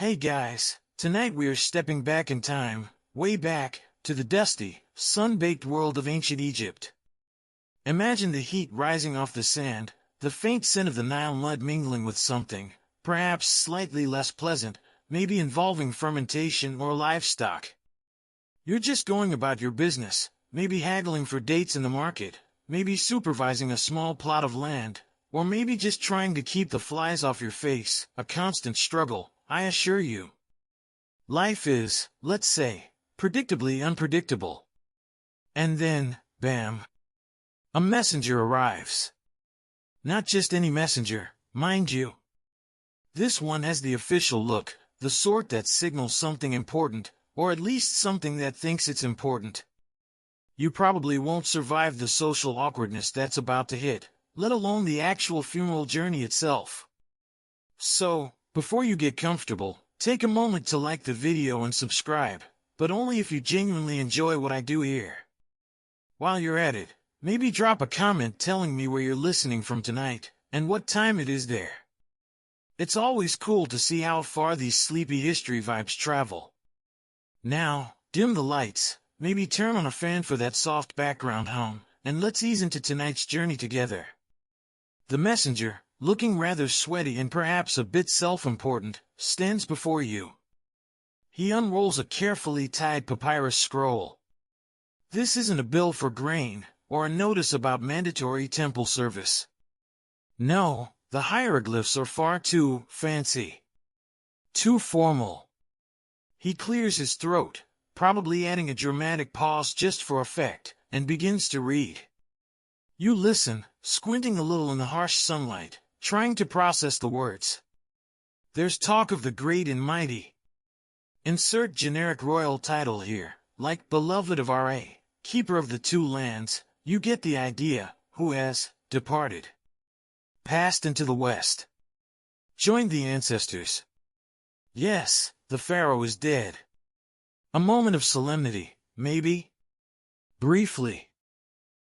Hey guys, tonight we are stepping back in time, way back, to the dusty, sun-baked world of ancient Egypt. Imagine the heat rising off the sand, the faint scent of the Nile mud mingling with something, perhaps slightly less pleasant, maybe involving fermentation or livestock. You're just going about your business, maybe haggling for dates in the market, maybe supervising a small plot of land, or maybe just trying to keep the flies off your face, a constant struggle, I assure you. Life is, let's say, predictably unpredictable. And then, bam! A messenger arrives. Not just any messenger, mind you. This one has the official look, the sort that signals something important, or at least something that thinks it's important. You probably won't survive the social awkwardness that's about to hit, let alone the actual funeral journey itself. So, before you get comfortable, take a moment to like the video and subscribe, but only if you genuinely enjoy what I do here. While you're at it, maybe drop a comment telling me where you're listening from tonight, and what time it is there. It's always cool to see how far these sleepy history vibes travel. Now, dim the lights, maybe turn on a fan for that soft background hum, and let's ease into tonight's journey together. The messenger, looking rather sweaty and perhaps a bit self-important, stands before you. He unrolls a carefully tied papyrus scroll. This isn't a bill for grain, or a notice about mandatory temple service. No, the hieroglyphs are far too fancy. Too formal. He clears his throat, probably adding a dramatic pause just for effect, and begins to read. You listen, squinting a little in the harsh sunlight, trying to process the words. There's talk of the great and mighty. Insert generic royal title here, like beloved of R.A., keeper of the two lands, you get the idea, who has departed. Passed into the west. Joined the ancestors. Yes, the Pharaoh is dead. A moment of solemnity, maybe? Briefly.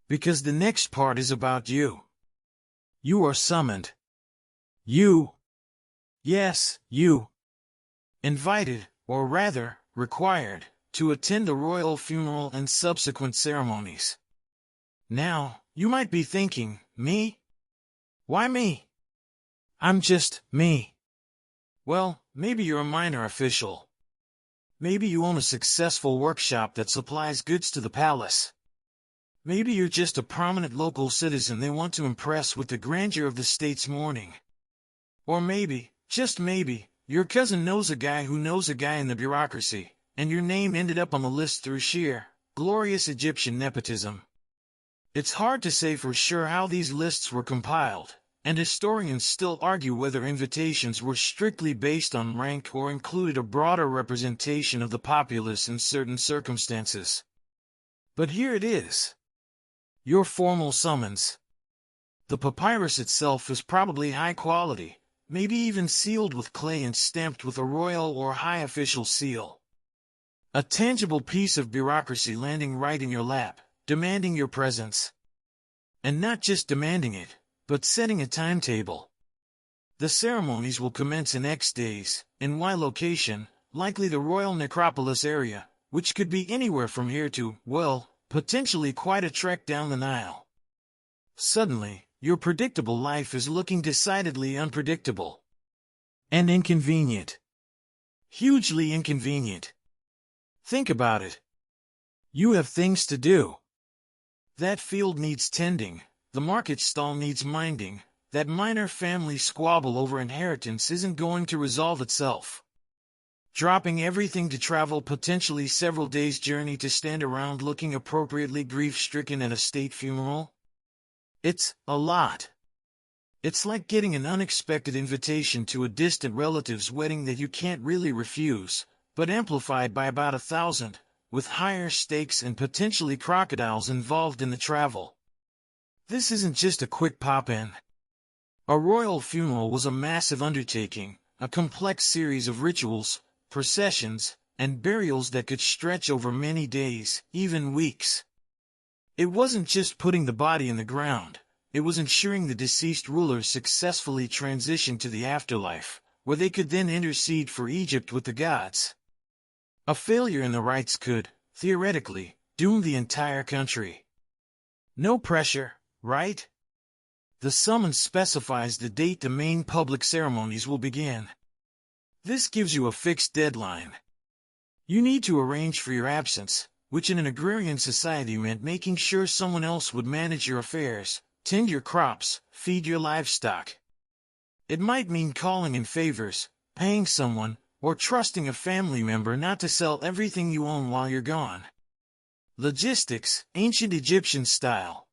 Because the next part is about you. You are summoned. You. Yes, you. Invited, or rather, required, to attend the royal funeral and subsequent ceremonies. Now, you might be thinking, me? Why me? I'm just me. Well, maybe you're a minor official. Maybe you own a successful workshop that supplies goods to the palace. Maybe you're just a prominent local citizen they want to impress with the grandeur of the state's mourning. Or maybe, just maybe, your cousin knows a guy who knows a guy in the bureaucracy, and your name ended up on the list through sheer, glorious Egyptian nepotism. It's hard to say for sure how these lists were compiled, and historians still argue whether invitations were strictly based on rank or included a broader representation of the populace in certain circumstances. But here it is. Your formal summons. The papyrus itself is probably high quality, maybe even sealed with clay and stamped with a royal or high official seal. A tangible piece of bureaucracy landing right in your lap, demanding your presence. And not just demanding it, but setting a timetable. The ceremonies will commence in X days, in Y location, likely the royal necropolis area, which could be anywhere from here to, well, potentially quite a trek down the Nile. Suddenly, your predictable life is looking decidedly unpredictable. And inconvenient. Hugely inconvenient. Think about it. You have things to do. That field needs tending, the market stall needs minding, that minor family squabble over inheritance isn't going to resolve itself. Dropping everything to travel potentially several days' journey to stand around looking appropriately grief-stricken at a state funeral? It's a lot. It's like getting an unexpected invitation to a distant relative's wedding that you can't really refuse, but amplified by about 1,000, with higher stakes and potentially crocodiles involved in the travel. This isn't just a quick pop-in. A royal funeral was a massive undertaking, a complex series of rituals, processions, and burials that could stretch over many days, even weeks. It wasn't just putting the body in the ground, it was ensuring the deceased ruler successfully transitioned to the afterlife, where they could then intercede for Egypt with the gods. A failure in the rites could, theoretically, doom the entire country. No pressure, right? The summons specifies the date the main public ceremonies will begin. This gives you a fixed deadline. You need to arrange for your absence, which in an agrarian society meant making sure someone else would manage your affairs, tend your crops, feed your livestock. It might mean calling in favors, paying someone, or trusting a family member not to sell everything you own while you're gone. Logistics, ancient Egyptian style.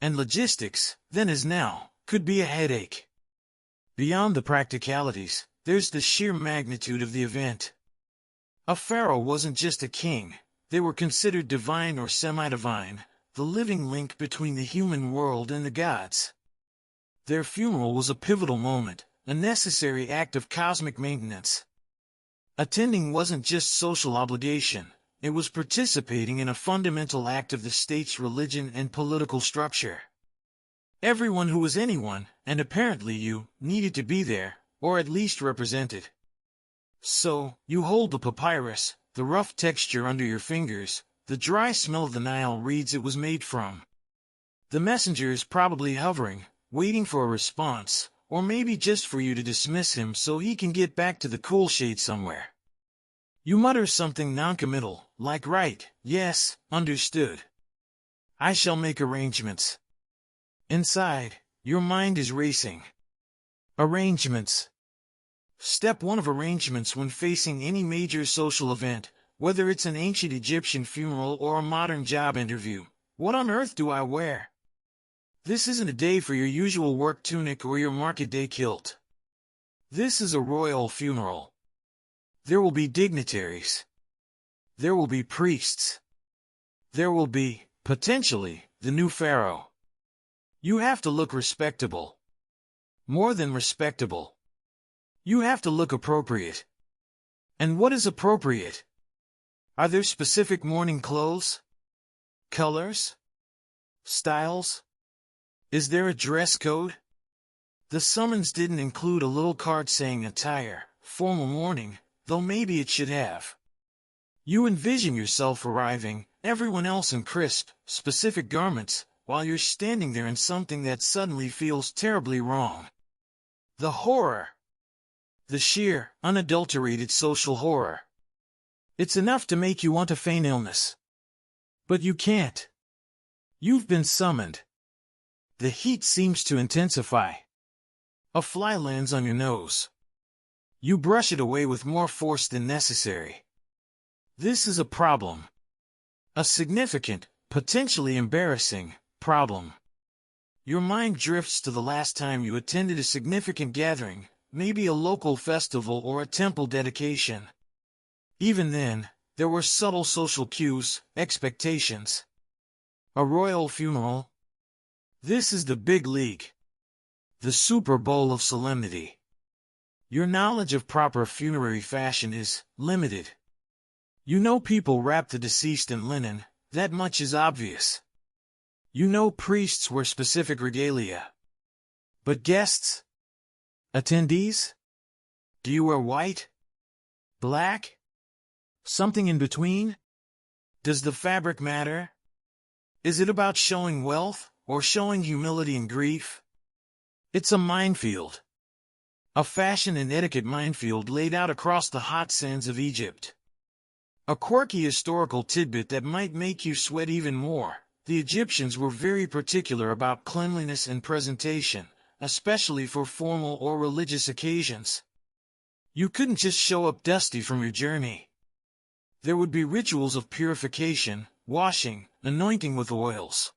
And logistics, then as now, could be a headache. Beyond the practicalities, there's the sheer magnitude of the event. A pharaoh wasn't just a king. They were considered divine or semi-divine, the living link between the human world and the gods. Their funeral was a pivotal moment, a necessary act of cosmic maintenance. Attending wasn't just social obligation, it was participating in a fundamental act of the state's religion and political structure. Everyone who was anyone, and apparently you, needed to be there, or at least represented. So, you hold the papyrus, the rough texture under your fingers, the dry smell of the Nile reeds it was made from. The messenger is probably hovering, waiting for a response, or maybe just for you to dismiss him so he can get back to the cool shade somewhere. You mutter something noncommittal, like right, yes, understood. I shall make arrangements. Inside, your mind is racing. Arrangements. Step 1 of arrangements when facing any major social event, whether it's an ancient Egyptian funeral or a modern job interview. What on earth do I wear? This isn't a day for your usual work tunic or your market day kilt. This is a royal funeral. There will be dignitaries. There will be priests. There will be, potentially, the new pharaoh. You have to look respectable. More than respectable. You have to look appropriate. And what is appropriate? Are there specific mourning clothes? Colors? Styles? Is there a dress code? The summons didn't include a little card saying attire, formal mourning, though maybe it should have. You envision yourself arriving, everyone else in crisp, specific garments, while you're standing there in something that suddenly feels terribly wrong. The horror. The sheer, unadulterated social horror. It's enough to make you want to feign illness. But you can't. You've been summoned. The heat seems to intensify. A fly lands on your nose. You brush it away with more force than necessary. This is a problem. A significant, potentially embarrassing, problem. Your mind drifts to the last time you attended a significant gathering, maybe a local festival or a temple dedication. Even then, there were subtle social cues, expectations. A royal funeral. This is the big league. The Super Bowl of solemnity. Your knowledge of proper funerary fashion is limited. You know people wrap the deceased in linen, that much is obvious. You know priests wear specific regalia. But guests? Attendees? Do you wear white? Black? Something in between? Does the fabric matter? Is it about showing wealth, or showing humility and grief? It's a minefield. A fashion and etiquette minefield laid out across the hot sands of Egypt. A quirky historical tidbit that might make you sweat even more. The Egyptians were very particular about cleanliness and presentation, especially for formal or religious occasions. You couldn't just show up dusty from your journey. There would be rituals of purification, washing, anointing with oils.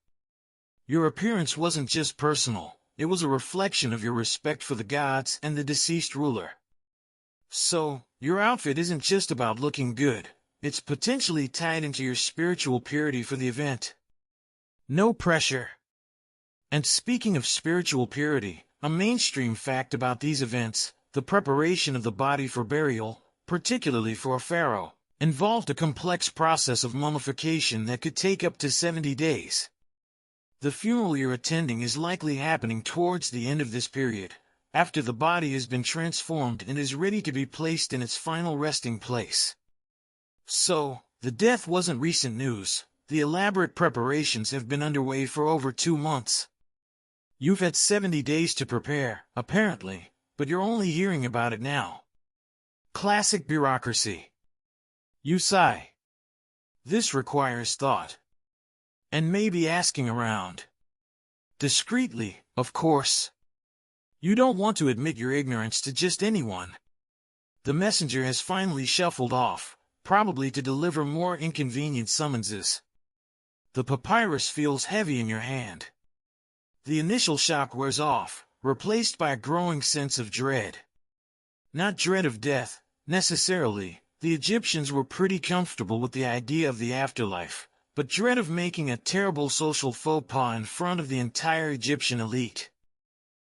Your appearance wasn't just personal. It was a reflection of your respect for the gods and the deceased ruler. So, your outfit isn't just about looking good. It's potentially tied into your spiritual purity for the event. No pressure. And speaking of spiritual purity, a mainstream fact about these events, the preparation of the body for burial, particularly for a pharaoh, involved a complex process of mummification that could take up to 70 days. The funeral you're attending is likely happening towards the end of this period, after the body has been transformed and is ready to be placed in its final resting place. So, the death wasn't recent news. The elaborate preparations have been underway for over 2 months. You've had 70 days to prepare, apparently, but you're only hearing about it now. Classic bureaucracy. You sigh. This requires thought. And maybe asking around. Discreetly, of course. You don't want to admit your ignorance to just anyone. The messenger has finally shuffled off, probably to deliver more inconvenient summonses. The papyrus feels heavy in your hand. The initial shock wears off, replaced by a growing sense of dread. Not dread of death, necessarily. The Egyptians were pretty comfortable with the idea of the afterlife, but dread of making a terrible social faux pas in front of the entire Egyptian elite.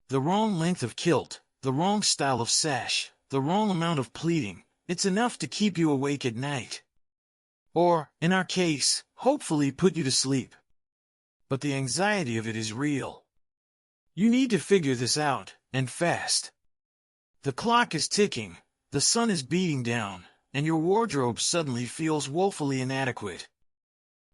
The wrong length of kilt, the wrong style of sash, the wrong amount of pleating, it's enough to keep you awake at night. Or, in our case, hopefully put you to sleep. But the anxiety of it is real. You need to figure this out, and fast. The clock is ticking, the sun is beating down, and your wardrobe suddenly feels woefully inadequate.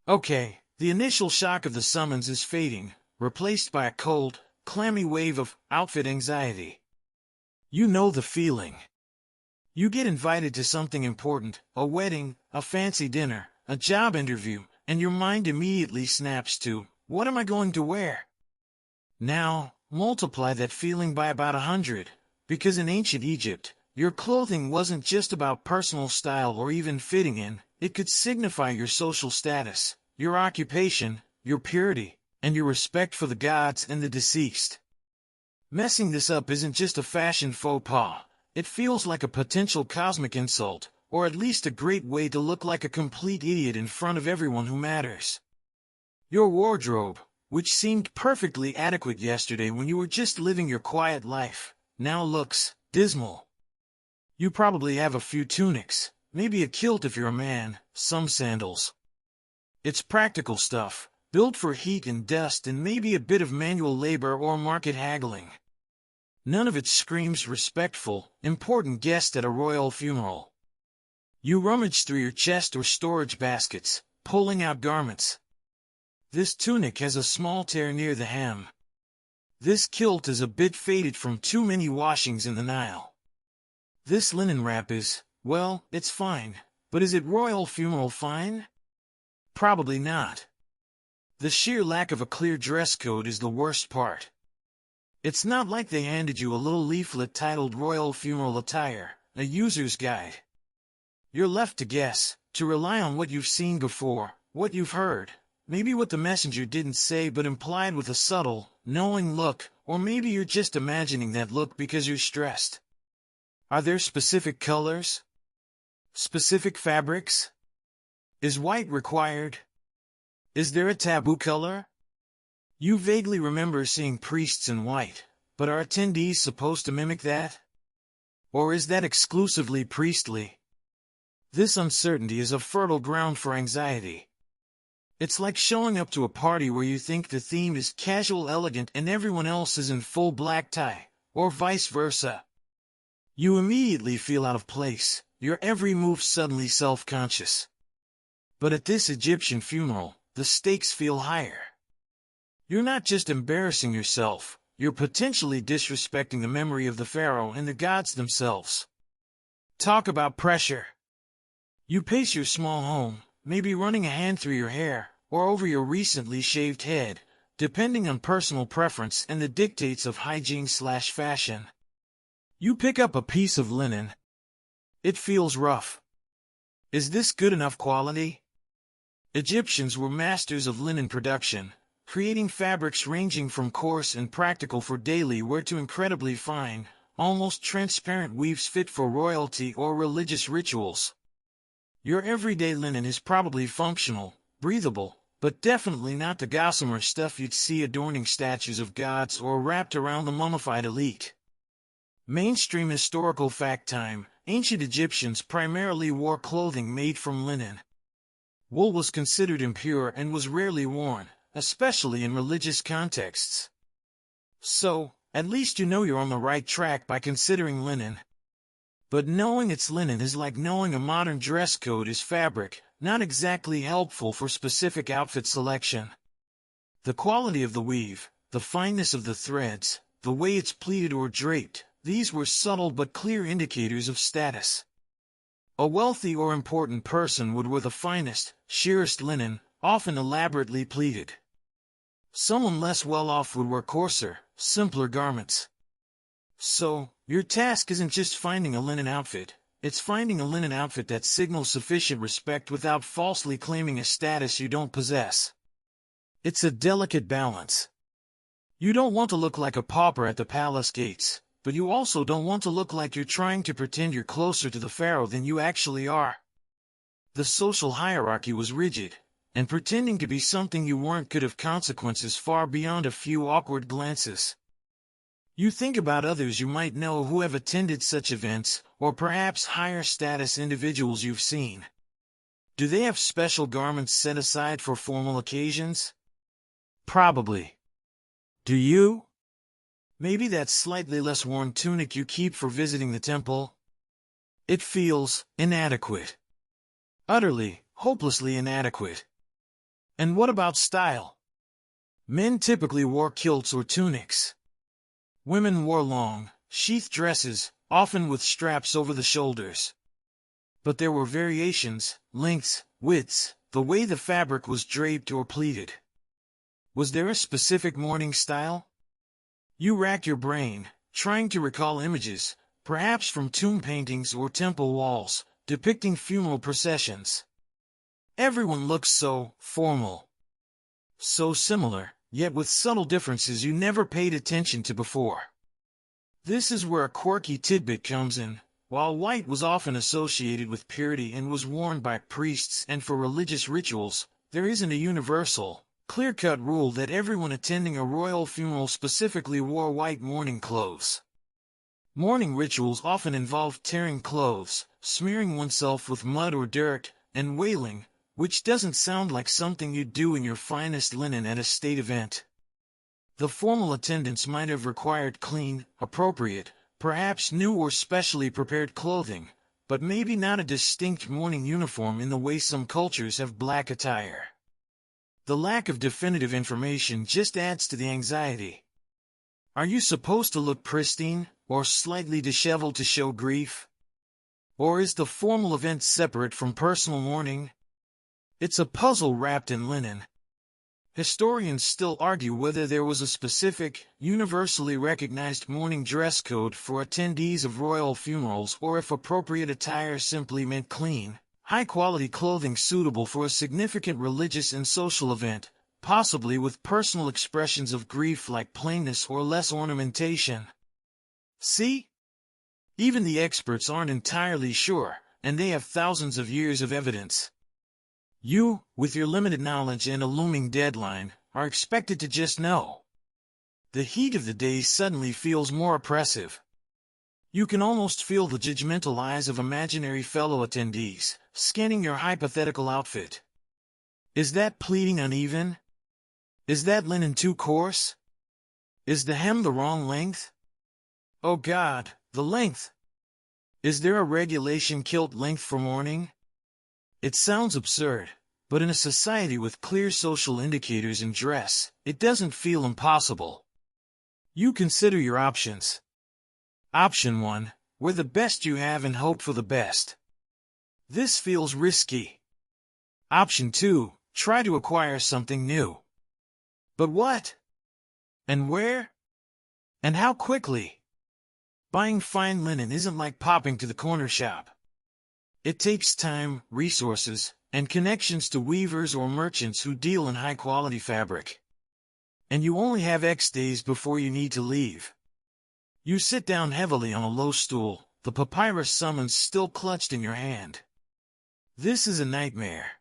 Okay, the initial shock of the summons is fading, replaced by a cold, clammy wave of outfit anxiety. You know the feeling. You get invited to something important, a wedding, a fancy dinner, a job interview, and your mind immediately snaps to, what am I going to wear? Now, multiply that feeling by about 100, because in ancient Egypt, your clothing wasn't just about personal style or even fitting in, it could signify your social status, your occupation, your purity, and your respect for the gods and the deceased. Messing this up isn't just a fashion faux pas, it feels like a potential cosmic insult, or at least a great way to look like a complete idiot in front of everyone who matters. Your wardrobe, which seemed perfectly adequate yesterday when you were just living your quiet life, now looks dismal. You probably have a few tunics, maybe a kilt if you're a man, some sandals. It's practical stuff, built for heat and dust and maybe a bit of manual labor or market haggling. None of it screams respectful, important guest at a royal funeral. You rummage through your chest or storage baskets, pulling out garments. This tunic has a small tear near the hem. This kilt is a bit faded from too many washings in the Nile. This linen wrap is, well, it's fine, but is it royal funeral fine? Probably not. The sheer lack of a clear dress code is the worst part. It's not like they handed you a little leaflet titled Royal Funeral Attire, a user's guide. You're left to guess, to rely on what you've seen before, what you've heard, maybe what the messenger didn't say but implied with a subtle, knowing look, or maybe you're just imagining that look because you're stressed. Are there specific colors? Specific fabrics? Is white required? Is there a taboo color? You vaguely remember seeing priests in white, but are attendees supposed to mimic that? Or is that exclusively priestly? This uncertainty is a fertile ground for anxiety. It's like showing up to a party where you think the theme is casual elegant and everyone else is in full black tie, or vice versa. You immediately feel out of place, your every move suddenly self-conscious. But at this Egyptian funeral, the stakes feel higher. You're not just embarrassing yourself, you're potentially disrespecting the memory of the Pharaoh and the gods themselves. Talk about pressure. You pace your small home, maybe running a hand through your hair, or over your recently shaved head, depending on personal preference and the dictates of hygiene/fashion. You pick up a piece of linen. It feels rough. Is this good enough quality? Egyptians were masters of linen production, creating fabrics ranging from coarse and practical for daily wear to incredibly fine, almost transparent weaves fit for royalty or religious rituals. Your everyday linen is probably functional, breathable, but definitely not the gossamer stuff you'd see adorning statues of gods or wrapped around the mummified elite. Mainstream historical fact time: ancient Egyptians primarily wore clothing made from linen. Wool was considered impure and was rarely worn, especially in religious contexts. So, At least you know you're on the right track by considering linen. But knowing it's linen is like knowing a modern dress code is fabric, not exactly helpful for specific outfit selection. The quality of the weave, the fineness of the threads, the way it's pleated or draped, these were subtle but clear indicators of status. A wealthy or important person would wear the finest, sheerest linen, often elaborately pleated. Someone less well-off would wear coarser, simpler garments. So, your task isn't just finding a linen outfit, it's finding a linen outfit that signals sufficient respect without falsely claiming a status you don't possess. It's a delicate balance. You don't want to look like a pauper at the palace gates, but you also don't want to look like you're trying to pretend you're closer to the Pharaoh than you actually are. The social hierarchy was rigid, and pretending to be something you weren't could have consequences far beyond a few awkward glances. You think about others you might know who have attended such events, or perhaps higher status individuals you've seen. Do they have special garments set aside for formal occasions? Probably. Do you? Maybe that slightly less worn tunic you keep for visiting the temple? It feels inadequate. Utterly, hopelessly inadequate. And what about style? Men typically wore kilts or tunics. Women wore long, sheath dresses, often with straps over the shoulders. But there were variations, lengths, widths, the way the fabric was draped or pleated. Was there a specific mourning style? You rack your brain, trying to recall images, perhaps from tomb paintings or temple walls, depicting funeral processions. Everyone looks so formal. So similar, yet with subtle differences you never paid attention to before. This is where a quirky tidbit comes in. While white was often associated with purity and was worn by priests and for religious rituals, there isn't a universal, clear-cut rule that everyone attending a royal funeral specifically wore white mourning clothes. Mourning rituals often involve tearing clothes, smearing oneself with mud or dirt, and wailing, which doesn't sound like something you'd do in your finest linen at a state event. The formal attendance might have required clean, appropriate, perhaps new or specially prepared clothing, but maybe not a distinct mourning uniform in the way some cultures have black attire. The lack of definitive information just adds to the anxiety. Are you supposed to look pristine, or slightly disheveled to show grief? Or is the formal event separate from personal mourning? It's a puzzle wrapped in linen. Historians still argue whether there was a specific, universally recognized mourning dress code for attendees of royal funerals or if appropriate attire simply meant clean, high-quality clothing suitable for a significant religious and social event, possibly with personal expressions of grief like plainness or less ornamentation. See? Even the experts aren't entirely sure, and they have thousands of years of evidence. You, with your limited knowledge and a looming deadline, are expected to just know. The heat of the day suddenly feels more oppressive. You can almost feel the judgmental eyes of imaginary fellow attendees, scanning your hypothetical outfit. Is that pleating uneven? Is that linen too coarse? Is the hem the wrong length? Oh God, the length! Is there a regulation kilt length for mourning? It sounds absurd, but in a society with clear social indicators in dress, it doesn't feel impossible. You consider your options. Option 1, wear the best you have and hope for the best. This feels risky. Option 2, try to acquire something new. But what? And where? And how quickly? Buying fine linen isn't like popping to the corner shop. It takes time, resources, and connections to weavers or merchants who deal in high-quality fabric. And you only have X days before you need to leave. You sit down heavily on a low stool, the papyrus summons still clutched in your hand. This is a nightmare.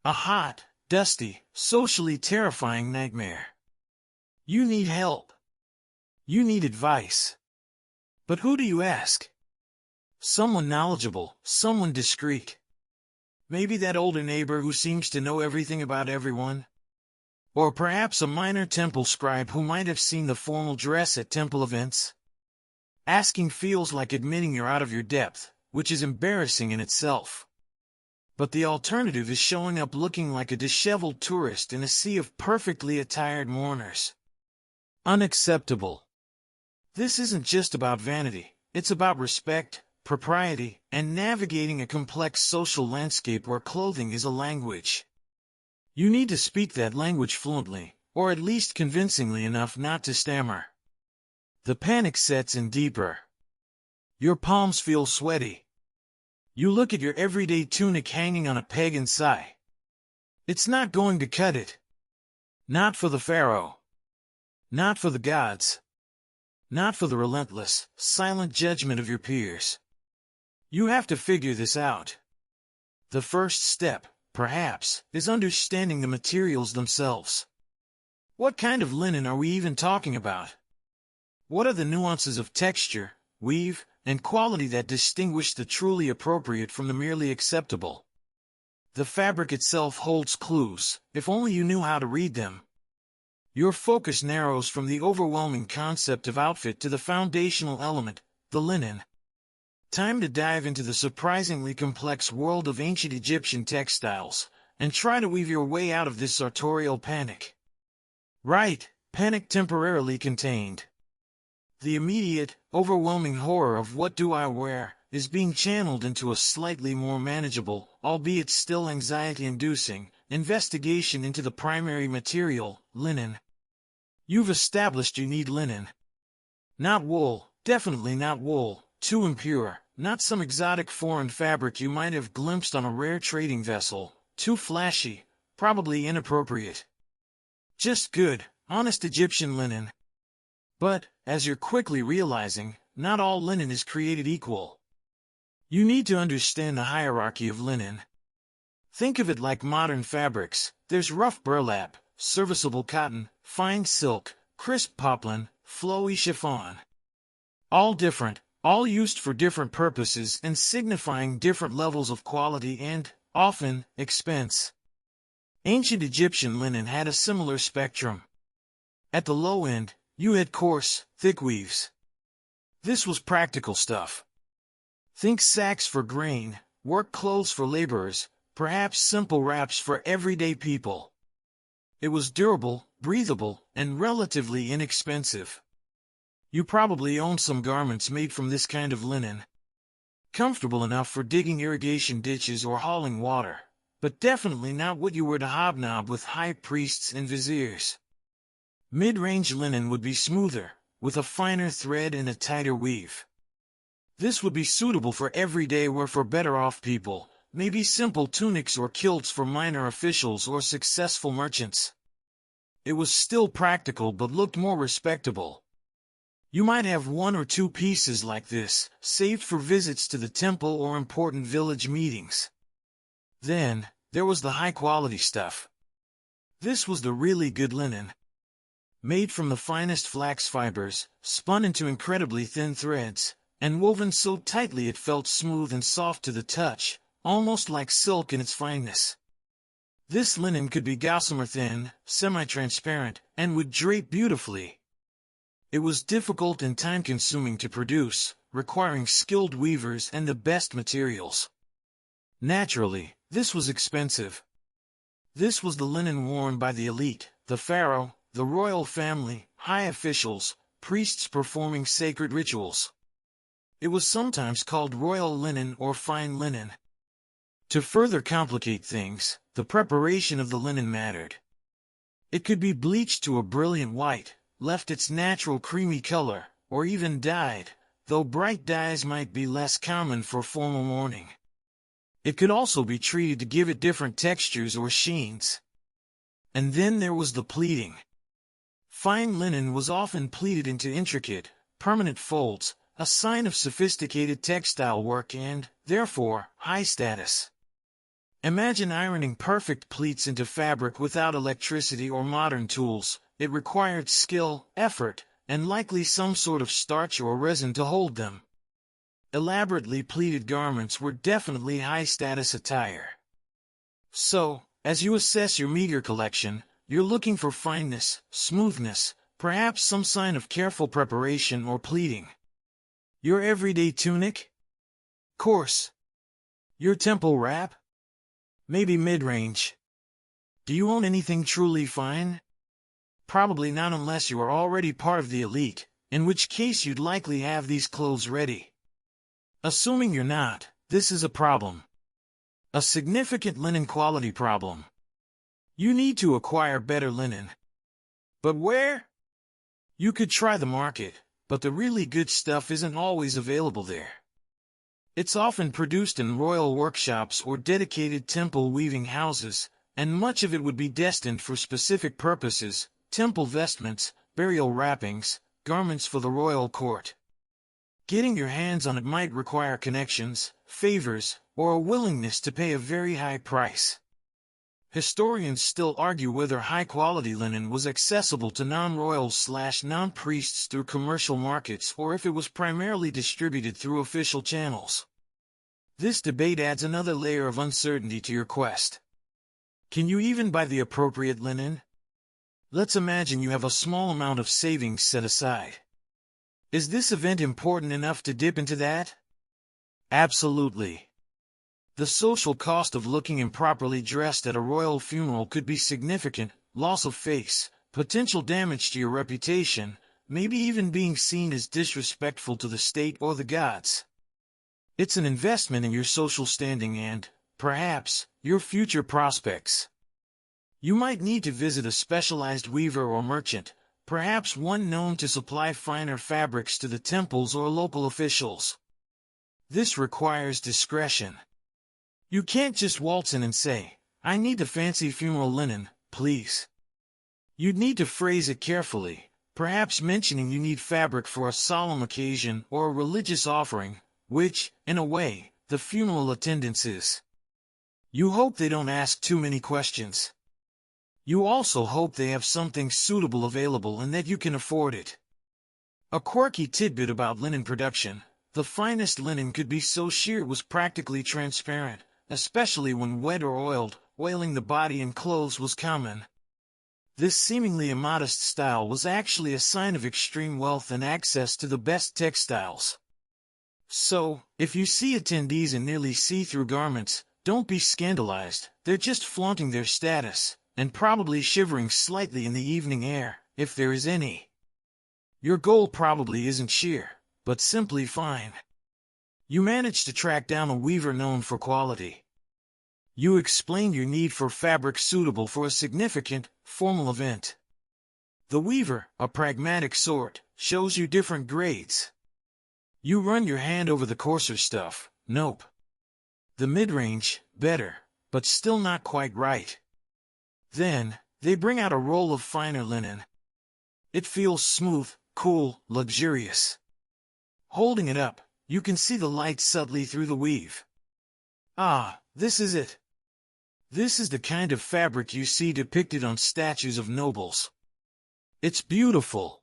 A hot, dusty, socially terrifying nightmare. You need help. You need advice. But who do you ask? Someone knowledgeable, someone discreet. Maybe that older neighbor who seems to know everything about everyone. Or perhaps a minor temple scribe who might have seen the formal dress at temple events? Asking feels like admitting you're out of your depth, which is embarrassing in itself. But the alternative is showing up looking like a disheveled tourist in a sea of perfectly attired mourners. Unacceptable. This isn't just about vanity, it's about respect, propriety, and navigating a complex social landscape where clothing is a language. You need to speak that language fluently, or at least convincingly enough not to stammer. The panic sets in deeper. Your palms feel sweaty. You look at your everyday tunic hanging on a peg and sigh. It's not going to cut it. Not for the Pharaoh. Not for the gods. Not for the relentless, silent judgment of your peers. You have to figure this out. The first step, perhaps, is understanding the materials themselves. What kind of linen are we even talking about? What are the nuances of texture, weave, and quality that distinguish the truly appropriate from the merely acceptable? The fabric itself holds clues, if only you knew how to read them. Your focus narrows from the overwhelming concept of outfit to the foundational element, the linen. Time to dive into the surprisingly complex world of ancient Egyptian textiles, and try to weave your way out of this sartorial panic. Right, panic temporarily contained. The immediate, overwhelming horror of what do I wear is being channeled into a slightly more manageable, albeit still anxiety-inducing, investigation into the primary material, linen. You've established you need linen. Not wool, definitely not wool, too impure, not some exotic foreign fabric you might have glimpsed on a rare trading vessel, too flashy, probably inappropriate. Just good, honest Egyptian linen. But, as you're quickly realizing, not all linen is created equal. You need to understand the hierarchy of linen. Think of it like modern fabrics. There's rough burlap, serviceable cotton, fine silk, crisp poplin, flowy chiffon. All different, all used for different purposes and signifying different levels of quality and, often, expense. Ancient Egyptian linen had a similar spectrum. At the low end, you had coarse, thick weaves. This was practical stuff. Think sacks for grain, work clothes for laborers, perhaps simple wraps for everyday people. It was durable, breathable, and relatively inexpensive. You probably owned some garments made from this kind of linen. Comfortable enough for digging irrigation ditches or hauling water, but definitely not what you were to hobnob with high priests and viziers. Mid-range linen would be smoother, with a finer thread and a tighter weave. This would be suitable for everyday wear for better-off people, maybe simple tunics or kilts for minor officials or successful merchants. It was still practical but looked more respectable. You might have one or two pieces like this, saved for visits to the temple or important village meetings. Then, there was the high-quality stuff. This was the really good linen. Made from the finest flax fibers, spun into incredibly thin threads, and woven so tightly it felt smooth and soft to the touch, almost like silk in its fineness. This linen could be gossamer thin, semi-transparent, and would drape beautifully. It was difficult and time-consuming to produce, requiring skilled weavers and the best materials. Naturally, this was expensive. This was the linen worn by the elite, the pharaoh, the royal family, high officials, priests performing sacred rituals. It was sometimes called royal linen or fine linen. To further complicate things, the preparation of the linen mattered. It could be bleached to a brilliant white, left its natural creamy color, or even dyed, though bright dyes might be less common for formal mourning. It could also be treated to give it different textures or sheens. And then there was the pleating. Fine linen was often pleated into intricate, permanent folds, a sign of sophisticated textile work and, therefore, high status. Imagine ironing perfect pleats into fabric without electricity or modern tools. It required skill, effort, and likely some sort of starch or resin to hold them. Elaborately pleated garments were definitely high-status attire. So, as you assess your meager collection, you're looking for fineness, smoothness, perhaps some sign of careful preparation or pleating. Your everyday tunic? Coarse. Your temple wrap? Maybe mid-range. Do you own anything truly fine? Probably not unless you are already part of the elite, in which case you'd likely have these clothes ready. Assuming you're not, this is a problem. A significant linen quality problem. You need to acquire better linen. But where? You could try the market, but the really good stuff isn't always available there. It's often produced in royal workshops or dedicated temple weaving houses, and much of it would be destined for specific purposes: temple vestments, burial wrappings, garments for the royal court. Getting your hands on it might require connections, favors, or a willingness to pay a very high price. Historians still argue whether high-quality linen was accessible to non-royals/non-priests through commercial markets or if it was primarily distributed through official channels. This debate adds another layer of uncertainty to your quest. Can you even buy the appropriate linen? Let's imagine you have a small amount of savings set aside. Is this event important enough to dip into that? Absolutely. The social cost of looking improperly dressed at a royal funeral could be significant: loss of face, potential damage to your reputation, maybe even being seen as disrespectful to the state or the gods. It's an investment in your social standing and, perhaps, your future prospects. You might need to visit a specialized weaver or merchant, perhaps one known to supply finer fabrics to the temples or local officials. This requires discretion. You can't just waltz in and say, "I need the fancy funeral linen, please." You'd need to phrase it carefully, perhaps mentioning you need fabric for a solemn occasion or a religious offering, which, in a way, the funeral attendance is. You hope they don't ask too many questions. You also hope they have something suitable available and that you can afford it. A quirky tidbit about linen production: the finest linen could be so sheer it was practically transparent, especially when wet or oiled. Oiling the body and clothes was common. This seemingly immodest style was actually a sign of extreme wealth and access to the best textiles. So, if you see attendees in nearly see-through garments, don't be scandalized. They're just flaunting their status, and probably shivering slightly in the evening air, if there is any. Your goal probably isn't sheer, but simply fine. You managed to track down a weaver known for quality. You explained your need for fabric suitable for a significant, formal event. The weaver, a pragmatic sort, shows you different grades. You run your hand over the coarser stuff. Nope. The mid-range, better, but still not quite right. Then, they bring out a roll of finer linen. It feels smooth, cool, luxurious. Holding it up, you can see the light subtly through the weave. Ah, this is it. This is the kind of fabric you see depicted on statues of nobles. It's beautiful.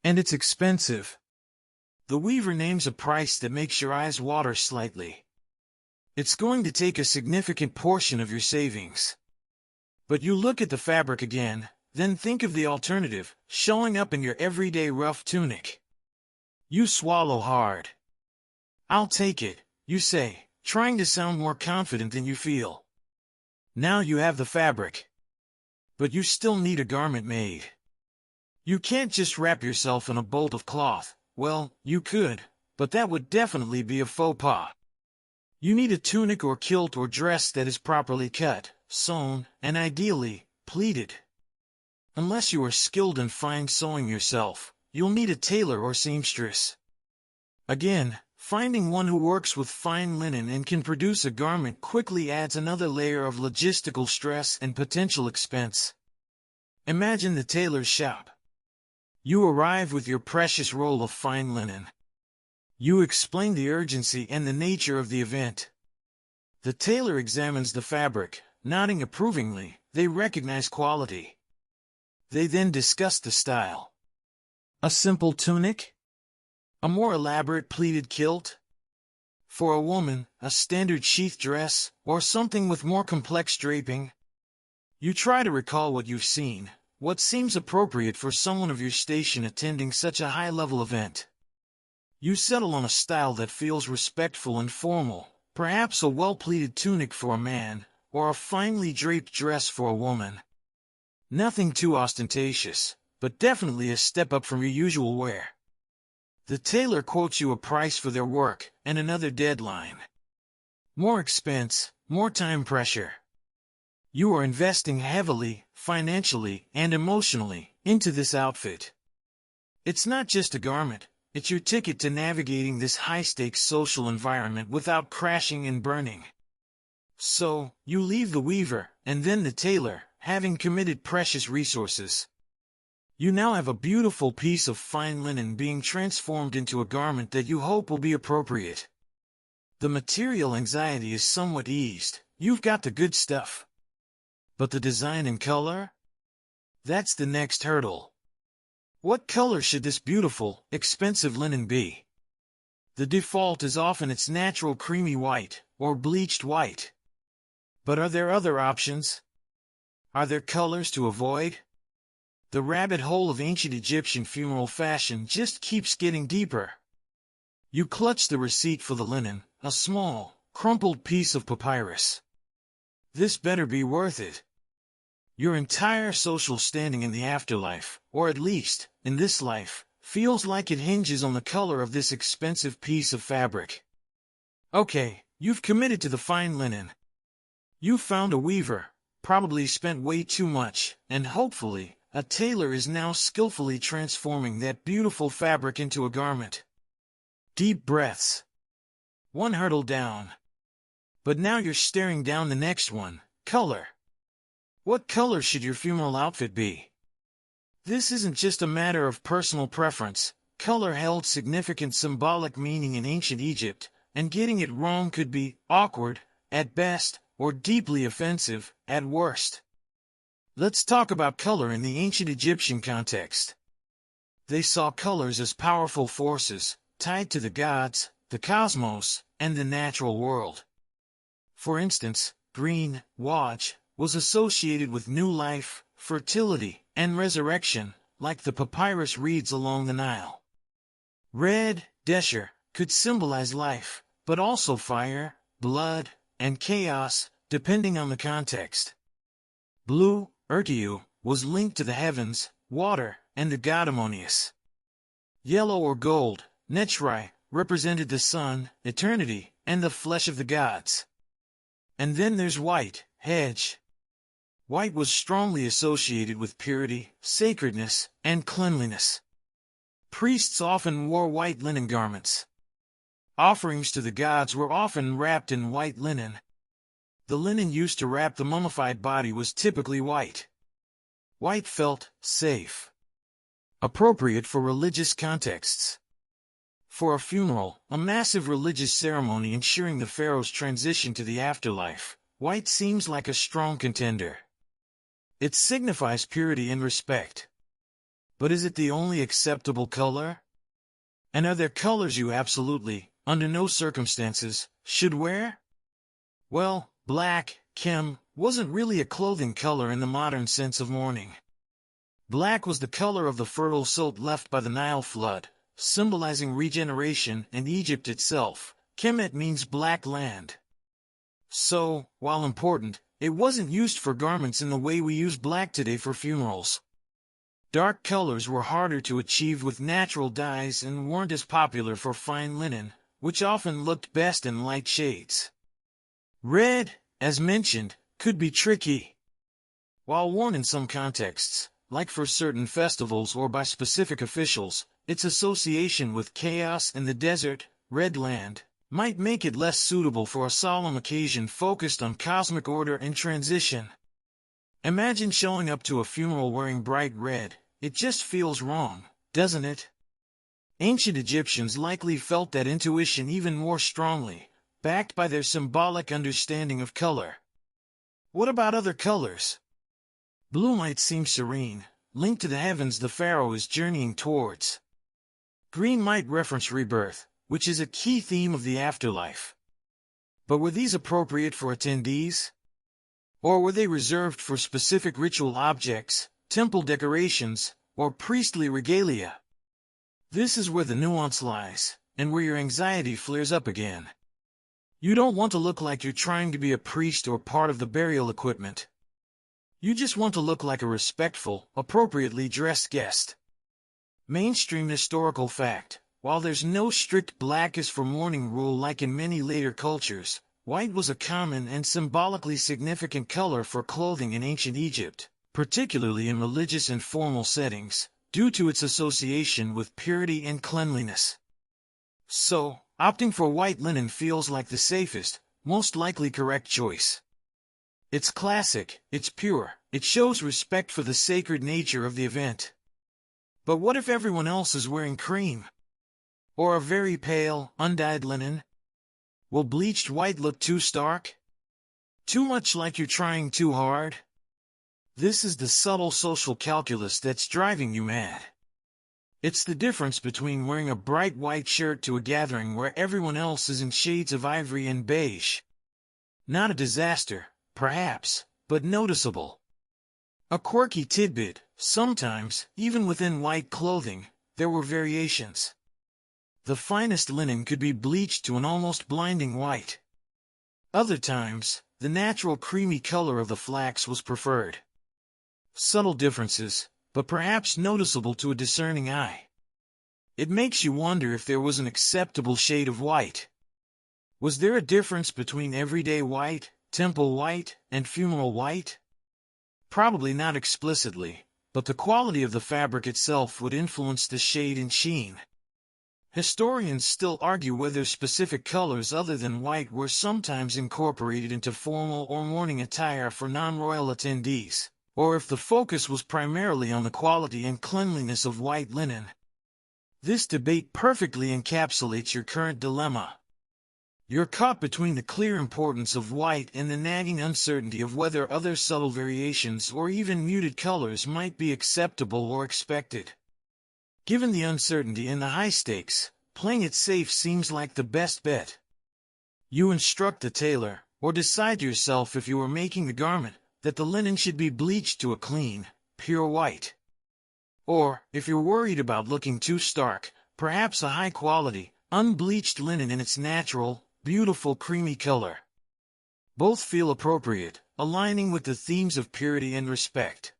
And it's expensive. The weaver names a price that makes your eyes water slightly. It's going to take a significant portion of your savings. But you look at the fabric again, then think of the alternative, showing up in your everyday rough tunic. You swallow hard. "I'll take it," you say, trying to sound more confident than you feel. Now you have the fabric. But you still need a garment made. You can't just wrap yourself in a bolt of cloth. Well, you could, but that would definitely be a faux pas. You need a tunic or kilt or dress that is properly cut, sewn, and ideally, pleated. Unless you are skilled in fine sewing yourself, you'll need a tailor or seamstress. Again, finding one who works with fine linen and can produce a garment quickly adds another layer of logistical stress and potential expense. Imagine the tailor's shop. You arrive with your precious roll of fine linen. You explain the urgency and the nature of the event. The tailor examines the fabric, nodding approvingly. They recognize quality. They then discuss the style. A simple tunic? A more elaborate pleated kilt? For a woman, a standard sheath dress, or something with more complex draping? You try to recall what you've seen, what seems appropriate for someone of your station attending such a high-level event. You settle on a style that feels respectful and formal, perhaps a well-pleated tunic for a man, or a finely draped dress for a woman. Nothing too ostentatious, but definitely a step up from your usual wear. The tailor quotes you a price for their work, and another deadline. More expense, more time pressure. You are investing heavily, financially, and emotionally, into this outfit. It's not just a garment, it's your ticket to navigating this high-stakes social environment without crashing and burning. So, you leave the weaver, and then the tailor, having committed precious resources. You now have a beautiful piece of fine linen being transformed into a garment that you hope will be appropriate. The material anxiety is somewhat eased, you've got the good stuff. But the design and color? That's the next hurdle. What color should this beautiful, expensive linen be? The default is often its natural creamy white, or bleached white. But are there other options? Are there colors to avoid? The rabbit hole of ancient Egyptian funeral fashion just keeps getting deeper. You clutch the receipt for the linen, a small, crumpled piece of papyrus. This better be worth it. Your entire social standing in the afterlife, or at least, in this life, feels like it hinges on the color of this expensive piece of fabric. Okay, you've committed to the fine linen. You've found a weaver, probably spent way too much, and hopefully, a tailor is now skillfully transforming that beautiful fabric into a garment. Deep breaths. One hurdle down. But now you're staring down the next one, color. What color should your funeral outfit be? This isn't just a matter of personal preference. Color held significant symbolic meaning in ancient Egypt, and getting it wrong could be awkward, at best, or deeply offensive, at worst. Let's talk about color in the ancient Egyptian context. They saw colors as powerful forces, tied to the gods, the cosmos, and the natural world. For instance, green, waj, was associated with new life, fertility, and resurrection, like the papyrus reeds along the Nile. Red, desher, could symbolize life, but also fire, blood, and chaos, depending on the context. Blue, Urtiu, was linked to the heavens, water, and the god Ammonius. Yellow or gold, Nechri, represented the sun, eternity, and the flesh of the gods. And then there's white, Hedge. White was strongly associated with purity, sacredness, and cleanliness. Priests often wore white linen garments. Offerings to the gods were often wrapped in white linen. The linen used to wrap the mummified body was typically white. White felt safe. Appropriate for religious contexts. For a funeral, a massive religious ceremony ensuring the pharaoh's transition to the afterlife, white seems like a strong contender. It signifies purity and respect. But is it the only acceptable color? And are there colors you absolutely, under no circumstances, should wear? Well, black, Kem, wasn't really a clothing color in the modern sense of mourning. Black was the color of the fertile silt left by the Nile flood, symbolizing regeneration and Egypt itself. Kemet means black land. So, while important, it wasn't used for garments in the way we use black today for funerals. Dark colors were harder to achieve with natural dyes and weren't as popular for fine linen, which often looked best in light shades. Red, as mentioned, could be tricky. While worn in some contexts, like for certain festivals or by specific officials, its association with chaos and the desert, red land, might make it less suitable for a solemn occasion focused on cosmic order and transition. Imagine showing up to a funeral wearing bright red. It just feels wrong, doesn't it? Ancient Egyptians likely felt that intuition even more strongly, backed by their symbolic understanding of color. What about other colors? Blue might seem serene, linked to the heavens the pharaoh is journeying towards. Green might reference rebirth, which is a key theme of the afterlife. But were these appropriate for attendees? Or were they reserved for specific ritual objects, temple decorations, or priestly regalia? This is where the nuance lies, and where your anxiety flares up again. You don't want to look like you're trying to be a priest or part of the burial equipment. You just want to look like a respectful, appropriately dressed guest. Mainstream historical fact: while there's no strict black is for mourning rule like in many later cultures, white was a common and symbolically significant color for clothing in ancient Egypt, particularly in religious and formal settings, due to its association with purity and cleanliness. So, opting for white linen feels like the safest, most likely correct choice. It's classic, it's pure, it shows respect for the sacred nature of the event. But what if everyone else is wearing cream? Or a very pale, undyed linen? Will bleached white look too stark? Too much like you're trying too hard? This is the subtle social calculus that's driving you mad. It's the difference between wearing a bright white shirt to a gathering where everyone else is in shades of ivory and beige. Not a disaster, perhaps, but noticeable. A quirky tidbit: sometimes, even within white clothing, there were variations. The finest linen could be bleached to an almost blinding white. Other times, the natural creamy color of the flax was preferred. Subtle differences, but perhaps noticeable to a discerning eye. It makes you wonder if there was an acceptable shade of white. Was there a difference between everyday white, temple white, and funeral white? Probably not explicitly, but the quality of the fabric itself would influence the shade and sheen. Historians still argue whether specific colors other than white were sometimes incorporated into formal or mourning attire for non-royal attendees, or if the focus was primarily on the quality and cleanliness of white linen. This debate perfectly encapsulates your current dilemma. You're caught between the clear importance of white and the nagging uncertainty of whether other subtle variations or even muted colors might be acceptable or expected. Given the uncertainty and the high stakes, playing it safe seems like the best bet. You instruct the tailor, or decide yourself if you are making the garment, that the linen should be bleached to a clean, pure white. Or, if you're worried about looking too stark, perhaps a high-quality, unbleached linen in its natural, beautiful creamy color. Both feel appropriate, aligning with the themes of purity and respect.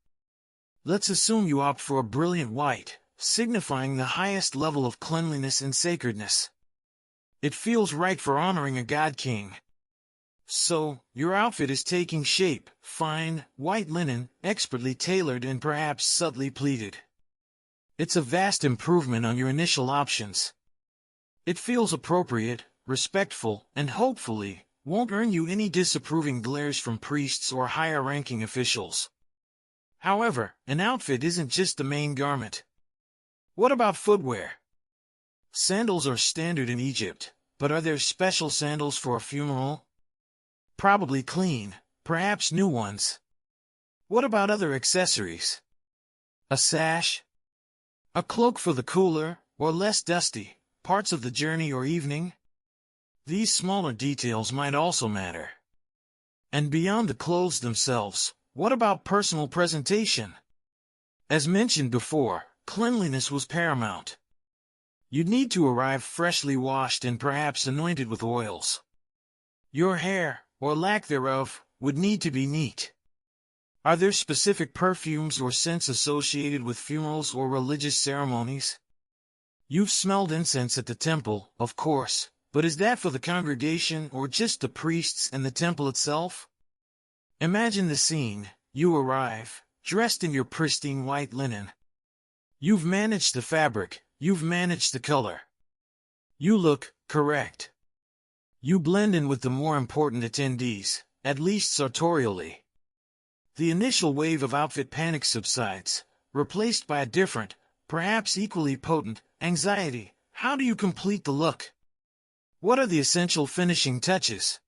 Let's assume you opt for a brilliant white, signifying the highest level of cleanliness and sacredness. It feels right for honoring a god-king. So, your outfit is taking shape: fine, white linen, expertly tailored and perhaps subtly pleated. It's a vast improvement on your initial options. It feels appropriate, respectful, and hopefully, won't earn you any disapproving glares from priests or higher-ranking officials. However, an outfit isn't just the main garment. What about footwear? Sandals are standard in Egypt, but are there special sandals for a funeral? Probably clean, perhaps new ones. What about other accessories? A sash? A cloak for the cooler, or less dusty, parts of the journey or evening? These smaller details might also matter. And beyond the clothes themselves, what about personal presentation? As mentioned before, cleanliness was paramount. You'd need to arrive freshly washed and perhaps anointed with oils. Your hair, or lack thereof, would need to be neat. Are there specific perfumes or scents associated with funerals or religious ceremonies? You've smelled incense at the temple, of course, but is that for the congregation or just the priests and the temple itself? Imagine the scene: you arrive, dressed in your pristine white linen. You've managed the fabric, you've managed the color. You look correct. You blend in with the more important attendees, at least sartorially. The initial wave of outfit panic subsides, replaced by a different, perhaps equally potent, anxiety. How do you complete the look? What are the essential finishing touches?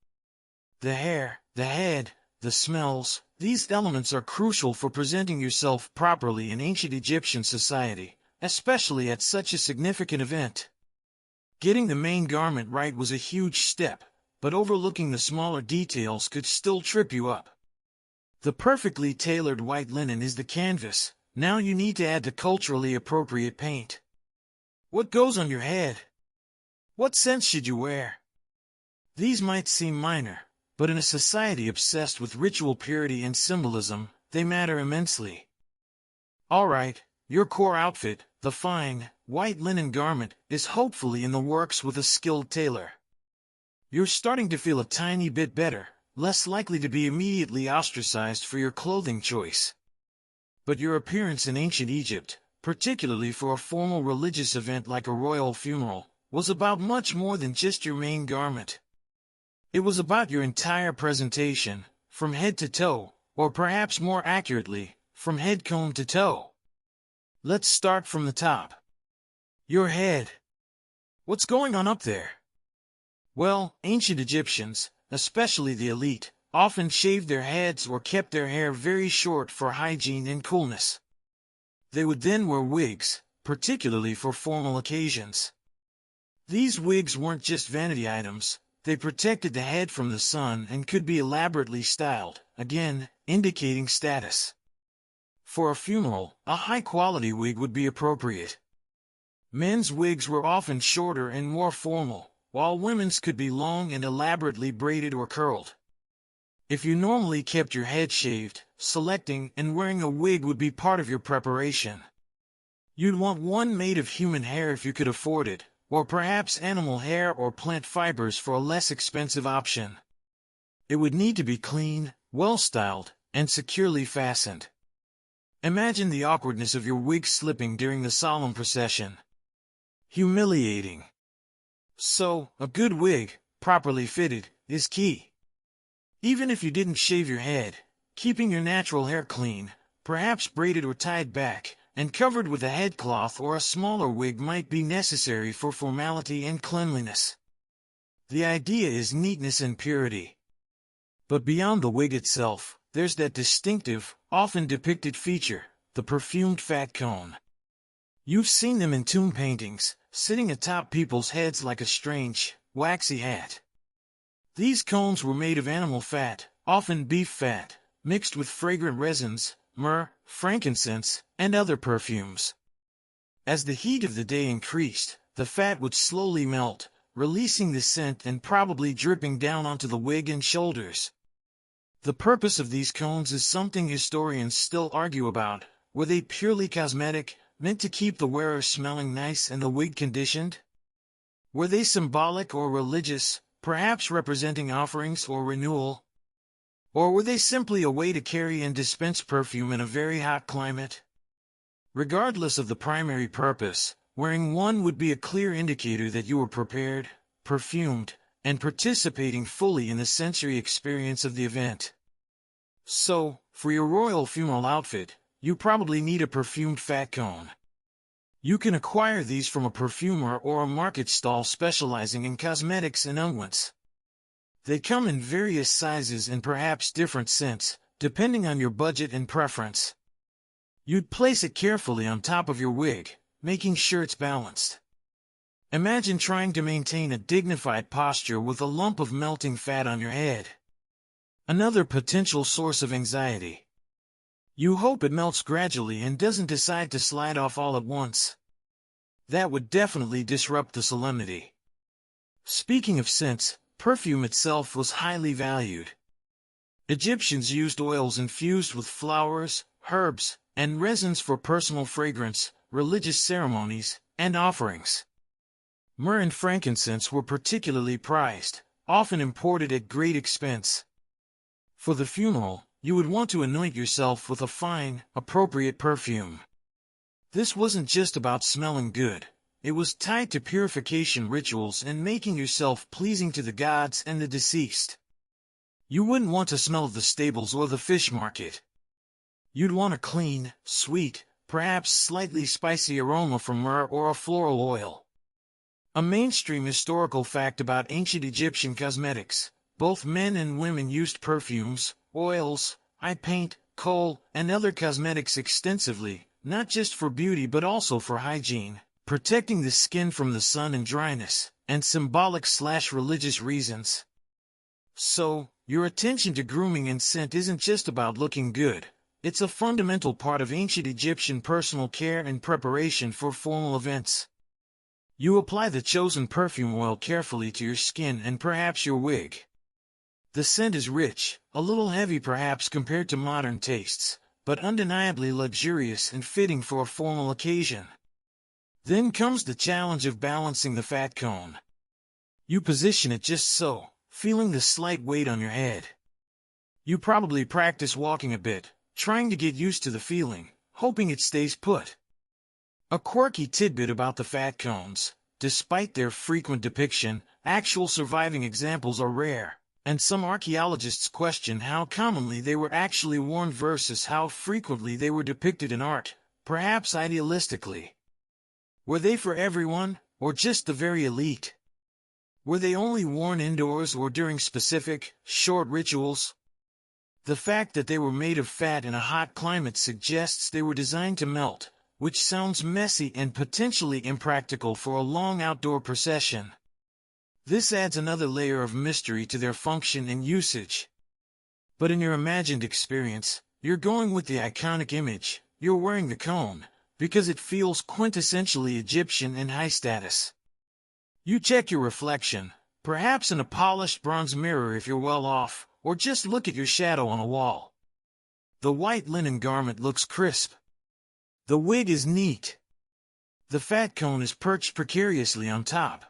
The hair, the head, the smells, these elements are crucial for presenting yourself properly in ancient Egyptian society, especially at such a significant event. Getting the main garment right was a huge step, but overlooking the smaller details could still trip you up. The perfectly tailored white linen is the canvas. Now you need to add the culturally appropriate paint. What goes on your head? What scents should you wear? These might seem minor, but in a society obsessed with ritual purity and symbolism, they matter immensely. Alright, your core outfit, the fine, white linen garment, is hopefully in the works with a skilled tailor. You're starting to feel a tiny bit better, less likely to be immediately ostracized for your clothing choice. But your appearance in ancient Egypt, particularly for a formal religious event like a royal funeral, was about much more than just your main garment. It was about your entire presentation, from head to toe, or perhaps more accurately, from head comb to toe. Let's start from the top. Your head. What's going on up there? Well, ancient Egyptians, especially the elite, often shaved their heads or kept their hair very short for hygiene and coolness. They would then wear wigs, particularly for formal occasions. These wigs weren't just vanity items, they protected the head from the sun and could be elaborately styled, again, indicating status. For a funeral, a high-quality wig would be appropriate. Men's wigs were often shorter and more formal, while women's could be long and elaborately braided or curled. If you normally kept your head shaved, selecting and wearing a wig would be part of your preparation. You'd want one made of human hair if you could afford it, or perhaps animal hair or plant fibers for a less expensive option. It would need to be clean, well-styled, and securely fastened. Imagine the awkwardness of your wig slipping during the solemn procession. Humiliating. So, a good wig, properly fitted, is key. Even if you didn't shave your head, keeping your natural hair clean, perhaps braided or tied back, and covered with a headcloth or a smaller wig might be necessary for formality and cleanliness. The idea is neatness and purity. But beyond the wig itself, there's that distinctive, often depicted feature, the perfumed fat cone. You've seen them in tomb paintings, sitting atop people's heads like a strange, waxy hat. These cones were made of animal fat, often beef fat, mixed with fragrant resins, myrrh, frankincense, and other perfumes. As the heat of the day increased, the fat would slowly melt, releasing the scent and probably dripping down onto the wig and shoulders. The purpose of these cones is something historians still argue about. Were they purely cosmetic, meant to keep the wearer smelling nice and the wig conditioned? Were they symbolic or religious, perhaps representing offerings or renewal? Or were they simply a way to carry and dispense perfume in a very hot climate? Regardless of the primary purpose, wearing one would be a clear indicator that you were prepared, perfumed, and participating fully in the sensory experience of the event. So, for your royal funeral outfit, you probably need a perfumed fat cone. You can acquire these from a perfumer or a market stall specializing in cosmetics and unguents. They come in various sizes and perhaps different scents, depending on your budget and preference. You'd place it carefully on top of your wig, making sure it's balanced. Imagine trying to maintain a dignified posture with a lump of melting fat on your head. Another potential source of anxiety. You hope it melts gradually and doesn't decide to slide off all at once. That would definitely disrupt the solemnity. Speaking of scents, perfume itself was highly valued. Egyptians used oils infused with flowers, herbs, and resins for personal fragrance, religious ceremonies, and offerings. Myrrh and frankincense were particularly prized, often imported at great expense. For the funeral, you would want to anoint yourself with a fine, appropriate perfume. This wasn't just about smelling good. It was tied to purification rituals and making yourself pleasing to the gods and the deceased. You wouldn't want to smell of the stables or the fish market. You'd want a clean, sweet, perhaps slightly spicy aroma from myrrh or a floral oil. A mainstream historical fact about ancient Egyptian cosmetics: both men and women used perfumes, oils, eye paint, kohl, and other cosmetics extensively, not just for beauty but also for hygiene, protecting the skin from the sun and dryness, and symbolic/religious reasons. So, your attention to grooming and scent isn't just about looking good. It's a fundamental part of ancient Egyptian personal care and preparation for formal events. You apply the chosen perfume oil carefully to your skin and perhaps your wig. The scent is rich, a little heavy perhaps compared to modern tastes, but undeniably luxurious and fitting for a formal occasion. Then comes the challenge of balancing the fat cone. You position it just so, feeling the slight weight on your head. You probably practice walking a bit, trying to get used to the feeling, hoping it stays put. A quirky tidbit about the fat cones: despite their frequent depiction, actual surviving examples are rare, and some archaeologists question how commonly they were actually worn versus how frequently they were depicted in art, perhaps idealistically. Were they for everyone, or just the very elite? Were they only worn indoors or during specific, short rituals? The fact that they were made of fat in a hot climate suggests they were designed to melt, which sounds messy and potentially impractical for a long outdoor procession. This adds another layer of mystery to their function and usage. But in your imagined experience, you're going with the iconic image. You're wearing the cone, because it feels quintessentially Egyptian and high status. You check your reflection, perhaps in a polished bronze mirror if you're well off, or just look at your shadow on a wall. The white linen garment looks crisp. The wig is neat. The fat cone is perched precariously on top.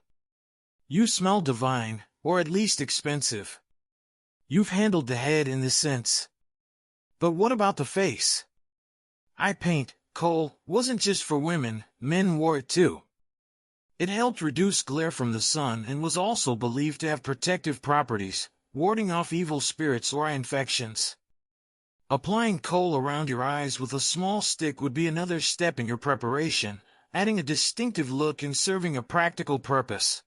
You smell divine, or at least expensive. You've handled the head in this sense. But what about the face? Eye paint, kohl, wasn't just for women, men wore it too. It helped reduce glare from the sun and was also believed to have protective properties, warding off evil spirits or eye infections. Applying kohl around your eyes with a small stick would be another step in your preparation, adding a distinctive look and serving a practical purpose.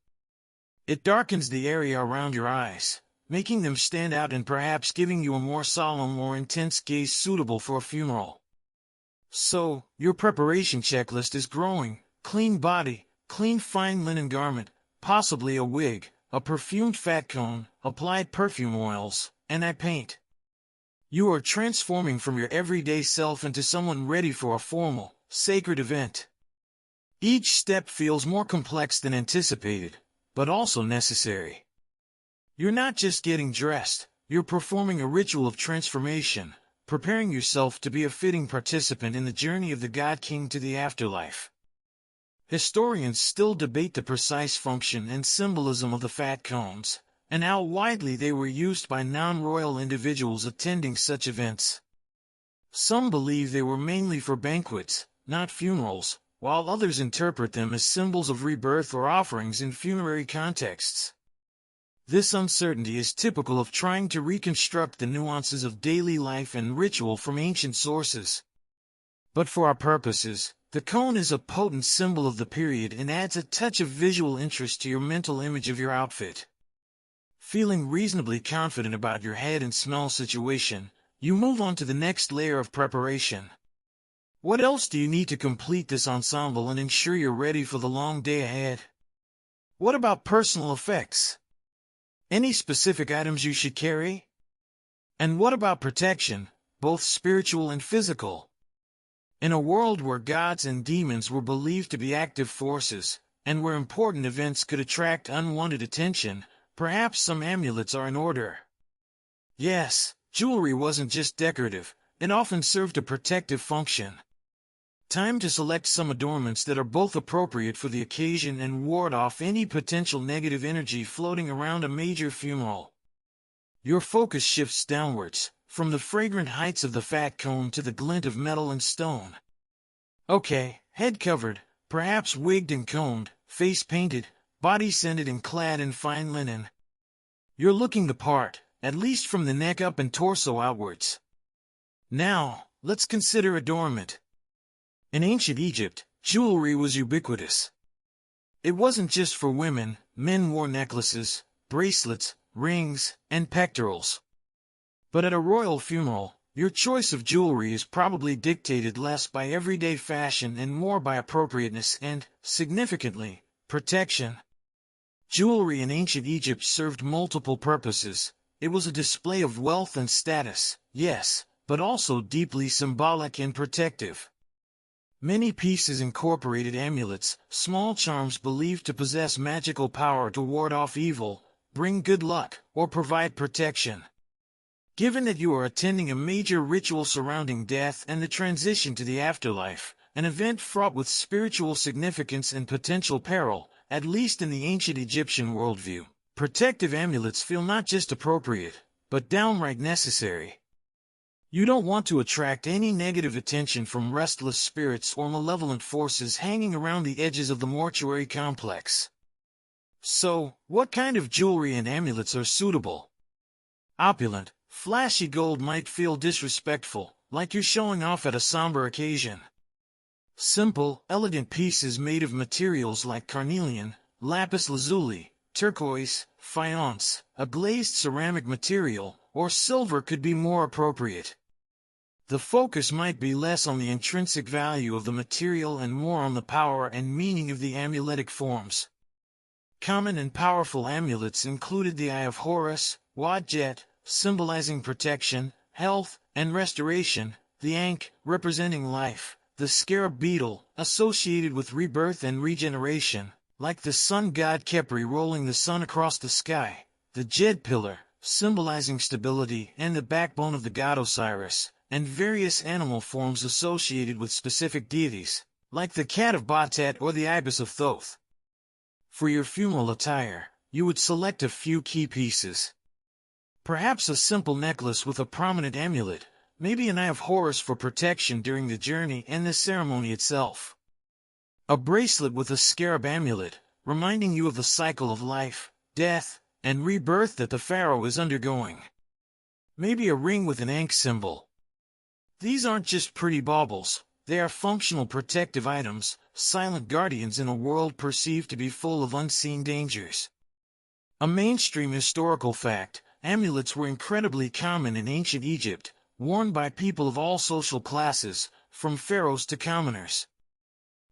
It darkens the area around your eyes, making them stand out and perhaps giving you a more solemn, more intense gaze suitable for a funeral. So, your preparation checklist is growing: clean body, clean fine linen garment, possibly a wig, a perfumed fat cone, applied perfume oils, and eye paint. You are transforming from your everyday self into someone ready for a formal, sacred event. Each step feels more complex than anticipated, but also necessary. You're not just getting dressed, you're performing a ritual of transformation, preparing yourself to be a fitting participant in the journey of the God-King to the afterlife. Historians still debate the precise function and symbolism of the fat cones, and how widely they were used by non-royal individuals attending such events. Some believe they were mainly for banquets, not funerals, while others interpret them as symbols of rebirth or offerings in funerary contexts. This uncertainty is typical of trying to reconstruct the nuances of daily life and ritual from ancient sources. But for our purposes, the cone is a potent symbol of the period and adds a touch of visual interest to your mental image of your outfit. Feeling reasonably confident about your head and smell situation, you move on to the next layer of preparation. What else do you need to complete this ensemble and ensure you're ready for the long day ahead? What about personal effects? Any specific items you should carry? And what about protection, both spiritual and physical? In a world where gods and demons were believed to be active forces, and where important events could attract unwanted attention, perhaps some amulets are in order. Yes, jewelry wasn't just decorative, it often served a protective function. Time to select some adornments that are both appropriate for the occasion and ward off any potential negative energy floating around a major funeral. Your focus shifts downwards, from the fragrant heights of the fat cone to the glint of metal and stone. Okay, head covered, perhaps wigged and combed, face painted, body scented and clad in fine linen. You're looking the part, at least from the neck up and torso outwards. Now, let's consider adornment. In ancient Egypt, jewelry was ubiquitous. It wasn't just for women, men wore necklaces, bracelets, rings, and pectorals. But at a royal funeral, your choice of jewelry is probably dictated less by everyday fashion and more by appropriateness and, significantly, protection. Jewelry in ancient Egypt served multiple purposes, It was a display of wealth and status, yes, but also deeply symbolic and protective. Many pieces incorporated amulets, small charms believed to possess magical power to ward off evil, bring good luck, or provide protection. Given that you are attending a major ritual surrounding death and the transition to the afterlife, an event fraught with spiritual significance and potential peril, at least in the ancient Egyptian worldview, protective amulets feel not just appropriate, but downright necessary. You don't want to attract any negative attention from restless spirits or malevolent forces hanging around the edges of the mortuary complex. So, what kind of jewelry and amulets are suitable? Opulent, flashy gold might feel disrespectful, like you're showing off at a somber occasion. Simple, elegant pieces made of materials like carnelian, lapis lazuli, turquoise, faience, a glazed ceramic material, or silver could be more appropriate. The focus might be less on the intrinsic value of the material and more on the power and meaning of the amuletic forms. Common and powerful amulets included the Eye of Horus, Wadjet, symbolizing protection, health, and restoration, the Ankh, representing life, the scarab beetle, associated with rebirth and regeneration, like the sun god Khepri rolling the sun across the sky, the Djed pillar, symbolizing stability and the backbone of the god Osiris, and various animal forms associated with specific deities, like the cat of Batet or the ibis of Thoth. For your funeral attire, you would select a few key pieces. Perhaps a simple necklace with a prominent amulet, maybe an Eye of Horus for protection during the journey and the ceremony itself. A bracelet with a scarab amulet, reminding you of the cycle of life, death, and rebirth that the Pharaoh is undergoing. Maybe a ring with an Ankh symbol. These aren't just pretty baubles, they are functional protective items, silent guardians in a world perceived to be full of unseen dangers. A mainstream historical fact, amulets were incredibly common in ancient Egypt, worn by people of all social classes, from pharaohs to commoners.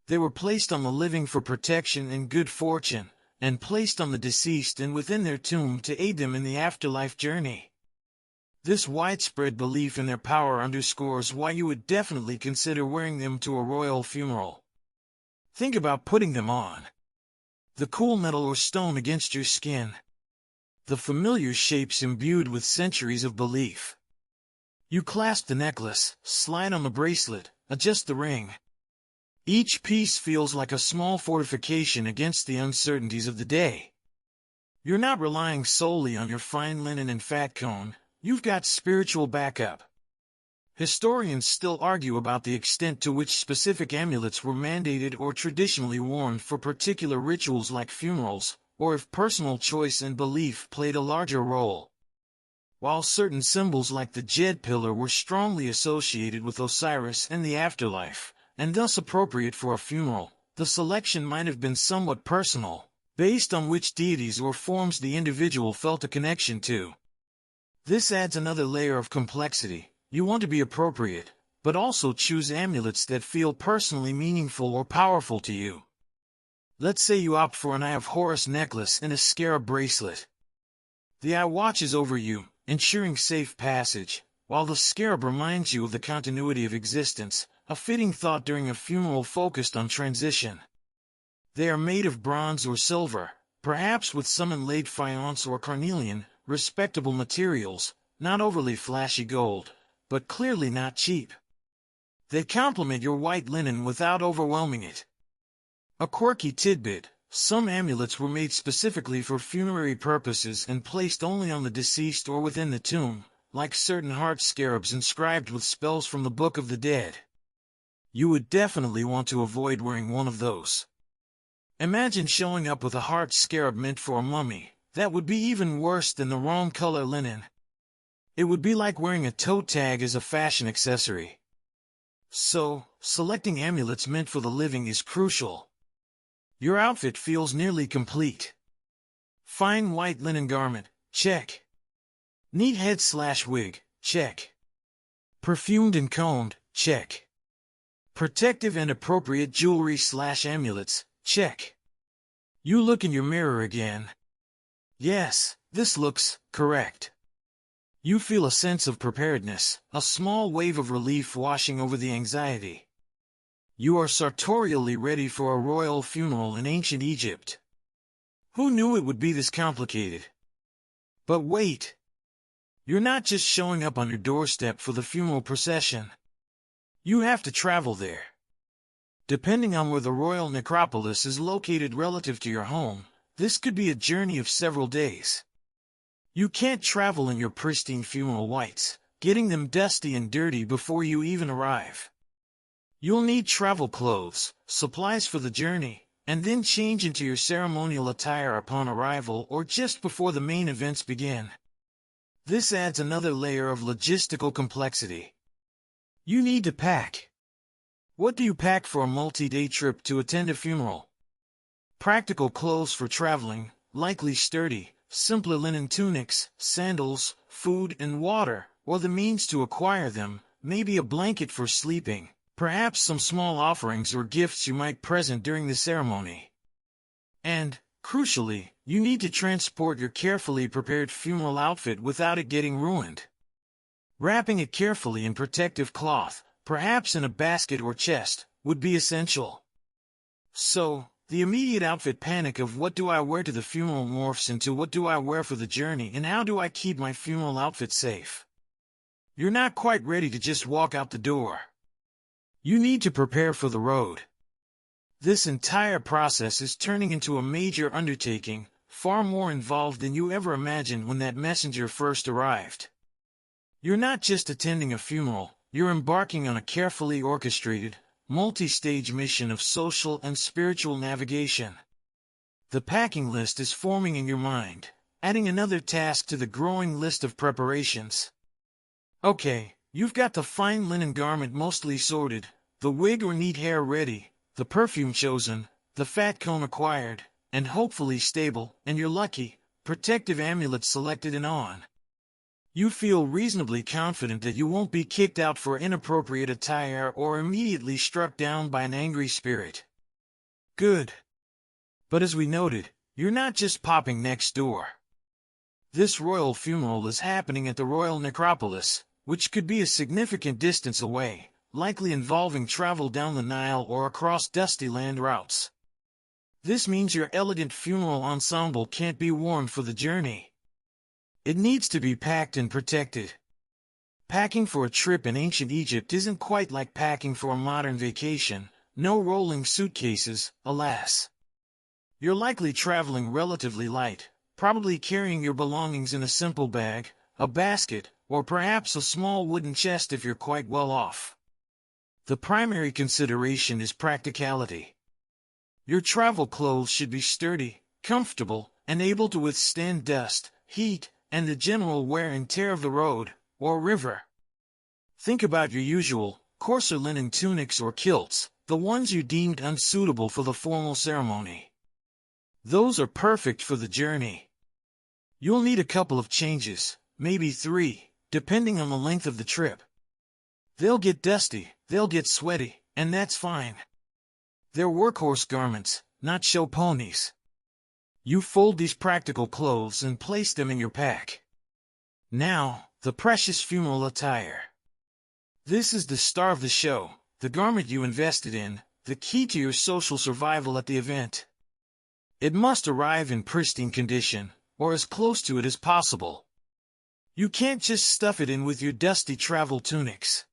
They were placed on the living for protection and good fortune, and placed on the deceased and within their tomb to aid them in the afterlife journey. This widespread belief in their power underscores why you would definitely consider wearing them to a royal funeral. Think about putting them on. The cool metal or stone against your skin. The familiar shapes imbued with centuries of belief. You clasp the necklace, slide on the bracelet, adjust the ring. Each piece feels like a small fortification against the uncertainties of the day. You're not relying solely on your fine linen and fat cone, you've got spiritual backup. Historians still argue about the extent to which specific amulets were mandated or traditionally worn for particular rituals like funerals, or if personal choice and belief played a larger role. While certain symbols like the Djed pillar were strongly associated with Osiris and the afterlife, and thus appropriate for a funeral, the selection might have been somewhat personal, based on which deities or forms the individual felt a connection to. This adds another layer of complexity. You want to be appropriate, but also choose amulets that feel personally meaningful or powerful to you. Let's say you opt for an Eye of Horus necklace and a scarab bracelet. The eye watches over you, ensuring safe passage, while the scarab reminds you of the continuity of existence, a fitting thought during a funeral focused on transition. They are made of bronze or silver, perhaps with some inlaid faience or carnelian, respectable materials, not overly flashy gold, but clearly not cheap. They complement your white linen without overwhelming it. A quirky tidbit, some amulets were made specifically for funerary purposes and placed only on the deceased or within the tomb, like certain heart scarabs inscribed with spells from the Book of the Dead. You would definitely want to avoid wearing one of those. Imagine showing up with a heart scarab meant for a mummy. That would be even worse than the wrong color linen. It would be like wearing a toe tag as a fashion accessory. So, selecting amulets meant for the living is crucial. Your outfit feels nearly complete. Fine white linen garment, check. Neat head/wig, check. Perfumed and combed, check. Protective and appropriate jewelry/amulets, check. You look in your mirror again. Yes, this looks correct. You feel a sense of preparedness, a small wave of relief washing over the anxiety. You are sartorially ready for a royal funeral in ancient Egypt. Who knew it would be this complicated? But wait! You're not just showing up on your doorstep for the funeral procession. You have to travel there. Depending on where the royal necropolis is located relative to your home, this could be a journey of several days. You can't travel in your pristine funeral whites, getting them dusty and dirty before you even arrive. You'll need travel clothes, supplies for the journey, and then change into your ceremonial attire upon arrival or just before the main events begin. This adds another layer of logistical complexity. You need to pack. What do you pack for a multi-day trip to attend a funeral? Practical clothes for traveling, likely sturdy, simpler linen tunics, sandals, food and water, or the means to acquire them, maybe a blanket for sleeping, perhaps some small offerings or gifts you might present during the ceremony. And, crucially, you need to transport your carefully prepared funeral outfit without it getting ruined. Wrapping it carefully in protective cloth, perhaps in a basket or chest, would be essential. So, the immediate outfit panic of what do I wear to the funeral morphs into what do I wear for the journey and how do I keep my funeral outfit safe? You're not quite ready to just walk out the door. You need to prepare for the road. This entire process is turning into a major undertaking, far more involved than you ever imagined when that messenger first arrived. You're not just attending a funeral, you're embarking on a carefully orchestrated, multi-stage mission of social and spiritual navigation. The packing list is forming in your mind, adding another task to the growing list of preparations. Okay, you've got the fine linen garment mostly sorted, the wig or neat hair ready, the perfume chosen, the fat comb acquired, and hopefully stable, and you're lucky, protective amulet selected and on. You feel reasonably confident that you won't be kicked out for inappropriate attire or immediately struck down by an angry spirit. Good. But as we noted, you're not just popping next door. This royal funeral is happening at the royal necropolis, which could be a significant distance away, likely involving travel down the Nile or across dusty land routes. This means your elegant funeral ensemble can't be worn for the journey. It needs to be packed and protected. Packing for a trip in ancient Egypt isn't quite like packing for a modern vacation, no rolling suitcases, alas. You're likely traveling relatively light, probably carrying your belongings in a simple bag, a basket, or perhaps a small wooden chest if you're quite well off. The primary consideration is practicality. Your travel clothes should be sturdy, comfortable, and able to withstand dust, heat, and the general wear and tear of the road, or river. Think about your usual, coarser linen tunics or kilts, the ones you deemed unsuitable for the formal ceremony. Those are perfect for the journey. You'll need a couple of changes, maybe 3, depending on the length of the trip. They'll get dusty, they'll get sweaty, and that's fine. They're workhorse garments, not show ponies. You fold these practical clothes and place them in your pack. Now, the precious funeral attire. This is the star of the show, the garment you invested in, the key to your social survival at the event. It must arrive in pristine condition, or as close to it as possible. You can't just stuff it in with your dusty travel tunics.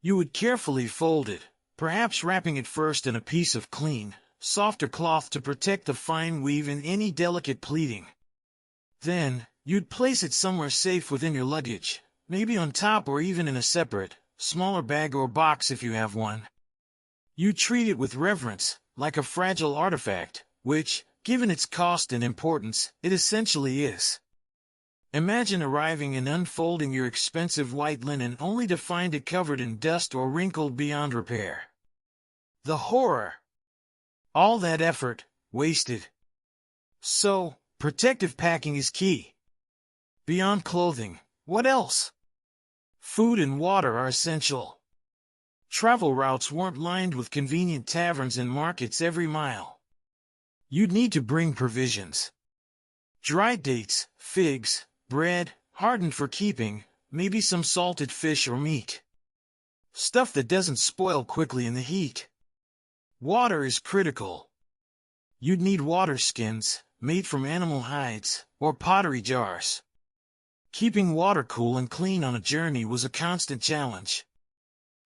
You would carefully fold it, perhaps wrapping it first in a piece of clean, softer cloth to protect the fine weave and any delicate pleating. Then, you'd place it somewhere safe within your luggage, maybe on top or even in a separate, smaller bag or box if you have one. You treat it with reverence, like a fragile artifact, which, given its cost and importance, it essentially is. Imagine arriving and unfolding your expensive white linen only to find it covered in dust or wrinkled beyond repair. The horror! All that effort, wasted. So, protective packing is key. Beyond clothing, what else? Food and water are essential. Travel routes weren't lined with convenient taverns and markets every mile. You'd need to bring provisions. Dried dates, figs, bread, hardened for keeping, maybe some salted fish or meat. Stuff that doesn't spoil quickly in the heat. Water is critical. You'd need water skins, made from animal hides, or pottery jars. Keeping water cool and clean on a journey was a constant challenge.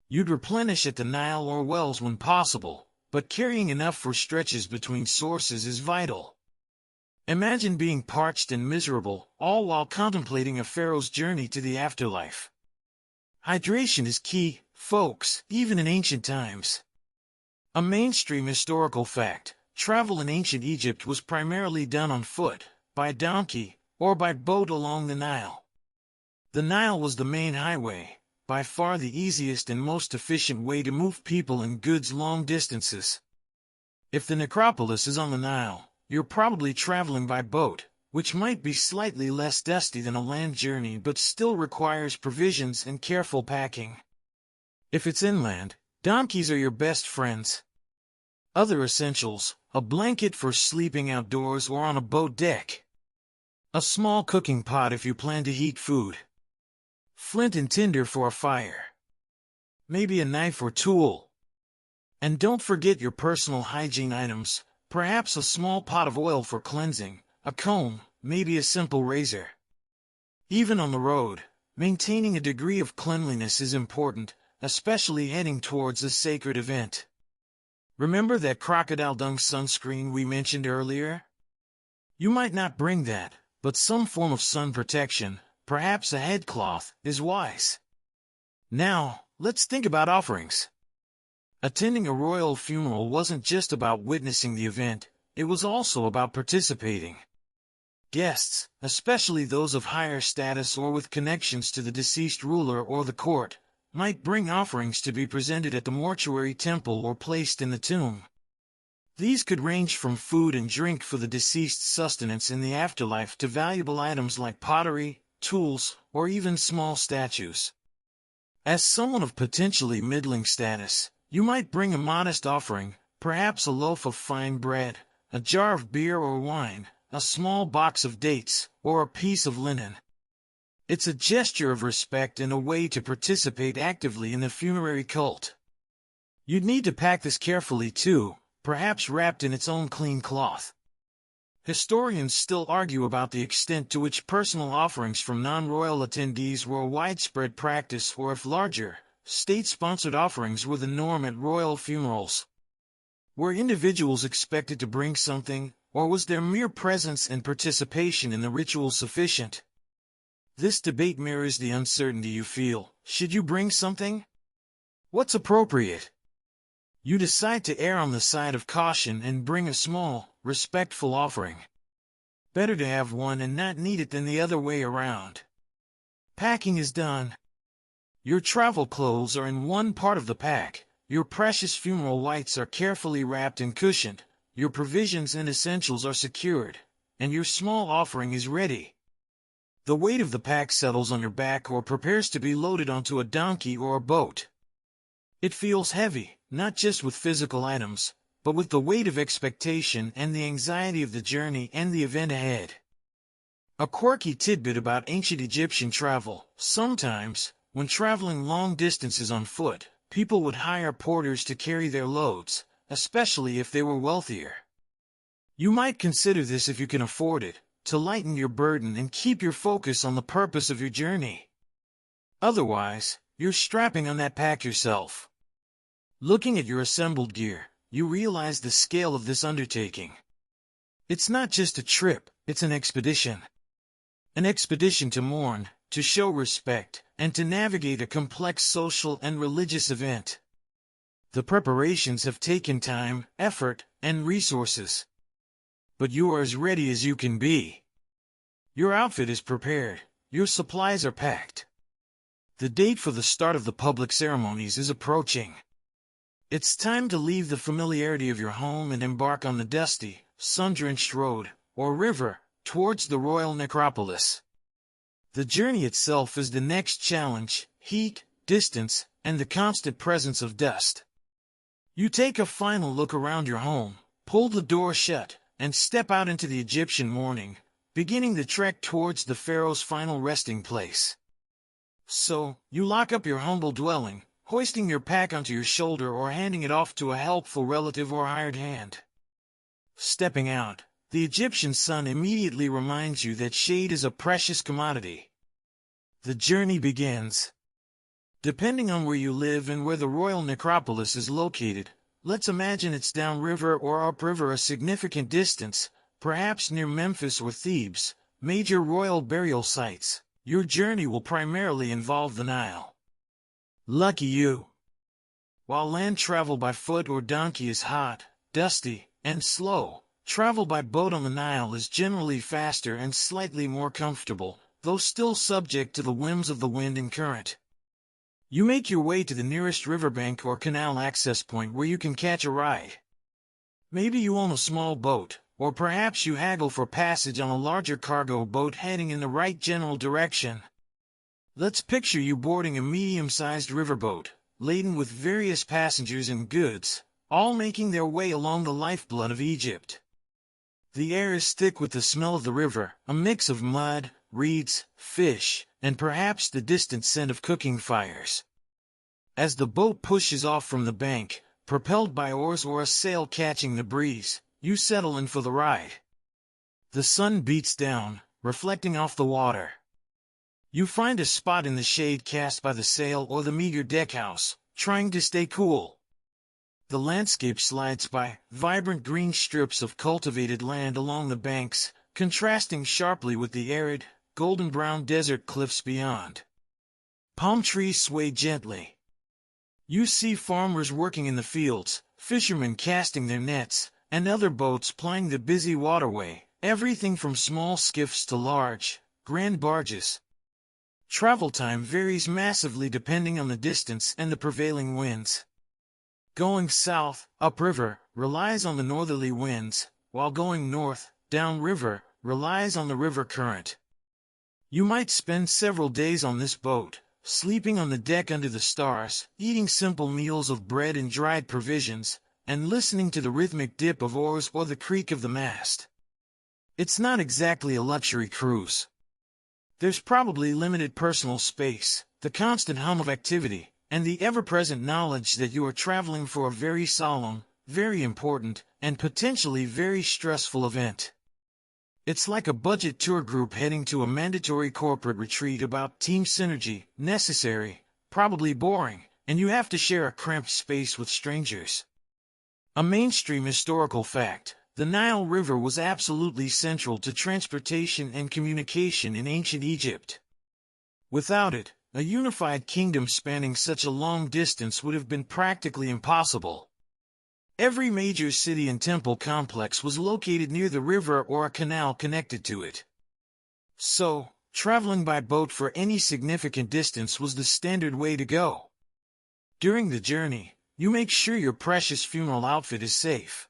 You'd replenish at the Nile or wells when possible, but carrying enough for stretches between sources is vital. Imagine being parched and miserable, all while contemplating a pharaoh's journey to the afterlife. Hydration is key, folks, even in ancient times. A mainstream historical fact: travel in ancient Egypt was primarily done on foot, by donkey, or by boat along the Nile. The Nile was the main highway, by far the easiest and most efficient way to move people and goods long distances. If the necropolis is on the Nile, you're probably traveling by boat, which might be slightly less dusty than a land journey but still requires provisions and careful packing. If it's inland, donkeys are your best friends. Other essentials: a blanket for sleeping outdoors or on a boat deck. A small cooking pot if you plan to heat food. Flint and tinder for a fire. Maybe a knife or tool. And don't forget your personal hygiene items, perhaps a small pot of oil for cleansing, a comb, maybe a simple razor. Even on the road, maintaining a degree of cleanliness is important, especially heading towards a sacred event. Remember that crocodile dung sunscreen we mentioned earlier? You might not bring that, but some form of sun protection, perhaps a headcloth, is wise. Now, let's think about offerings. Attending a royal funeral wasn't just about witnessing the event, it was also about participating. Guests, especially those of higher status or with connections to the deceased ruler or the court, might bring offerings to be presented at the mortuary temple or placed in the tomb. These could range from food and drink for the deceased's sustenance in the afterlife to valuable items like pottery, tools, or even small statues. As someone of potentially middling status, you might bring a modest offering, perhaps a loaf of fine bread, a jar of beer or wine, a small box of dates, or a piece of linen. It's a gesture of respect and a way to participate actively in the funerary cult. You'd need to pack this carefully too, perhaps wrapped in its own clean cloth. Historians still argue about the extent to which personal offerings from non-royal attendees were a widespread practice or if larger, state-sponsored offerings were the norm at royal funerals. Were individuals expected to bring something, or was their mere presence and participation in the ritual sufficient? This debate mirrors the uncertainty you feel. Should you bring something? What's appropriate? You decide to err on the side of caution and bring a small, respectful offering. Better to have one and not need it than the other way around. Packing is done. Your travel clothes are in one part of the pack, your precious funeral whites are carefully wrapped and cushioned, your provisions and essentials are secured, and your small offering is ready. The weight of the pack settles on your back or prepares to be loaded onto a donkey or a boat. It feels heavy, not just with physical items, but with the weight of expectation and the anxiety of the journey and the event ahead. A quirky tidbit about ancient Egyptian travel: sometimes, when traveling long distances on foot, people would hire porters to carry their loads, especially if they were wealthier. You might consider this if you can afford it, to lighten your burden and keep your focus on the purpose of your journey. Otherwise, you're strapping on that pack yourself. Looking at your assembled gear, you realize the scale of this undertaking. It's not just a trip, it's an expedition. An expedition to mourn, to show respect, and to navigate a complex social and religious event. The preparations have taken time, effort, and resources. But you are as ready as you can be. Your outfit is prepared, your supplies are packed. The date for the start of the public ceremonies is approaching. It's time to leave the familiarity of your home and embark on the dusty, sun-drenched road, or river, towards the royal necropolis. The journey itself is the next challenge: heat, distance, and the constant presence of dust. You take a final look around your home, pull the door shut, and step out into the Egyptian morning, beginning the trek towards the Pharaoh's final resting place. So, you lock up your humble dwelling, hoisting your pack onto your shoulder or handing it off to a helpful relative or hired hand. Stepping out, the Egyptian sun immediately reminds you that shade is a precious commodity. The journey begins. Depending on where you live and where the royal necropolis is located, let's imagine it's downriver or upriver a significant distance, perhaps near Memphis or Thebes, major royal burial sites. Your journey will primarily involve the Nile. Lucky you! While land travel by foot or donkey is hot, dusty, and slow, travel by boat on the Nile is generally faster and slightly more comfortable, though still subject to the whims of the wind and current. You make your way to the nearest riverbank or canal access point where you can catch a ride. Maybe you own a small boat, or perhaps you haggle for passage on a larger cargo boat heading in the right general direction. Let's picture you boarding a medium-sized riverboat, laden with various passengers and goods, all making their way along the lifeblood of Egypt. The air is thick with the smell of the river, a mix of mud, reeds, fish, and perhaps the distant scent of cooking fires. As the boat pushes off from the bank, propelled by oars or a sail catching the breeze, you settle in for the ride. The sun beats down, reflecting off the water. You find a spot in the shade cast by the sail or the meager deckhouse, trying to stay cool. The landscape slides by, vibrant green strips of cultivated land along the banks, contrasting sharply with the arid, golden-brown desert cliffs beyond. Palm trees sway gently. You see farmers working in the fields, fishermen casting their nets, and other boats plying the busy waterway, everything from small skiffs to large, grand barges. Travel time varies massively depending on the distance and the prevailing winds. Going south, upriver, relies on the northerly winds, while going north, downriver, relies on the river current. You might spend several days on this boat, sleeping on the deck under the stars, eating simple meals of bread and dried provisions, and listening to the rhythmic dip of oars or the creak of the mast. It's not exactly a luxury cruise. There's probably limited personal space, the constant hum of activity, and the ever-present knowledge that you are traveling for a very solemn, very important, and potentially very stressful event. It's like a budget tour group heading to a mandatory corporate retreat about team synergy, necessary, probably boring, and you have to share a cramped space with strangers. A mainstream historical fact. The Nile River was absolutely central to transportation and communication in ancient Egypt. Without it, a unified kingdom spanning such a long distance would have been practically impossible. Every major city and temple complex was located near the river or a canal connected to it. So, traveling by boat for any significant distance was the standard way to go. During the journey, you make sure your precious funeral outfit is safe.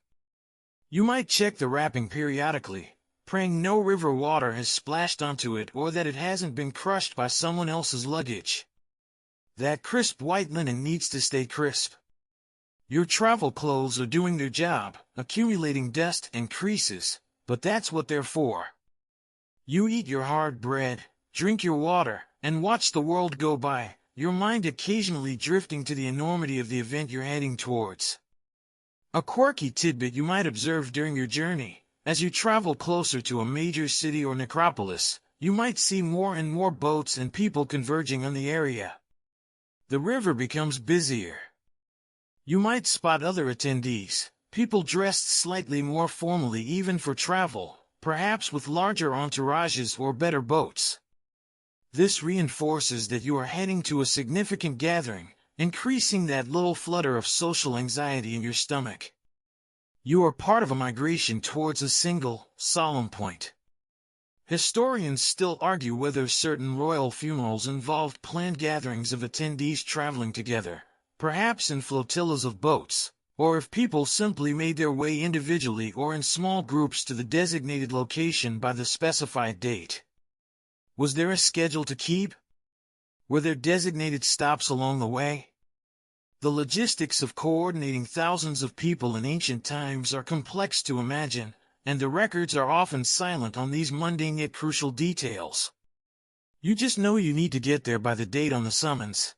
You might check the wrapping periodically, praying no river water has splashed onto it or that it hasn't been crushed by someone else's luggage. That crisp white linen needs to stay crisp. Your travel clothes are doing their job, accumulating dust and creases, but that's what they're for. You eat your hard bread, drink your water, and watch the world go by, your mind occasionally drifting to the enormity of the event you're heading towards. A quirky tidbit you might observe during your journey: as you travel closer to a major city or necropolis, you might see more and more boats and people converging on the area. The river becomes busier. You might spot other attendees, people dressed slightly more formally even for travel, perhaps with larger entourages or better boats. This reinforces that you are heading to a significant gathering, increasing that little flutter of social anxiety in your stomach. You are part of a migration towards a single, solemn point. Historians still argue whether certain royal funerals involved planned gatherings of attendees traveling together, perhaps in flotillas of boats, or if people simply made their way individually or in small groups to the designated location by the specified date. Was there a schedule to keep? Were there designated stops along the way? The logistics of coordinating thousands of people in ancient times are complex to imagine, and the records are often silent on these mundane yet crucial details. You just know you need to get there by the date on the summons.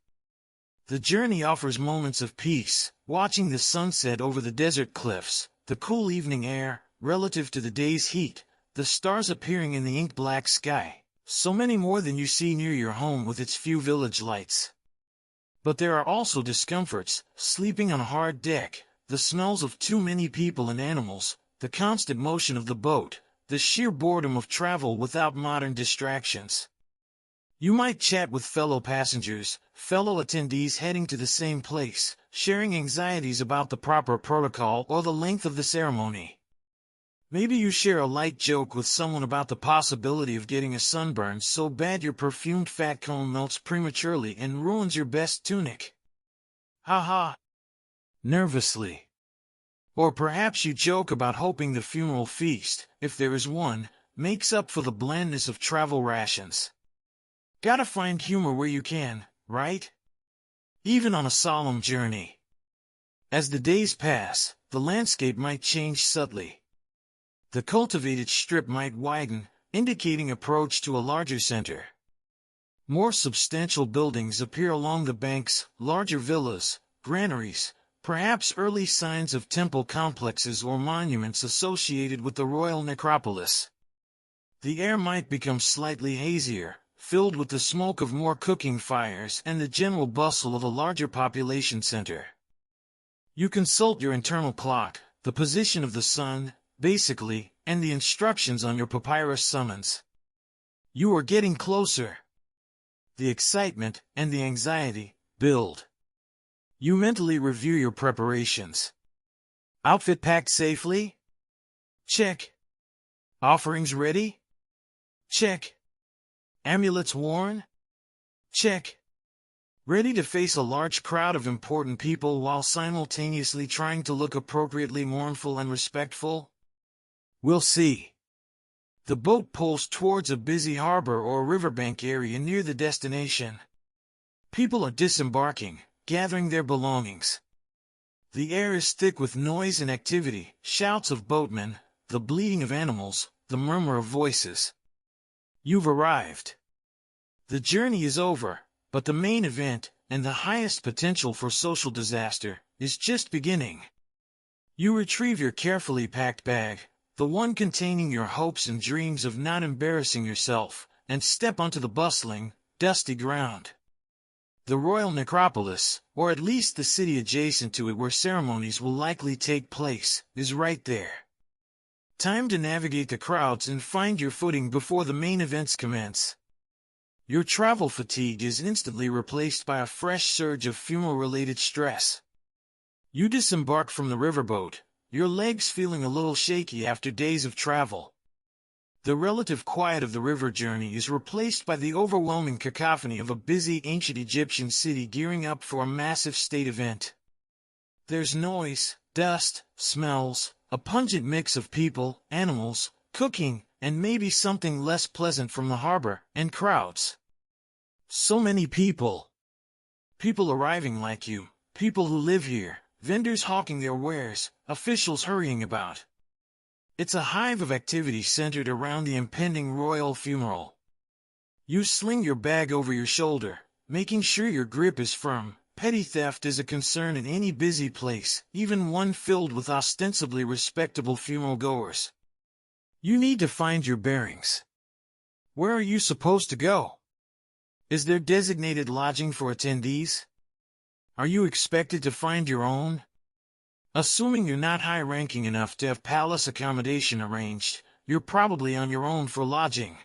The journey offers moments of peace, watching the sunset over the desert cliffs, the cool evening air, relative to the day's heat, the stars appearing in the ink-black sky, so many more than you see near your home with its few village lights. But there are also discomforts: sleeping on a hard deck, the smells of too many people and animals, the constant motion of the boat, the sheer boredom of travel without modern distractions. You might chat with fellow passengers, fellow attendees heading to the same place, sharing anxieties about the proper protocol or the length of the ceremony. Maybe you share a light joke with someone about the possibility of getting a sunburn so bad your perfumed fat comb melts prematurely and ruins your best tunic. Ha ha! Nervously. Or perhaps you joke about hoping the funeral feast, if there is one, makes up for the blandness of travel rations. Gotta find humor where you can, right? Even on a solemn journey. As the days pass, the landscape might change subtly. The cultivated strip might widen, indicating approach to a larger center. More substantial buildings appear along the banks, larger villas, granaries, perhaps early signs of temple complexes or monuments associated with the royal necropolis. The air might become slightly hazier, filled with the smoke of more cooking fires and the general bustle of a larger population center. You consult your internal clock, the position of the sun, basically, and the instructions on your papyrus summons. You are getting closer. The excitement and the anxiety build. You mentally review your preparations. Outfit packed safely? Check. Offerings ready? Check. Amulets worn? Check. Ready to face a large crowd of important people while simultaneously trying to look appropriately mournful and respectful? We'll see. The boat pulls towards a busy harbor or riverbank area near the destination. People are disembarking, gathering their belongings. The air is thick with noise and activity, shouts of boatmen, the bleating of animals, the murmur of voices. You've arrived. The journey is over, but the main event, and the highest potential for social disaster, is just beginning. You retrieve your carefully packed bag, the one containing your hopes and dreams of not embarrassing yourself, and step onto the bustling, dusty ground. The royal necropolis, or at least the city adjacent to it where ceremonies will likely take place, is right there. Time to navigate the crowds and find your footing before the main events commence. Your travel fatigue is instantly replaced by a fresh surge of funeral-related stress. You disembark from the riverboat, your legs feeling a little shaky after days of travel. The relative quiet of the river journey is replaced by the overwhelming cacophony of a busy ancient Egyptian city gearing up for a massive state event. There's noise, dust, smells, a pungent mix of people, animals, cooking, and maybe something less pleasant from the harbor, and crowds. So many people. People arriving like you, people who live here, vendors hawking their wares, officials hurrying about. It's a hive of activity centered around the impending royal funeral. You sling your bag over your shoulder, making sure your grip is firm. Petty theft is a concern in any busy place, even one filled with ostensibly respectable funeral goers. You need to find your bearings. Where are you supposed to go? Is there designated lodging for attendees? Are you expected to find your own? Assuming you're not high-ranking enough to have palace accommodation arranged, you're probably on your own for lodging.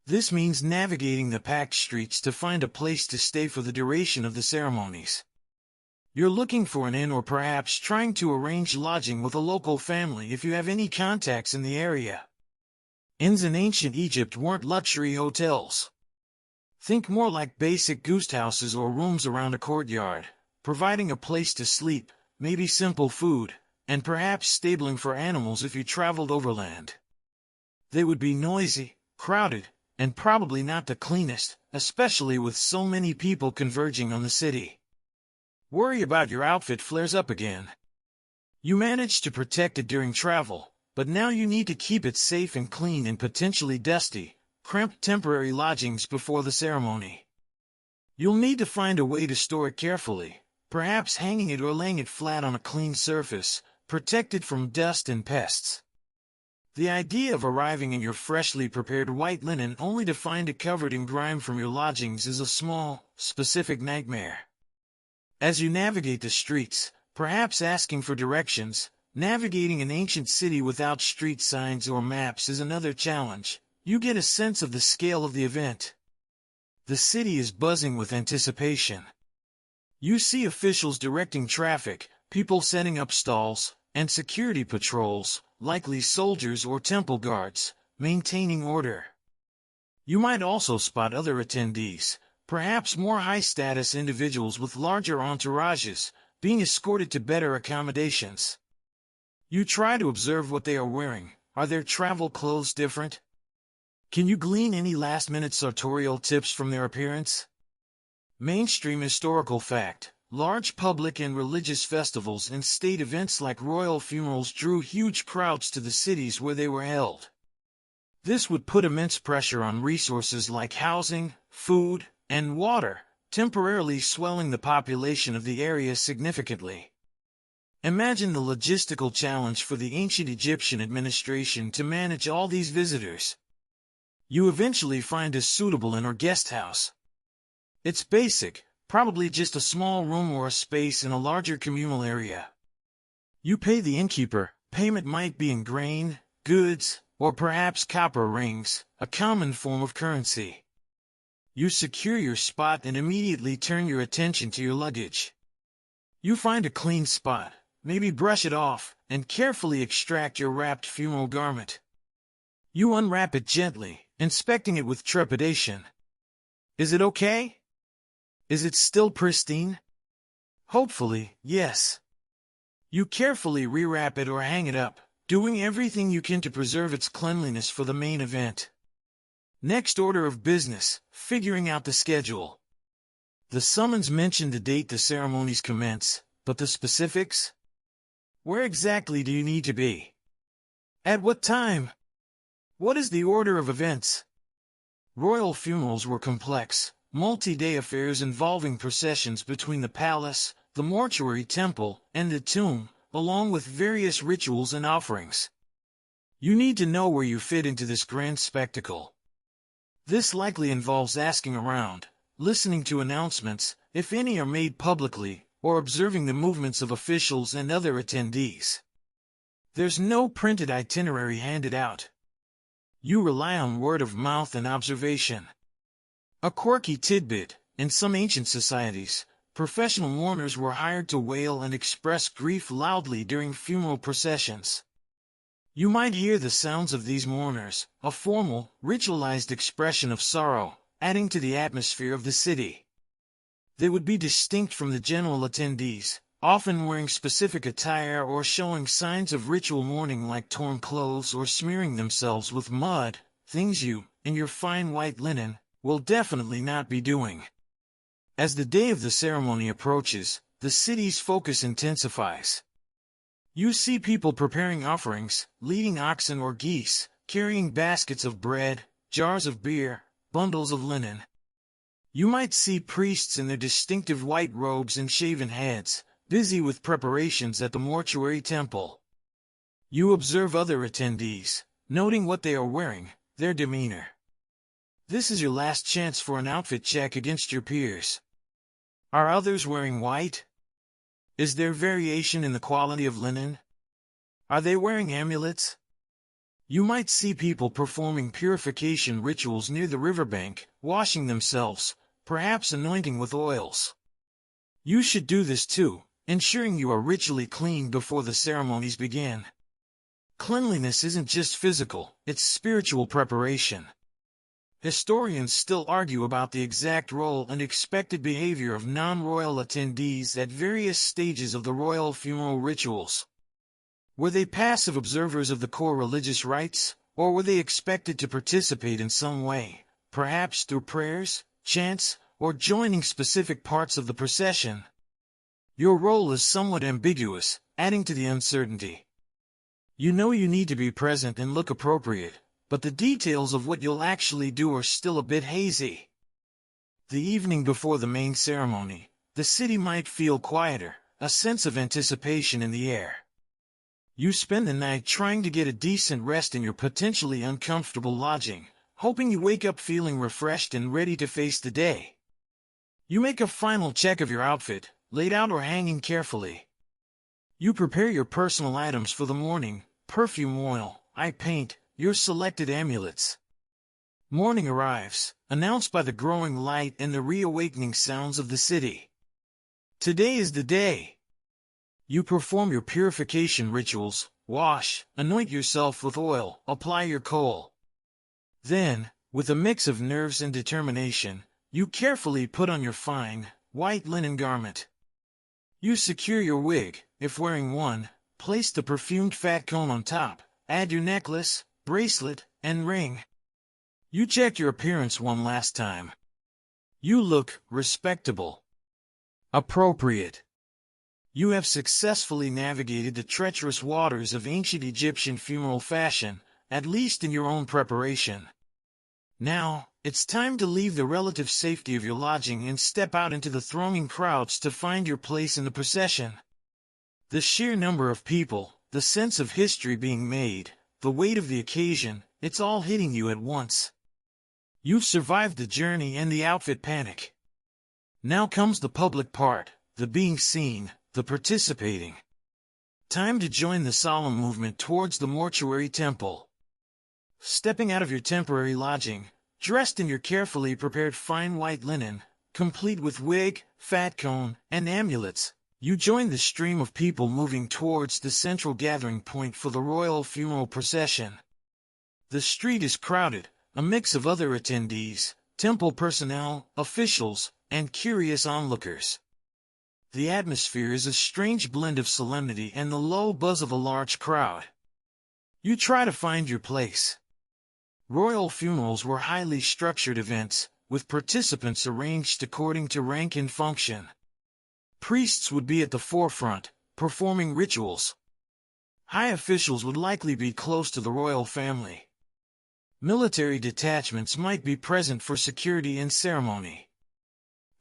This means navigating the packed streets to find a place to stay for the duration of the ceremonies. You're looking for an inn or perhaps trying to arrange lodging with a local family if you have any contacts in the area. Inns in ancient Egypt weren't luxury hotels. Think more like basic guest houses or rooms around a courtyard, providing a place to sleep, maybe simple food, and perhaps stabling for animals if you traveled overland. They would be noisy, crowded, and probably not the cleanest, especially with so many people converging on the city. Worry about your outfit flares up again. You manage to protect it during travel, but now you need to keep it safe and clean in potentially dusty, cramped temporary lodgings before the ceremony. You'll need to find a way to store it carefully, perhaps hanging it or laying it flat on a clean surface, protected from dust and pests. The idea of arriving in your freshly prepared white linen only to find it covered in grime from your lodgings is a small, specific nightmare. As you navigate the streets, perhaps asking for directions, navigating an ancient city without street signs or maps is another challenge. You get a sense of the scale of the event. The city is buzzing with anticipation. You see officials directing traffic, people setting up stalls, and security patrols, likely soldiers or temple guards, maintaining order. You might also spot other attendees, perhaps more high-status individuals with larger entourages, being escorted to better accommodations. You try to observe what they are wearing. Are their travel clothes different? Can you glean any last-minute sartorial tips from their appearance? Mainstream historical fact: large public and religious festivals and state events like royal funerals drew huge crowds to the cities where they were held. This would put immense pressure on resources like housing, food, and water, temporarily swelling the population of the area significantly. Imagine the logistical challenge for the ancient Egyptian administration to manage all these visitors. You eventually find a suitable inn or guest house. It's basic, probably just a small room or a space in a larger communal area. You pay the innkeeper. Payment might be in grain, goods, or perhaps copper rings, a common form of currency. You secure your spot and immediately turn your attention to your luggage. You find a clean spot, maybe brush it off, and carefully extract your wrapped funeral garment. You unwrap it gently, inspecting it with trepidation. Is it okay? Is it still pristine? Hopefully, yes. You carefully rewrap it or hang it up, doing everything you can to preserve its cleanliness for the main event. Next order of business: figuring out the schedule. The summons mention the date the ceremonies commence, but the specifics? Where exactly do you need to be? At what time? What is the order of events? Royal funerals were complex, multi-day affairs involving processions between the palace, the mortuary temple, and the tomb, along with various rituals and offerings. You need to know where you fit into this grand spectacle. This likely involves asking around, listening to announcements, if any are made publicly, or observing the movements of officials and other attendees. There's no printed itinerary handed out. You rely on word of mouth and observation. A quirky tidbit: in some ancient societies, professional mourners were hired to wail and express grief loudly during funeral processions. You might hear the sounds of these mourners, a formal, ritualized expression of sorrow, adding to the atmosphere of the city. They would be distinct from the general attendees, often wearing specific attire or showing signs of ritual mourning like torn clothes or smearing themselves with mud, things you, in your fine white linen, will definitely not be doing. As the day of the ceremony approaches, the city's focus intensifies. You see people preparing offerings, leading oxen or geese, carrying baskets of bread, jars of beer, bundles of linen. You might see priests in their distinctive white robes and shaven heads, busy with preparations at the mortuary temple. You observe other attendees, noting what they are wearing, their demeanor. This is your last chance for an outfit check against your peers. Are others wearing white? Is there variation in the quality of linen? Are they wearing amulets? You might see people performing purification rituals near the riverbank, washing themselves, perhaps anointing with oils. You should do this too, ensuring you are ritually clean before the ceremonies begin. Cleanliness isn't just physical, it's spiritual preparation. Historians still argue about the exact role and expected behavior of non-royal attendees at various stages of the royal funeral rituals. Were they passive observers of the core religious rites, or were they expected to participate in some way, perhaps through prayers, chants, or joining specific parts of the procession? Your role is somewhat ambiguous, adding to the uncertainty. You know you need to be present and look appropriate, but the details of what you'll actually do are still a bit hazy. The evening before the main ceremony, the city might feel quieter, a sense of anticipation in the air. You spend the night trying to get a decent rest in your potentially uncomfortable lodging, hoping you wake up feeling refreshed and ready to face the day. You make a final check of your outfit, laid out or hanging carefully. You prepare your personal items for the morning: perfume, oil, eye paint, your selected amulets. Morning arrives, announced by the growing light and the reawakening sounds of the city. Today is the day. You perform your purification rituals, wash, anoint yourself with oil, apply your kohl. Then, with a mix of nerves and determination, you carefully put on your fine, white linen garment. You secure your wig, if wearing one, place the perfumed fat cone on top, add your necklace, bracelet, and ring. You check your appearance one last time. You look respectable. Appropriate. You have successfully navigated the treacherous waters of ancient Egyptian funeral fashion, at least in your own preparation. Now, it's time to leave the relative safety of your lodging and step out into the thronging crowds to find your place in the procession. The sheer number of people, the sense of history being made, the weight of the occasion, it's all hitting you at once. You've survived the journey and the outfit panic. Now comes the public part, the being seen, the participating. Time to join the solemn movement towards the mortuary temple. Stepping out of your temporary lodging, dressed in your carefully prepared fine white linen, complete with wig, fat cone, and amulets, you join the stream of people moving towards the central gathering point for the royal funeral procession. The street is crowded, a mix of other attendees, temple personnel, officials, and curious onlookers. The atmosphere is a strange blend of solemnity and the low buzz of a large crowd. You try to find your place. Royal funerals were highly structured events, with participants arranged according to rank and function. Priests would be at the forefront, performing rituals. High officials would likely be close to the royal family. Military detachments might be present for security and ceremony.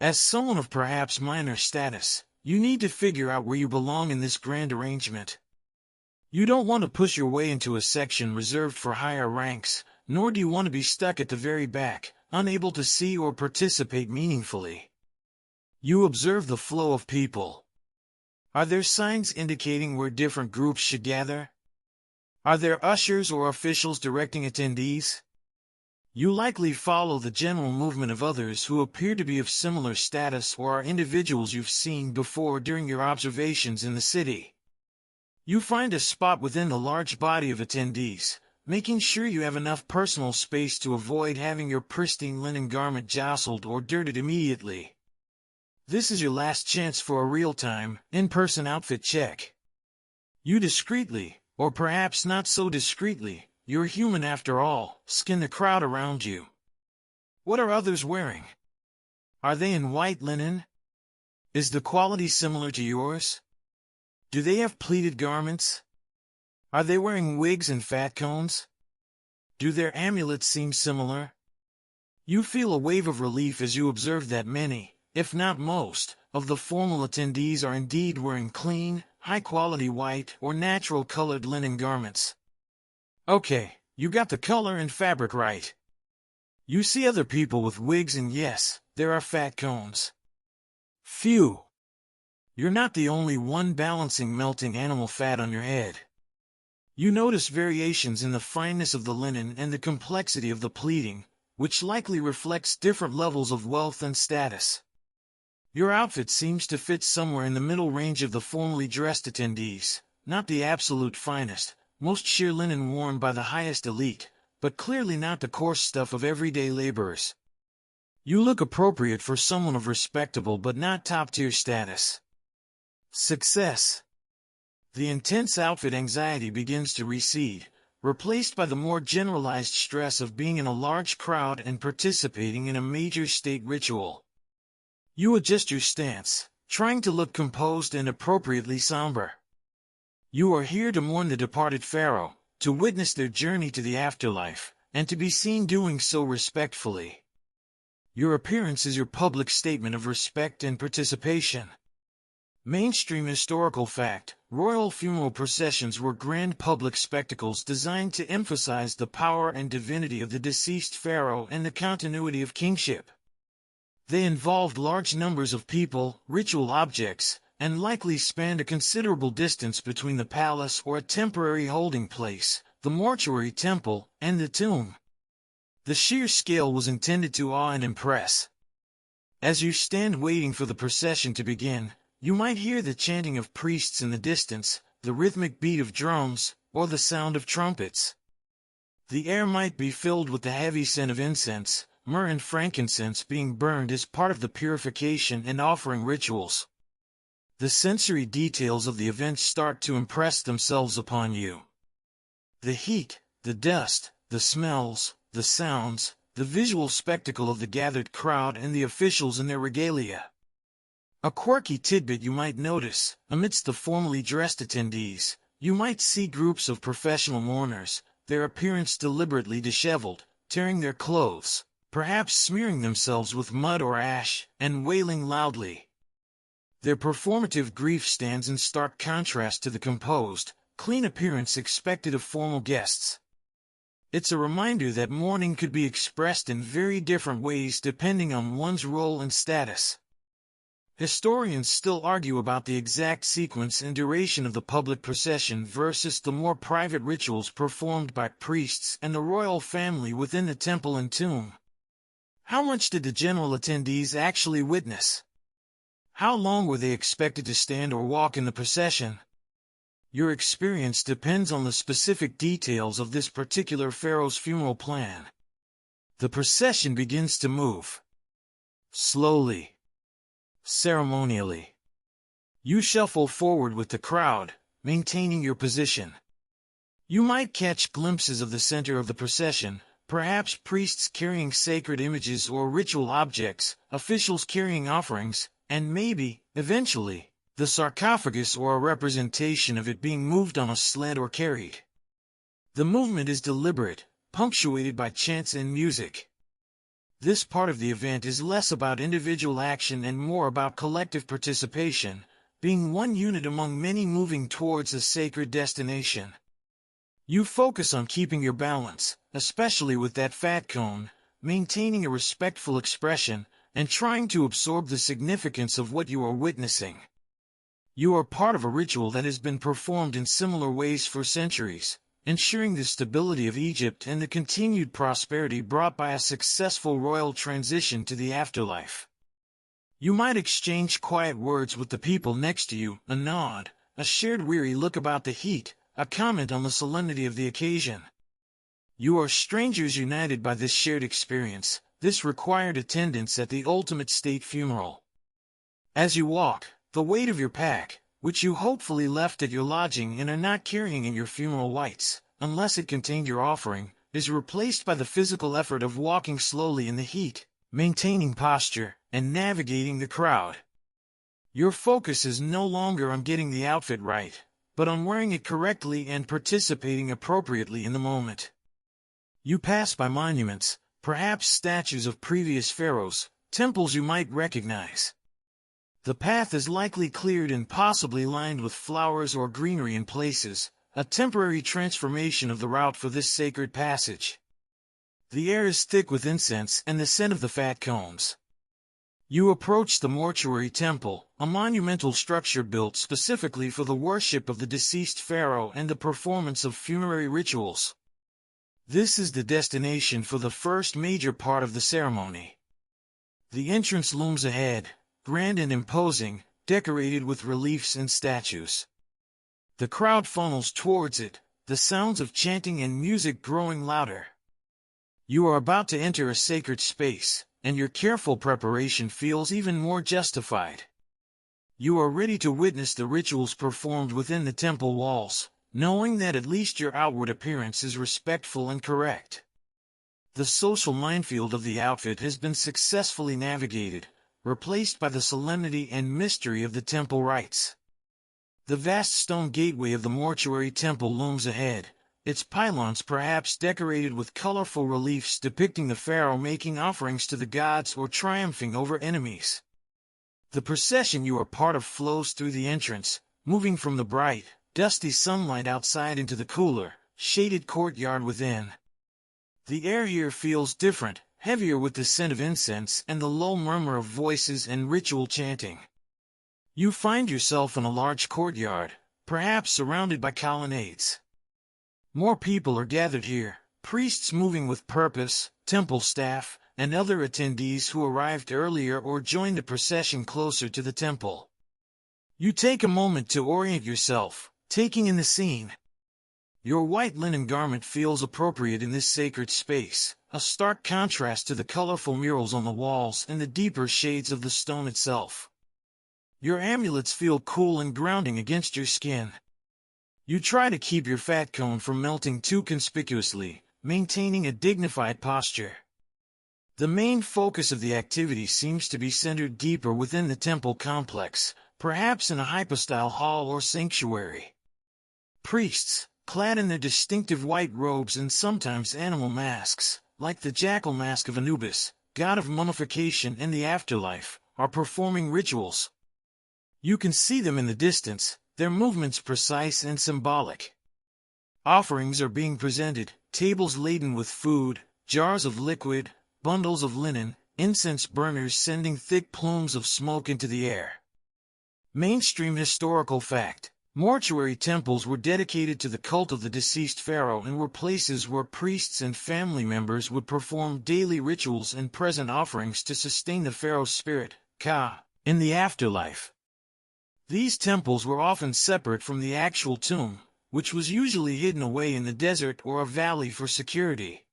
As someone of perhaps minor status, you need to figure out where you belong in this grand arrangement. You don't want to push your way into a section reserved for higher ranks, nor do you want to be stuck at the very back, unable to see or participate meaningfully. You observe the flow of people. Are there signs indicating where different groups should gather? Are there ushers or officials directing attendees? You likely follow the general movement of others who appear to be of similar status or are individuals you've seen before during your observations in the city. You find a spot within the large body of attendees, making sure you have enough personal space to avoid having your pristine linen garment jostled or dirted immediately. This is your last chance for a real-time, in-person outfit check. You discreetly, or perhaps not so discreetly, you're human after all, scan the crowd around you. What are others wearing? Are they in white linen? Is the quality similar to yours? Do they have pleated garments? Are they wearing wigs and fat cones? Do their amulets seem similar? You feel a wave of relief as you observe that many, if not most, of the formal attendees are indeed wearing clean, high-quality white or natural-colored linen garments. Okay, you got the color and fabric right. You see other people with wigs and yes, there are fat cones. Phew! You're not the only one balancing melting animal fat on your head. You notice variations in the fineness of the linen and the complexity of the pleating, which likely reflects different levels of wealth and status. Your outfit seems to fit somewhere in the middle range of the formally dressed attendees, not the absolute finest, most sheer linen worn by the highest elite, but clearly not the coarse stuff of everyday laborers. You look appropriate for someone of respectable but not top-tier status. Success. The intense outfit anxiety begins to recede, replaced by the more generalized stress of being in a large crowd and participating in a major state ritual. You adjust your stance, trying to look composed and appropriately somber. You are here to mourn the departed Pharaoh, to witness their journey to the afterlife, and to be seen doing so respectfully. Your appearance is your public statement of respect and participation. Mainstream historical fact: royal funeral processions were grand public spectacles designed to emphasize the power and divinity of the deceased pharaoh and the continuity of kingship. They involved large numbers of people, ritual objects, and likely spanned a considerable distance between the palace or a temporary holding place, the mortuary temple, and the tomb. The sheer scale was intended to awe and impress. As you stand waiting for the procession to begin, you might hear the chanting of priests in the distance, the rhythmic beat of drums, or the sound of trumpets. The air might be filled with the heavy scent of incense, myrrh and frankincense being burned as part of the purification and offering rituals. The sensory details of the event start to impress themselves upon you. The heat, the dust, the smells, the sounds, the visual spectacle of the gathered crowd and the officials in their regalia. A quirky tidbit you might notice: amidst the formally dressed attendees, you might see groups of professional mourners, their appearance deliberately disheveled, tearing their clothes, perhaps smearing themselves with mud or ash, and wailing loudly. Their performative grief stands in stark contrast to the composed, clean appearance expected of formal guests. It's a reminder that mourning could be expressed in very different ways depending on one's role and status. Historians still argue about the exact sequence and duration of the public procession versus the more private rituals performed by priests and the royal family within the temple and tomb. How much did the general attendees actually witness? How long were they expected to stand or walk in the procession? Your experience depends on the specific details of this particular pharaoh's funeral plan. The procession begins to move. Slowly. Ceremonially. You shuffle forward with the crowd, maintaining your position. You might catch glimpses of the center of the procession, perhaps priests carrying sacred images or ritual objects, officials carrying offerings, and maybe, eventually, the sarcophagus or a representation of it being moved on a sled or carried. The movement is deliberate, punctuated by chants and music. This part of the event is less about individual action and more about collective participation, being one unit among many moving towards a sacred destination. You focus on keeping your balance, especially with that fat cone, maintaining a respectful expression, and trying to absorb the significance of what you are witnessing. You are part of a ritual that has been performed in similar ways for centuries, ensuring the stability of Egypt and the continued prosperity brought by a successful royal transition to the afterlife. You might exchange quiet words with the people next to you, a nod, a shared weary look about the heat, a comment on the solemnity of the occasion. You are strangers united by this shared experience, this required attendance at the ultimate state funeral. As you walk, the weight of your pack, which you hopefully left at your lodging and are not carrying in your funeral rites, unless it contained your offering, is replaced by the physical effort of walking slowly in the heat, maintaining posture, and navigating the crowd. Your focus is no longer on getting the outfit right, but on wearing it correctly and participating appropriately in the moment. You pass by monuments, perhaps statues of previous pharaohs, temples you might recognize. The path is likely cleared and possibly lined with flowers or greenery in places, a temporary transformation of the route for this sacred passage. The air is thick with incense and the scent of the fat cones. You approach the mortuary temple, a monumental structure built specifically for the worship of the deceased pharaoh and the performance of funerary rituals. This is the destination for the first major part of the ceremony. The entrance looms ahead, grand and imposing, decorated with reliefs and statues. The crowd funnels towards it, the sounds of chanting and music growing louder. You are about to enter a sacred space, and your careful preparation feels even more justified. You are ready to witness the rituals performed within the temple walls, knowing that at least your outward appearance is respectful and correct. The social minefield of the outfit has been successfully navigated, replaced by the solemnity and mystery of the temple rites. The vast stone gateway of the mortuary temple looms ahead, its pylons perhaps decorated with colorful reliefs depicting the pharaoh making offerings to the gods or triumphing over enemies. The procession you are part of flows through the entrance, moving from the bright, dusty sunlight outside into the cooler, shaded courtyard within. The air here feels different, heavier with the scent of incense and the low murmur of voices and ritual chanting. You find yourself in a large courtyard, perhaps surrounded by colonnades. More people are gathered here, priests moving with purpose, temple staff, and other attendees who arrived earlier or joined the procession closer to the temple. You take a moment to orient yourself, taking in the scene. Your white linen garment feels appropriate in this sacred space, a stark contrast to the colorful murals on the walls and the deeper shades of the stone itself. Your amulets feel cool and grounding against your skin. You try to keep your fat cone from melting too conspicuously, maintaining a dignified posture. The main focus of the activity seems to be centered deeper within the temple complex, perhaps in a hypostyle hall or sanctuary. Priests, clad in their distinctive white robes and sometimes animal masks, like the jackal mask of Anubis, god of mummification and the afterlife, are performing rituals. You can see them in the distance, their movements precise and symbolic. Offerings are being presented, tables laden with food, jars of liquid, bundles of linen, incense burners sending thick plumes of smoke into the air. Mainstream historical fact: mortuary temples were dedicated to the cult of the deceased pharaoh and were places where priests and family members would perform daily rituals and present offerings to sustain the pharaoh's spirit, Ka, in the afterlife. These temples were often separate from the actual tomb, which was usually hidden away in the desert or a valley for security.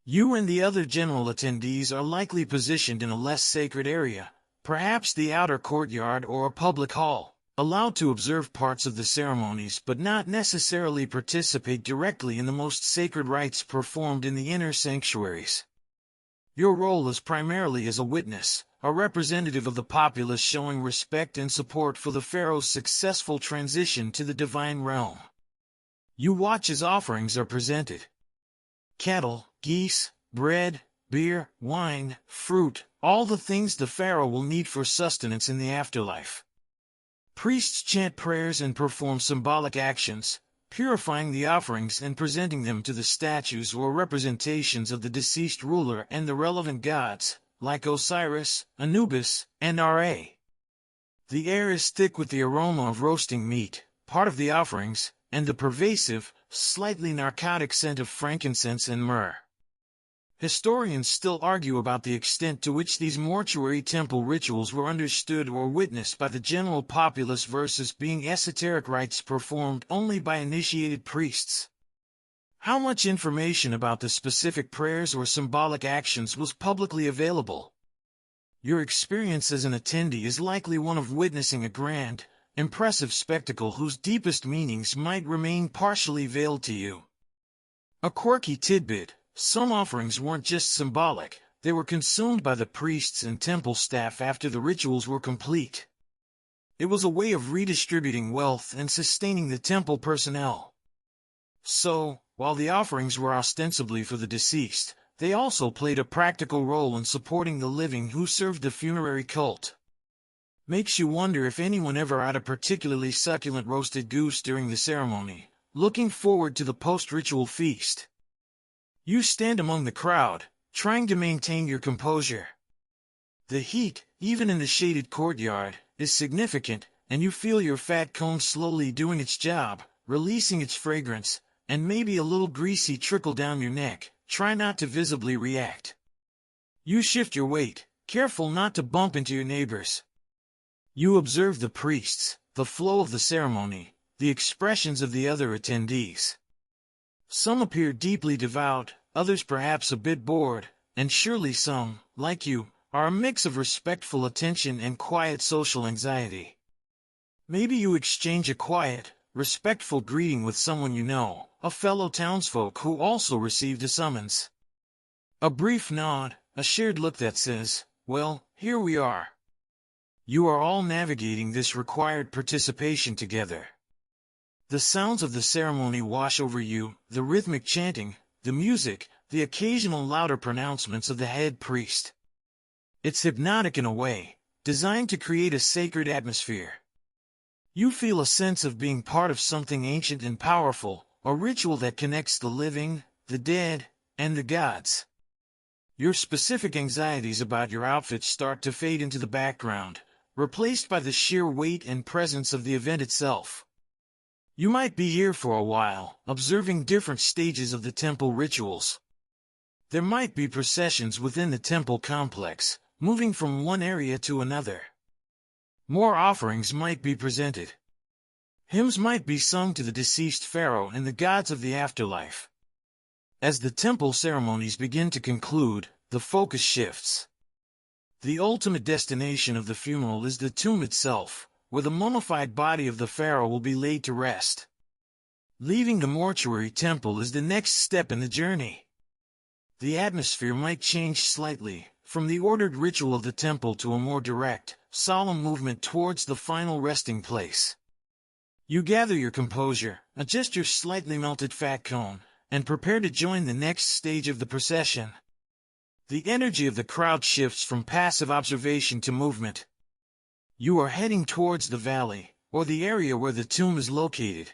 You and the other general attendees are likely positioned in a less sacred area, perhaps the outer courtyard or a public hall, allowed to observe parts of the ceremonies but not necessarily participate directly in the most sacred rites performed in the inner sanctuaries. Your role is primarily as a witness, a representative of the populace showing respect and support for the pharaoh's successful transition to the divine realm. You watch as offerings are presented. Cattle, geese, bread, beer, wine, fruit, all the things the pharaoh will need for sustenance in the afterlife. Priests chant prayers and perform symbolic actions, purifying the offerings and presenting them to the statues or representations of the deceased ruler and the relevant gods, like Osiris, Anubis, and Ra. The air is thick with the aroma of roasting meat, part of the offerings, and the pervasive, slightly narcotic scent of frankincense and myrrh. Historians still argue about the extent to which these mortuary temple rituals were understood or witnessed by the general populace versus being esoteric rites performed only by initiated priests. How much information about the specific prayers or symbolic actions was publicly available? Your experience as an attendee is likely one of witnessing a grand, impressive spectacle whose deepest meanings might remain partially veiled to you. A quirky tidbit: some offerings weren't just symbolic, they were consumed by the priests and temple staff after the rituals were complete. It was a way of redistributing wealth and sustaining the temple personnel. So, while the offerings were ostensibly for the deceased, they also played a practical role in supporting the living who served the funerary cult. Makes you wonder if anyone ever had a particularly succulent roasted goose during the ceremony, looking forward to the post-ritual feast. You stand among the crowd, trying to maintain your composure. The heat, even in the shaded courtyard, is significant, and you feel your fat cone slowly doing its job, releasing its fragrance, and maybe a little greasy trickle down your neck. Try not to visibly react. You shift your weight, careful not to bump into your neighbors. You observe the priests, the flow of the ceremony, the expressions of the other attendees. Some appear deeply devout, others perhaps a bit bored, and surely some, like you, are a mix of respectful attention and quiet social anxiety. Maybe you exchange a quiet, respectful greeting with someone you know, a fellow townsfolk who also received a summons. A brief nod, a shared look that says, "Well, here we are." You are all navigating this required participation together. The sounds of the ceremony wash over you, the rhythmic chanting, the music, the occasional louder pronouncements of the head priest. It's hypnotic in a way, designed to create a sacred atmosphere. You feel a sense of being part of something ancient and powerful, a ritual that connects the living, the dead, and the gods. Your specific anxieties about your outfit start to fade into the background, replaced by the sheer weight and presence of the event itself. You might be here for a while, observing different stages of the temple rituals. There might be processions within the temple complex, moving from one area to another. More offerings might be presented. Hymns might be sung to the deceased pharaoh and the gods of the afterlife. As the temple ceremonies begin to conclude, the focus shifts. The ultimate destination of the funeral is the tomb itself, where the mummified body of the pharaoh will be laid to rest. Leaving the mortuary temple is the next step in the journey. The atmosphere might change slightly, from the ordered ritual of the temple to a more direct, solemn movement towards the final resting place. You gather your composure, adjust your slightly melted fat cone, and prepare to join the next stage of the procession. The energy of the crowd shifts from passive observation to movement. You are heading towards the valley, or the area where the tomb is located.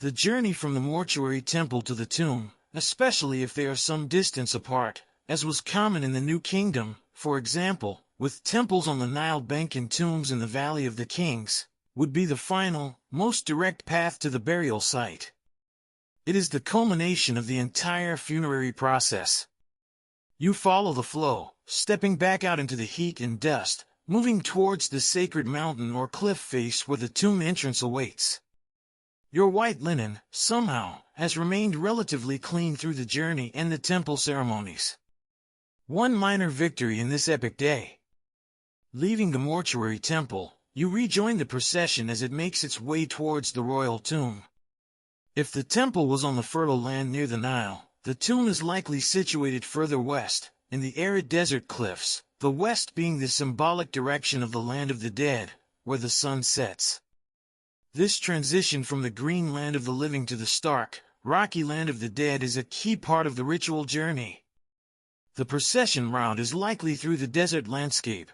The journey from the mortuary temple to the tomb, especially if they are some distance apart, as was common in the New Kingdom, for example, with temples on the Nile bank and tombs in the Valley of the Kings, would be the final, most direct path to the burial site. It is the culmination of the entire funerary process. You follow the flow, stepping back out into the heat and dust, moving towards the sacred mountain or cliff face where the tomb entrance awaits. Your white linen, somehow, has remained relatively clean through the journey and the temple ceremonies. One minor victory in this epic day. Leaving the mortuary temple, you rejoin the procession as it makes its way towards the royal tomb. If the temple was on the fertile land near the Nile, the tomb is likely situated further west, in the arid desert cliffs, the west being the symbolic direction of the land of the dead, where the sun sets. This transition from the green land of the living to the stark, rocky land of the dead is a key part of the ritual journey. The procession route is likely through the desert landscape.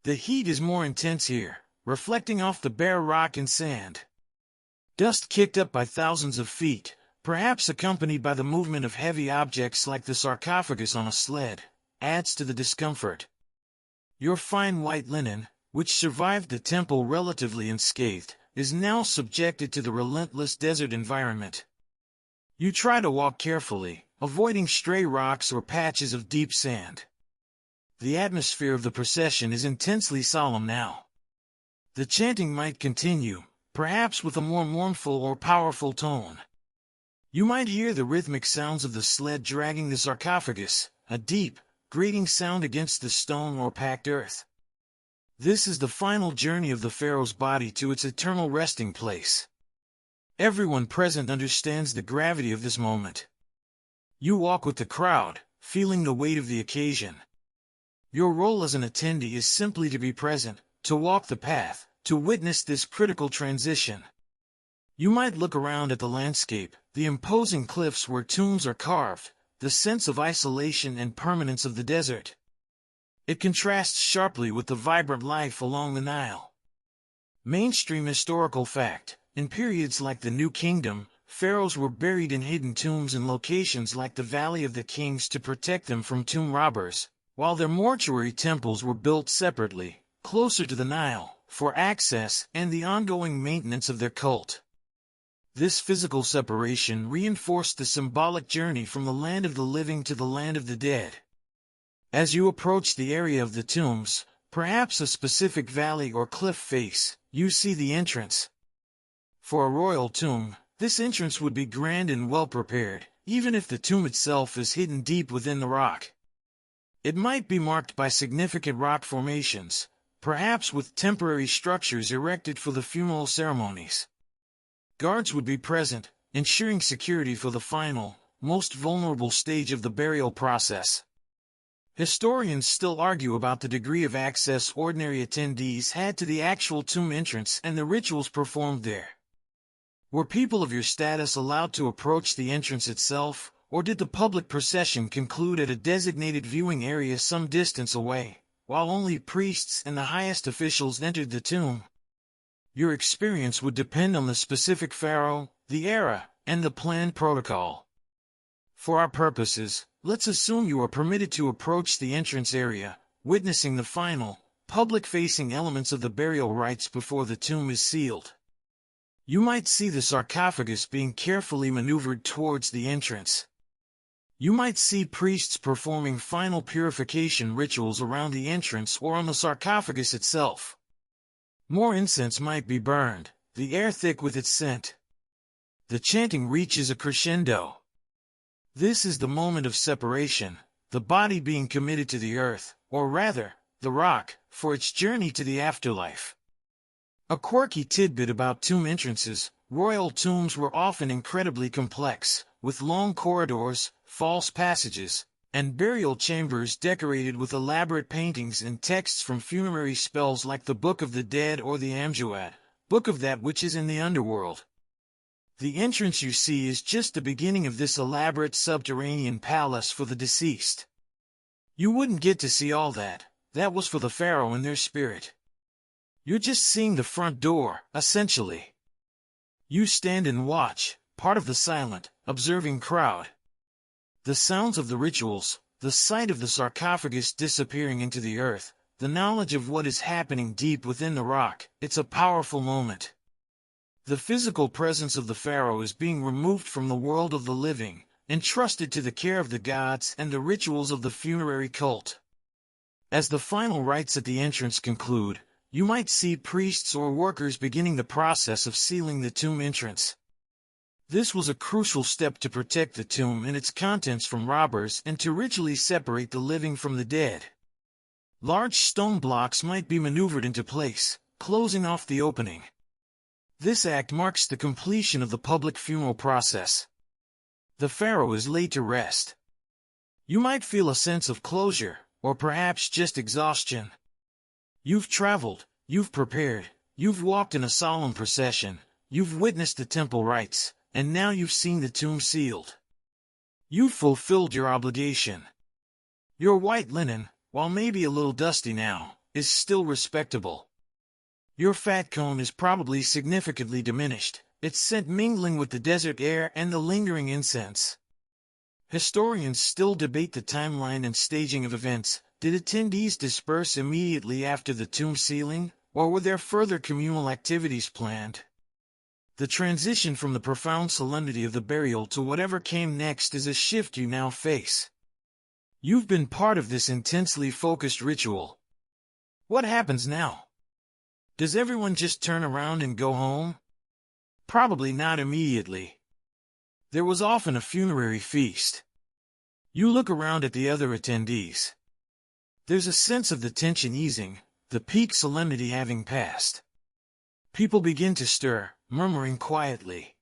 The heat is more intense here, reflecting off the bare rock and sand. Dust kicked up by thousands of feet, perhaps accompanied by the movement of heavy objects like the sarcophagus on a sled, adds to the discomfort. Your fine white linen, which survived the temple relatively unscathed, is now subjected to the relentless desert environment. You try to walk carefully, avoiding stray rocks or patches of deep sand. The atmosphere of the procession is intensely solemn now. The chanting might continue, perhaps with a more mournful or powerful tone. You might hear the rhythmic sounds of the sled dragging the sarcophagus, a deep, grating sound against the stone or packed earth. This is the final journey of the pharaoh's body to its eternal resting place. Everyone present understands the gravity of this moment. You walk with the crowd, feeling the weight of the occasion. Your role as an attendee is simply to be present, to walk the path, to witness this critical transition. You might look around at the landscape, the imposing cliffs where tombs are carved, the sense of isolation and permanence of the desert. It contrasts sharply with the vibrant life along the Nile. Mainstream historical fact: in periods like the New Kingdom, pharaohs were buried in hidden tombs in locations like the Valley of the Kings to protect them from tomb robbers, while their mortuary temples were built separately, closer to the Nile, for access and the ongoing maintenance of their cult. This physical separation reinforced the symbolic journey from the land of the living to the land of the dead. As you approach the area of the tombs, perhaps a specific valley or cliff face, you see the entrance. For a royal tomb, this entrance would be grand and well prepared, even if the tomb itself is hidden deep within the rock. It might be marked by significant rock formations, perhaps with temporary structures erected for the funeral ceremonies. Guards would be present, ensuring security for the final, most vulnerable stage of the burial process. Historians still argue about the degree of access ordinary attendees had to the actual tomb entrance and the rituals performed there. Were people of your status allowed to approach the entrance itself, or did the public procession conclude at a designated viewing area some distance away, while only priests and the highest officials entered the tomb? Your experience would depend on the specific pharaoh, the era, and the planned protocol. For our purposes, let's assume you are permitted to approach the entrance area, witnessing the final, public-facing elements of the burial rites before the tomb is sealed. You might see the sarcophagus being carefully maneuvered towards the entrance. You might see priests performing final purification rituals around the entrance or on the sarcophagus itself. More incense might be burned, the air thick with its scent. The chanting reaches a crescendo. This is the moment of separation, the body being committed to the earth, or rather, the rock, for its journey to the afterlife. A quirky tidbit about tomb entrances: royal tombs were often incredibly complex, with long corridors, false passages, and burial chambers decorated with elaborate paintings and texts from funerary spells like the Book of the Dead or the Amjuad, Book of that which is in the underworld. The entrance you see is just the beginning of this elaborate subterranean palace for the deceased. You wouldn't get to see all that. That was for the pharaoh and their spirit. You're just seeing the front door, essentially. You stand and watch, part of the silent, observing crowd. The sounds of the rituals, the sight of the sarcophagus disappearing into the earth, the knowledge of what is happening deep within the rock, it's a powerful moment. The physical presence of the pharaoh is being removed from the world of the living, entrusted to the care of the gods and the rituals of the funerary cult. As the final rites at the entrance conclude, you might see priests or workers beginning the process of sealing the tomb entrance. This was a crucial step to protect the tomb and its contents from robbers and to ritually separate the living from the dead. Large stone blocks might be maneuvered into place, closing off the opening. This act marks the completion of the public funeral process. The pharaoh is laid to rest. You might feel a sense of closure, or perhaps just exhaustion. You've traveled, you've prepared, you've walked in a solemn procession, you've witnessed the temple rites, and now you've seen the tomb sealed. You've fulfilled your obligation. Your white linen, while maybe a little dusty now, is still respectable. Your fat cone is probably significantly diminished, its scent mingling with the desert air and the lingering incense. Historians still debate the timeline and staging of events. Did attendees disperse immediately after the tomb sealing, or were there further communal activities planned? The transition from the profound solemnity of the burial to whatever came next is a shift you now face. You've been part of this intensely focused ritual. What happens now? Does everyone just turn around and go home? Probably not immediately. There was often a funerary feast. You look around at the other attendees. There's a sense of the tension easing, the peak solemnity having passed. People begin to stir, murmuring quietly.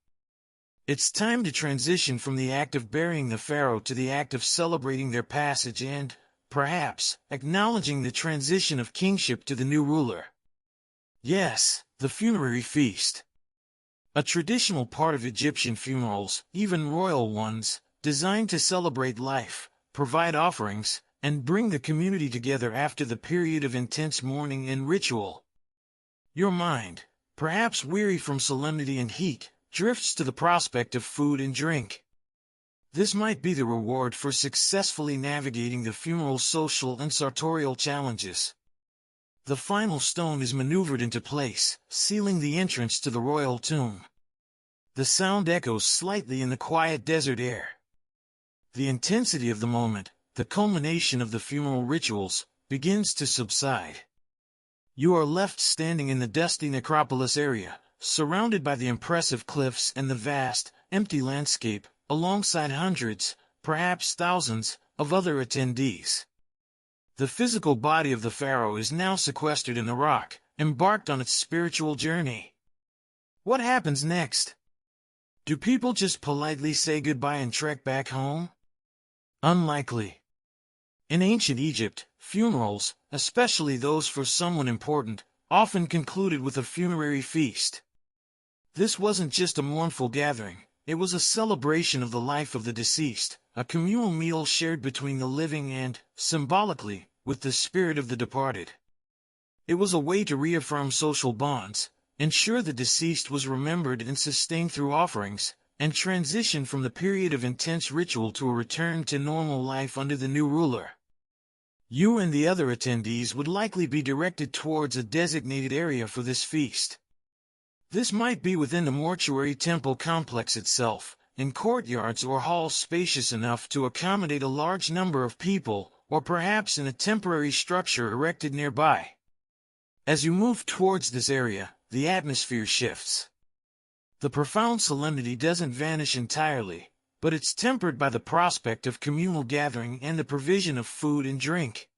It's time to transition from the act of burying the pharaoh to the act of celebrating their passage and, perhaps, acknowledging the transition of kingship to the new ruler. Yes, the funerary feast. A traditional part of Egyptian funerals, even royal ones, designed to celebrate life, provide offerings, and bring the community together after the period of intense mourning and ritual. Your mind, perhaps weary from solemnity and heat, drifts to the prospect of food and drink. This might be the reward for successfully navigating the funeral's social and sartorial challenges. The final stone is maneuvered into place, sealing the entrance to the royal tomb. The sound echoes slightly in the quiet desert air. The intensity of the moment, the culmination of the funeral rituals, begins to subside. You are left standing in the dusty necropolis area, surrounded by the impressive cliffs and the vast, empty landscape, alongside hundreds, perhaps thousands, of other attendees. The physical body of the pharaoh is now sequestered in the rock, embarked on its spiritual journey. What happens next? Do people just politely say goodbye and trek back home? Unlikely. In ancient Egypt, funerals, especially those for someone important, often concluded with a funerary feast. This wasn't just a mournful gathering, it was a celebration of the life of the deceased, a communal meal shared between the living and, symbolically, with the spirit of the departed. It was a way to reaffirm social bonds, ensure the deceased was remembered and sustained through offerings, and transition from the period of intense ritual to a return to normal life under the new ruler. You and the other attendees would likely be directed towards a designated area for this feast. This might be within the mortuary temple complex itself, in courtyards or halls spacious enough to accommodate a large number of people, or perhaps in a temporary structure erected nearby. As you move towards this area, the atmosphere shifts. The profound solemnity doesn't vanish entirely, but it's tempered by the prospect of communal gathering and the provision of food and drink.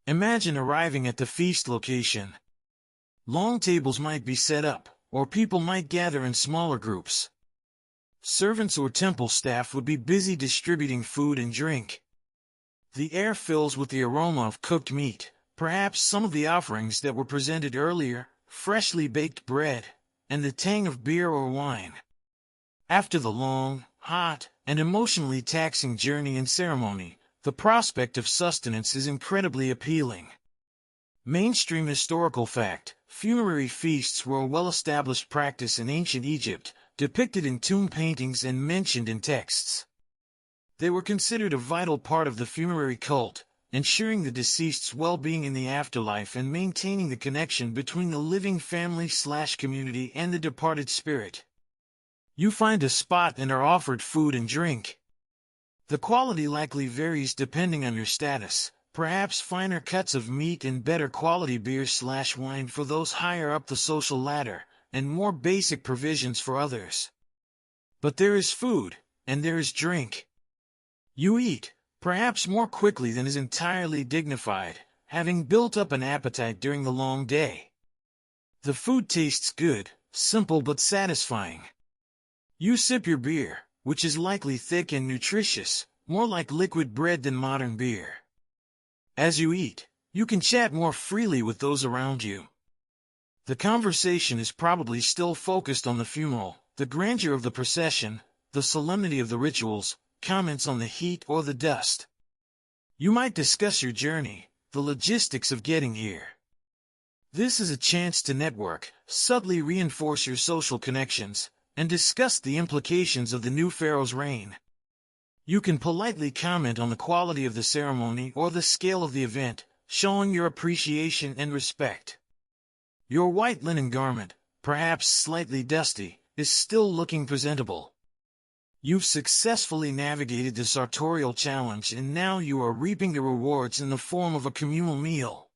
Imagine arriving at the feast location. Long tables might be set up, or people might gather in smaller groups. Servants or temple staff would be busy distributing food and drink. The air fills with the aroma of cooked meat, perhaps some of the offerings that were presented earlier, freshly baked bread, and the tang of beer or wine. After the long, hot, and emotionally taxing journey and ceremony, the prospect of sustenance is incredibly appealing. Mainstream historical fact: funerary feasts were a well-established practice in ancient Egypt, depicted in tomb paintings and mentioned in texts. They were considered a vital part of the funerary cult, ensuring the deceased's well-being in the afterlife and maintaining the connection between the living family/community and the departed spirit. You find a spot and are offered food and drink. The quality likely varies depending on your status, perhaps finer cuts of meat and better quality beer/wine for those higher up the social ladder, and more basic provisions for others. But there is food, and there is drink. You eat, perhaps more quickly than is entirely dignified, having built up an appetite during the long day. The food tastes good, simple but satisfying. You sip your beer, which is likely thick and nutritious, more like liquid bread than modern beer. As you eat, you can chat more freely with those around you. The conversation is probably still focused on the funeral, the grandeur of the procession, the solemnity of the rituals, comments on the heat or the dust. You might discuss your journey, the logistics of getting here. This is a chance to network, subtly reinforce your social connections, and discuss the implications of the new pharaoh's reign. You can politely comment on the quality of the ceremony or the scale of the event, showing your appreciation and respect. Your white linen garment, perhaps slightly dusty, is still looking presentable. You've successfully navigated the sartorial challenge and now you are reaping the rewards in the form of a communal meal.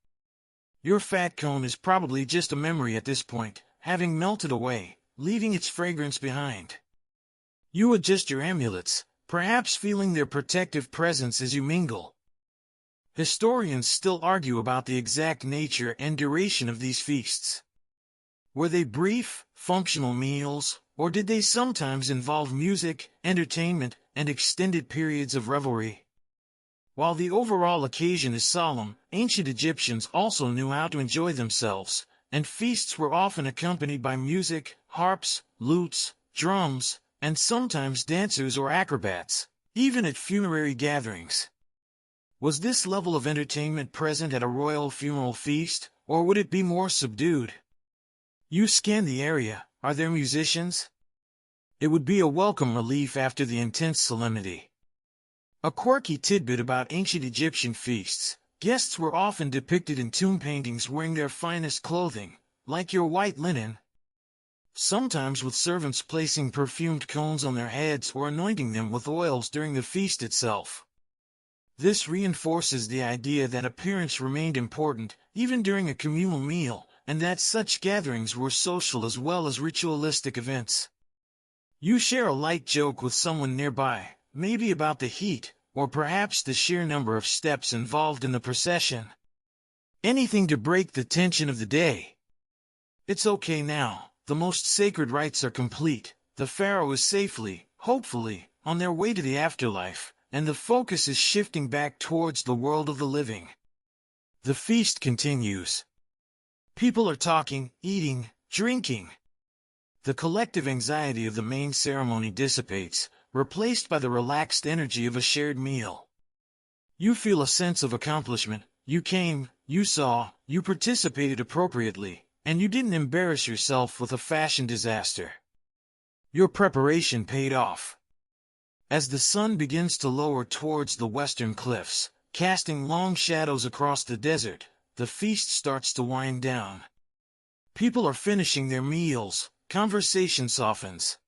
Your fat cone is probably just a memory at this point, having melted away, leaving its fragrance behind. You adjust your amulets, perhaps feeling their protective presence as you mingle. Historians still argue about the exact nature and duration of these feasts. Were they brief, functional meals, or did they sometimes involve music, entertainment, and extended periods of revelry? While the overall occasion is solemn, ancient Egyptians also knew how to enjoy themselves, and feasts were often accompanied by music, harps, lutes, drums, and sometimes dancers or acrobats, even at funerary gatherings. Was this level of entertainment present at a royal funeral feast, or would it be more subdued? You scan the area. Are there musicians? It would be a welcome relief after the intense solemnity. A quirky tidbit about ancient Egyptian feasts: guests were often depicted in tomb paintings wearing their finest clothing, like your white linen, sometimes with servants placing perfumed cones on their heads or anointing them with oils during the feast itself. This reinforces the idea that appearance remained important, even during a communal meal, and that such gatherings were social as well as ritualistic events. You share a light joke with someone nearby, maybe about the heat, or perhaps the sheer number of steps involved in the procession. Anything to break the tension of the day. It's okay now, the most sacred rites are complete, the pharaoh is safely, hopefully, on their way to the afterlife, and the focus is shifting back towards the world of the living. The feast continues. People are talking, eating, drinking. The collective anxiety of the main ceremony dissipates, replaced by the relaxed energy of a shared meal. You feel a sense of accomplishment. You came, you saw, you participated appropriately, and you didn't embarrass yourself with a fashion disaster. Your preparation paid off. As the sun begins to lower towards the western cliffs, casting long shadows across the desert, the feast starts to wind down. People are finishing their meals, conversation softens.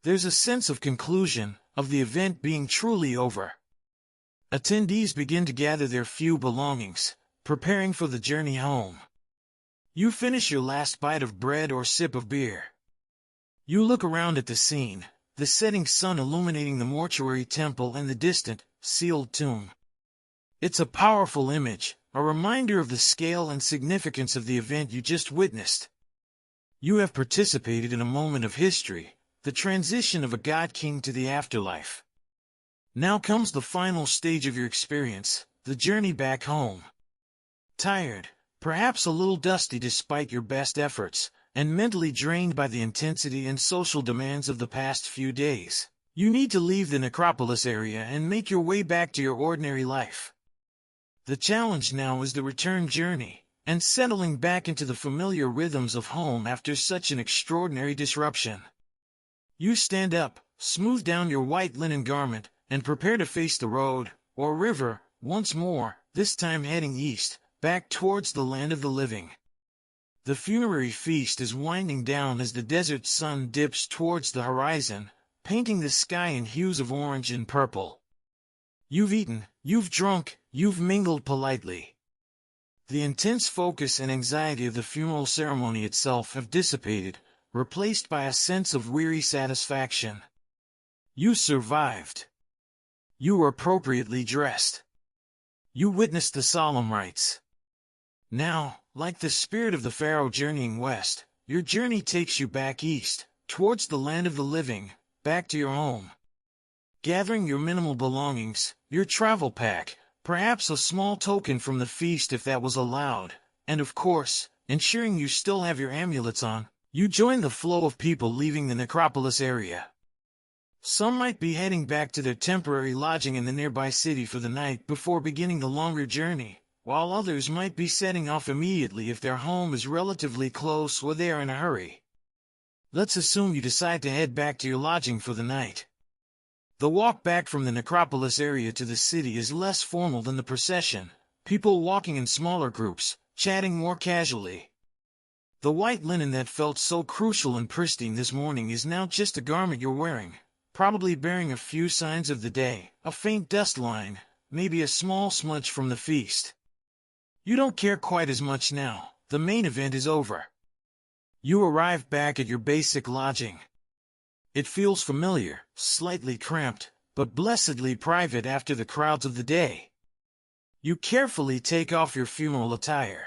There's a sense of conclusion, of the event being truly over. Attendees begin to gather their few belongings, preparing for the journey home. You finish your last bite of bread or sip of beer. You look around at the scene, the setting sun illuminating the mortuary temple and the distant, sealed tomb. It's a powerful image, a reminder of the scale and significance of the event you just witnessed. You have participated in a moment of history, the transition of a god-king to the afterlife. Now comes the final stage of your experience, the journey back home. Tired, perhaps a little dusty despite your best efforts, and mentally drained by the intensity and social demands of the past few days, you need to leave the necropolis area and make your way back to your ordinary life. The challenge now is the return journey, and settling back into the familiar rhythms of home after such an extraordinary disruption. You stand up, smooth down your white linen garment, and prepare to face the road, or river, once more, this time heading east, back towards the land of the living. The funerary feast is winding down as the desert sun dips towards the horizon, painting the sky in hues of orange and purple. You've eaten, you've drunk, you've mingled politely. The intense focus and anxiety of the funeral ceremony itself have dissipated, replaced by a sense of weary satisfaction. You survived. You were appropriately dressed. You witnessed the solemn rites. Now, like the spirit of the Pharaoh journeying west, your journey takes you back east, towards the land of the living, back to your home. Gathering your minimal belongings, your travel pack, perhaps a small token from the feast if that was allowed, and of course, ensuring you still have your amulets on, you join the flow of people leaving the necropolis area. Some might be heading back to their temporary lodging in the nearby city for the night before beginning the longer journey, while others might be setting off immediately if their home is relatively close or they are in a hurry. Let's assume you decide to head back to your lodging for the night. The walk back from the necropolis area to the city is less formal than the procession, people walking in smaller groups, chatting more casually. The white linen that felt so crucial and pristine this morning is now just a garment you're wearing, probably bearing a few signs of the day, a faint dust line, maybe a small smudge from the feast. You don't care quite as much now, the main event is over. You arrive back at your basic lodging. It feels familiar, slightly cramped, but blessedly private after the crowds of the day. You carefully take off your funeral attire.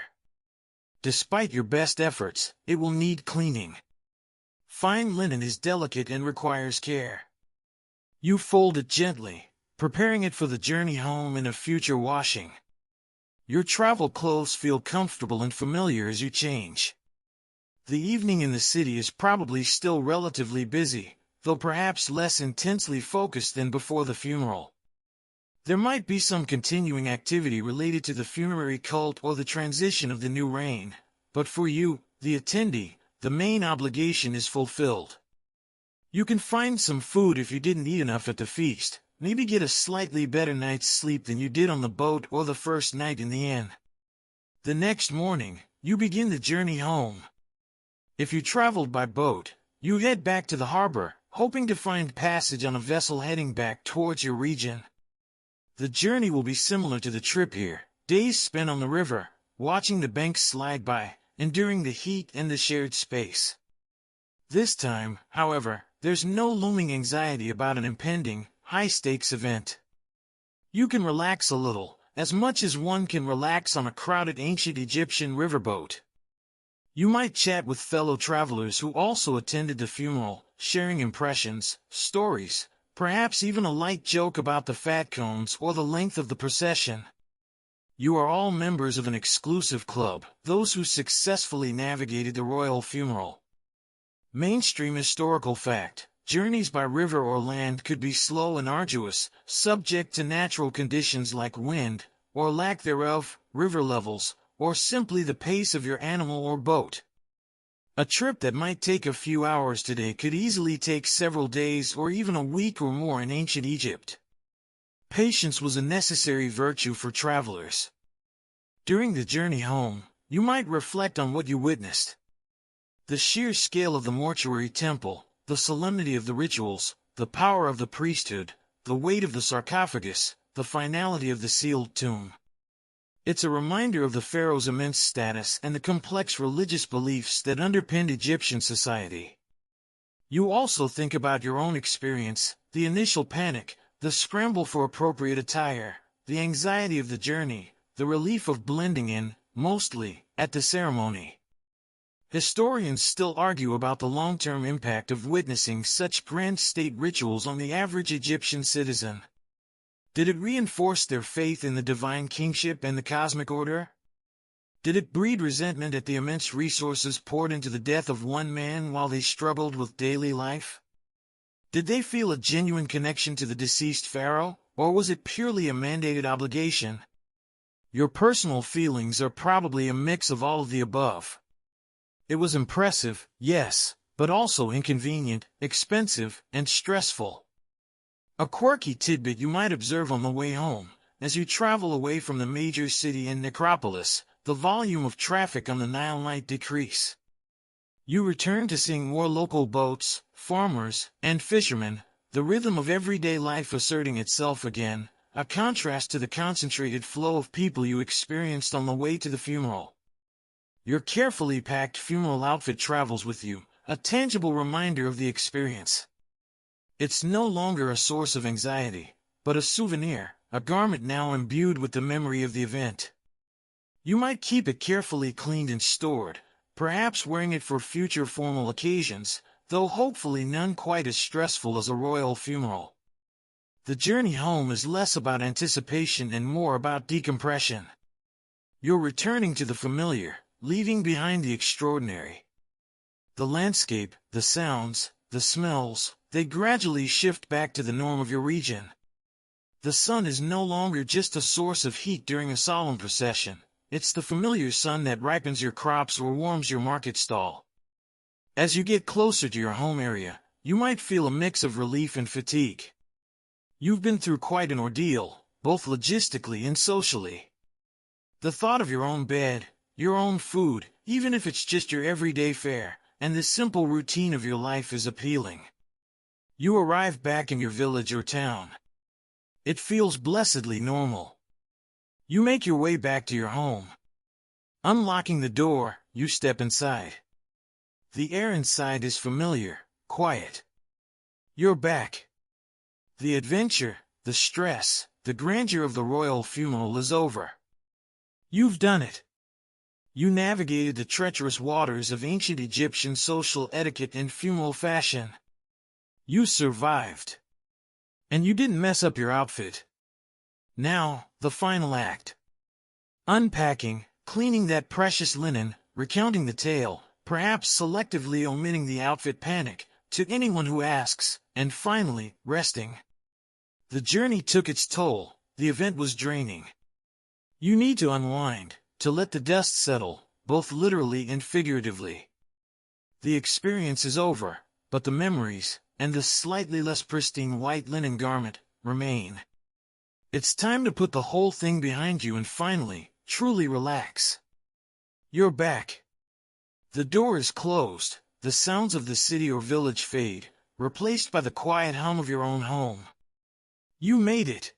Despite your best efforts, it will need cleaning. Fine linen is delicate and requires care. You fold it gently, preparing it for the journey home and a future washing. Your travel clothes feel comfortable and familiar as you change. The evening in the city is probably still relatively busy, though perhaps less intensely focused than before the funeral. There might be some continuing activity related to the funerary cult or the transition of the new reign, but for you, the attendee, the main obligation is fulfilled. You can find some food if you didn't eat enough at the feast, maybe get a slightly better night's sleep than you did on the boat or the first night in the inn. The next morning, you begin the journey home. If you traveled by boat, you head back to the harbor, hoping to find passage on a vessel heading back towards your region. The journey will be similar to the trip here, days spent on the river, watching the banks slide by, enduring the heat and the shared space. This time, however, there's no looming anxiety about an impending, high-stakes event. You can relax a little, as much as one can relax on a crowded ancient Egyptian riverboat. You might chat with fellow travelers who also attended the funeral, sharing impressions, stories, perhaps even a light joke about the fat cones or the length of the procession. You are all members of an exclusive club, those who successfully navigated the royal funeral. Mainstream historical fact: journeys by river or land could be slow and arduous, subject to natural conditions like wind, or lack thereof, river levels, or simply the pace of your animal or boat. A trip that might take a few hours today could easily take several days or even a week or more in ancient Egypt. Patience was a necessary virtue for travelers. During the journey home, you might reflect on what you witnessed. The sheer scale of the mortuary temple, the solemnity of the rituals, the power of the priesthood, the weight of the sarcophagus, the finality of the sealed tomb. It's a reminder of the pharaoh's immense status and the complex religious beliefs that underpinned Egyptian society. You also think about your own experience, the initial panic, the scramble for appropriate attire, the anxiety of the journey, the relief of blending in, mostly, at the ceremony. Historians still argue about the long-term impact of witnessing such grand state rituals on the average Egyptian citizen. Did it reinforce their faith in the divine kingship and the cosmic order? Did it breed resentment at the immense resources poured into the death of one man while they struggled with daily life? Did they feel a genuine connection to the deceased pharaoh, or was it purely a mandated obligation? Your personal feelings are probably a mix of all of the above. It was impressive, yes, but also inconvenient, expensive, and stressful. A quirky tidbit you might observe on the way home: as you travel away from the major city and necropolis, the volume of traffic on the Nile might decrease. You return to seeing more local boats, farmers, and fishermen, the rhythm of everyday life asserting itself again, a contrast to the concentrated flow of people you experienced on the way to the funeral. Your carefully packed funeral outfit travels with you, a tangible reminder of the experience. It's no longer a source of anxiety, but a souvenir, a garment now imbued with the memory of the event. You might keep it carefully cleaned and stored, perhaps wearing it for future formal occasions, though hopefully none quite as stressful as a royal funeral. The journey home is less about anticipation and more about decompression. You're returning to the familiar, leaving behind the extraordinary. The landscape, the sounds, the smells, they gradually shift back to the norm of your region. The sun is no longer just a source of heat during a solemn procession. It's the familiar sun that ripens your crops or warms your market stall. As you get closer to your home area, you might feel a mix of relief and fatigue. You've been through quite an ordeal, both logistically and socially. The thought of your own bed, your own food, even if it's just your everyday fare, and the simple routine of your life is appealing. You arrive back in your village or town. It feels blessedly normal. You make your way back to your home. Unlocking the door, you step inside. The air inside is familiar, quiet. You're back. The adventure, the stress, the grandeur of the royal funeral is over. You've done it. You navigated the treacherous waters of ancient Egyptian social etiquette and funeral fashion. You survived. And you didn't mess up your outfit. Now, the final act. Unpacking, cleaning that precious linen, recounting the tale, perhaps selectively omitting the outfit panic, to anyone who asks, and finally, resting. The journey took its toll, the event was draining. You need to unwind, to let the dust settle, both literally and figuratively. The experience is over, but the memories, and the slightly less pristine white linen garment, remain. It's time to put the whole thing behind you and finally, truly relax. You're back. The door is closed, the sounds of the city or village fade, replaced by the quiet hum of your own home. You made it.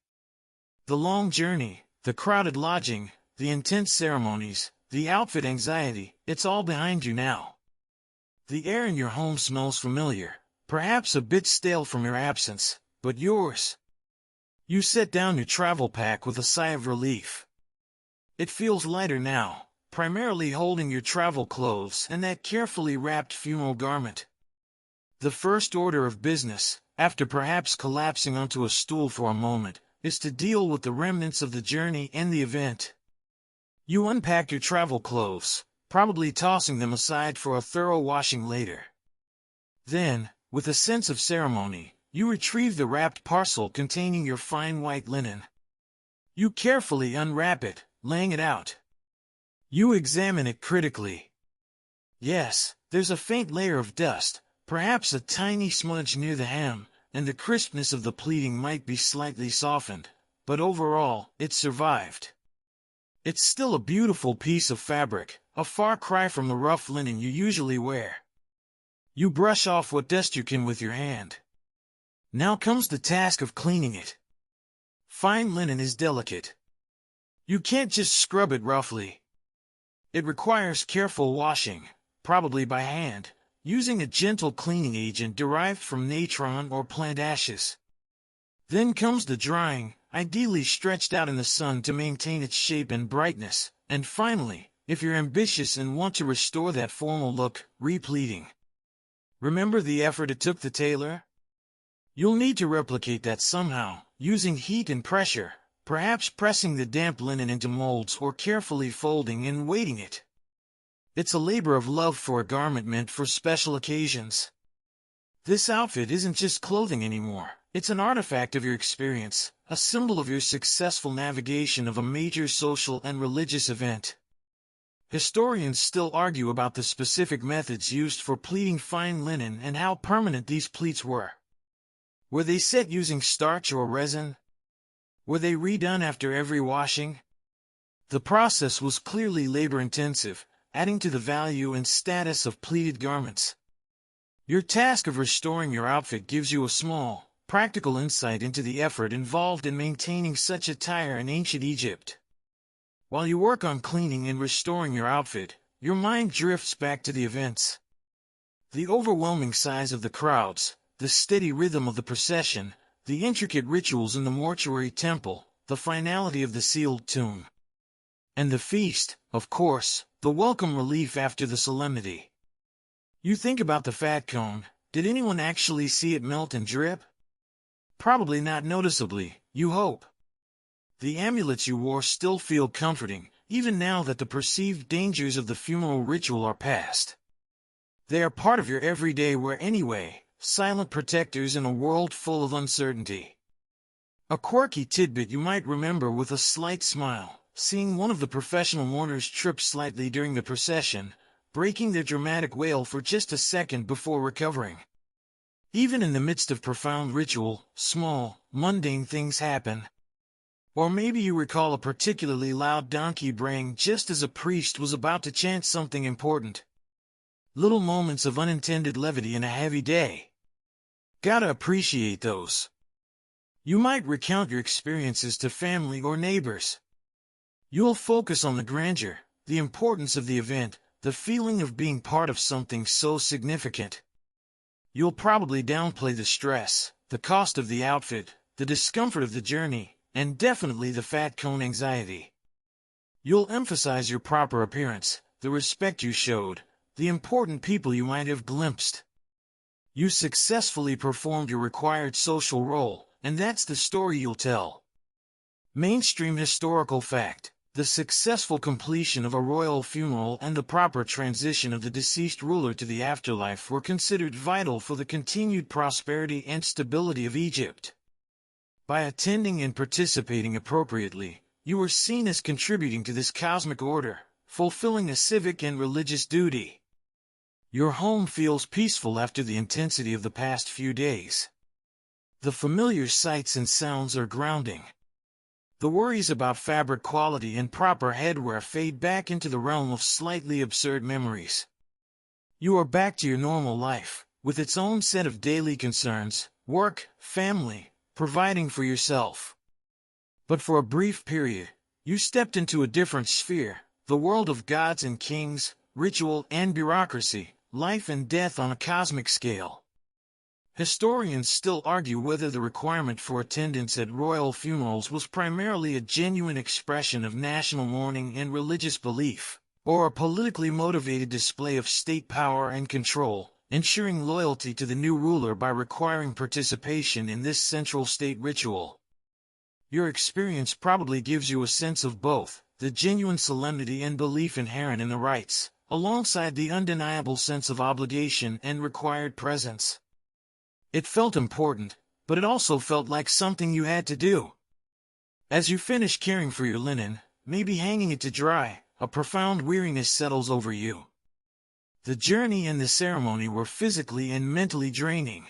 The long journey, the crowded lodging, the intense ceremonies, the outfit anxiety, it's all behind you now. The air in your home smells familiar, perhaps a bit stale from your absence, but yours. You set down your travel pack with a sigh of relief. It feels lighter now, primarily holding your travel clothes and that carefully wrapped funeral garment. The first order of business, after perhaps collapsing onto a stool for a moment, is to deal with the remnants of the journey and the event. You unpack your travel clothes, probably tossing them aside for a thorough washing later. Then, with a sense of ceremony, you retrieve the wrapped parcel containing your fine white linen. You carefully unwrap it, laying it out. You examine it critically. Yes, there's a faint layer of dust, perhaps a tiny smudge near the hem, and the crispness of the pleating might be slightly softened, but overall, it survived. It's still a beautiful piece of fabric, a far cry from the rough linen you usually wear. You brush off what dust you can with your hand. Now comes the task of cleaning it. Fine linen is delicate. You can't just scrub it roughly. It requires careful washing, probably by hand, using a gentle cleaning agent derived from natron or plant ashes. Then comes the drying, ideally stretched out in the sun to maintain its shape and brightness, and finally, if you're ambitious and want to restore that formal look, repleating. Remember the effort it took the tailor? You'll need to replicate that somehow, using heat and pressure, perhaps pressing the damp linen into molds or carefully folding and weighting it. It's a labor of love for a garment meant for special occasions. This outfit isn't just clothing anymore, it's an artifact of your experience, a symbol of your successful navigation of a major social and religious event. Historians still argue about the specific methods used for pleating fine linen and how permanent these pleats were. Were they set using starch or resin? Were they redone after every washing? The process was clearly labor-intensive, adding to the value and status of pleated garments. Your task of restoring your outfit gives you a small, practical insight into the effort involved in maintaining such attire in ancient Egypt. While you work on cleaning and restoring your outfit, your mind drifts back to the events. The overwhelming size of the crowds, the steady rhythm of the procession, the intricate rituals in the mortuary temple, the finality of the sealed tomb. And the feast, of course, the welcome relief after the solemnity. You think about the fat cone. Did anyone actually see it melt and drip? Probably not noticeably, you hope. The amulets you wore still feel comforting, even now that the perceived dangers of the funeral ritual are past. They are part of your everyday wear anyway, silent protectors in a world full of uncertainty. A quirky tidbit you might remember with a slight smile, seeing one of the professional mourners trip slightly during the procession, breaking their dramatic wail for just a second before recovering. Even in the midst of profound ritual, small, mundane things happen. Or maybe you recall a particularly loud donkey braying just as a priest was about to chant something important. Little moments of unintended levity in a heavy day. Gotta appreciate those. You might recount your experiences to family or neighbors. You'll focus on the grandeur, the importance of the event, the feeling of being part of something so significant. You'll probably downplay the stress, the cost of the outfit, the discomfort of the journey, and definitely the fat cone anxiety. You'll emphasize your proper appearance, the respect you showed, the important people you might have glimpsed. You successfully performed your required social role, and that's the story you'll tell. Mainstream historical fact: the successful completion of a royal funeral and the proper transition of the deceased ruler to the afterlife were considered vital for the continued prosperity and stability of Egypt. By attending and participating appropriately, you were seen as contributing to this cosmic order, fulfilling a civic and religious duty. Your home feels peaceful after the intensity of the past few days. The familiar sights and sounds are grounding. The worries about fabric quality and proper headwear fade back into the realm of slightly absurd memories. You are back to your normal life, with its own set of daily concerns, work, family, providing for yourself. But for a brief period, you stepped into a different sphere, the world of gods and kings, ritual and bureaucracy, life and death on a cosmic scale. Historians still argue whether the requirement for attendance at royal funerals was primarily a genuine expression of national mourning and religious belief, or a politically motivated display of state power and control, ensuring loyalty to the new ruler by requiring participation in this central state ritual. Your experience probably gives you a sense of both the genuine solemnity and belief inherent in the rites, alongside the undeniable sense of obligation and required presence. It felt important, but it also felt like something you had to do. As you finish caring for your linen, maybe hanging it to dry, a profound weariness settles over you. The journey and the ceremony were physically and mentally draining.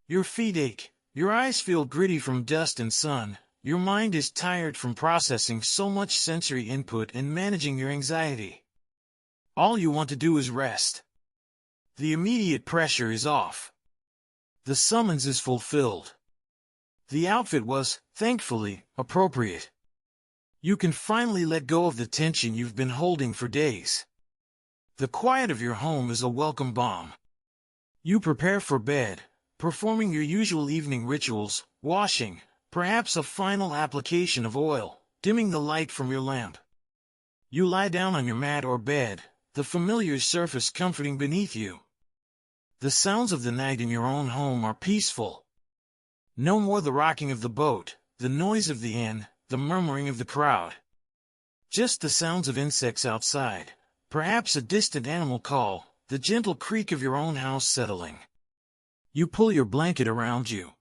Your feet ache, your eyes feel gritty from dust and sun, your mind is tired from processing so much sensory input and managing your anxiety. All you want to do is rest. The immediate pressure is off. The summons is fulfilled. The outfit was, thankfully, appropriate. You can finally let go of the tension you've been holding for days. The quiet of your home is a welcome balm. You prepare for bed, performing your usual evening rituals, washing, perhaps a final application of oil, dimming the light from your lamp. You lie down on your mat or bed, the familiar surface comforting beneath you. The sounds of the night in your own home are peaceful. No more the rocking of the boat, the noise of the inn, the murmuring of the crowd. Just the sounds of insects outside, perhaps a distant animal call, the gentle creak of your own house settling. You pull your blanket around you.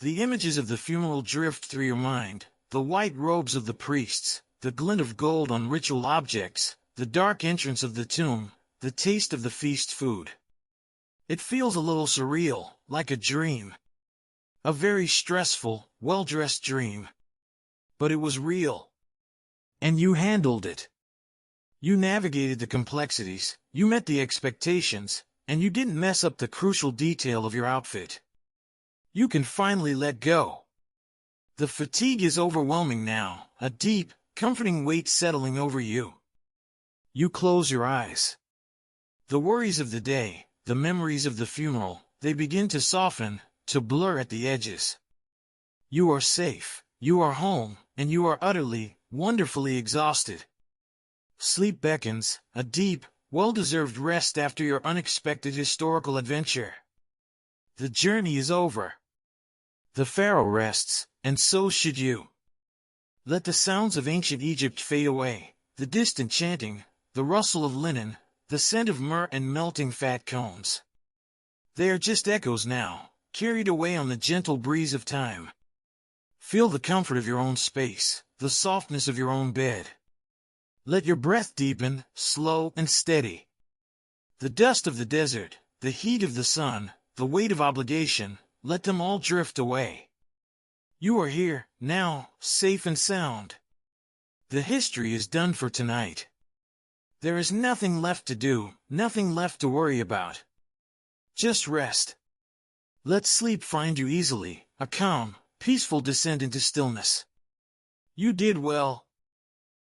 The images of the funeral drift through your mind, the white robes of the priests, the glint of gold on ritual objects, the dark entrance of the tomb, the taste of the feast food. It feels a little surreal, like a dream. A very stressful, well-dressed dream. But it was real. And you handled it. You navigated the complexities, you met the expectations, and you didn't mess up the crucial detail of your outfit. You can finally let go. The fatigue is overwhelming now, a deep, comforting weight settling over you. You close your eyes. The worries of the day, the memories of the funeral, they begin to soften, to blur at the edges. You are safe, you are home, and you are utterly, wonderfully exhausted. Sleep beckons, a deep, well-deserved rest after your unexpected historical adventure. The journey is over. The Pharaoh rests, and so should you. Let the sounds of ancient Egypt fade away, the distant chanting, the rustle of linen, the scent of myrrh and melting fat cones. They are just echoes now, carried away on the gentle breeze of time. Feel the comfort of your own space, the softness of your own bed. Let your breath deepen, slow and steady. The dust of the desert, the heat of the sun, the weight of obligation, let them all drift away. You are here, now, safe and sound. The history is done for tonight. There is nothing left to do, nothing left to worry about. Just rest. Let sleep find you easily, a calm, peaceful descent into stillness. You did well,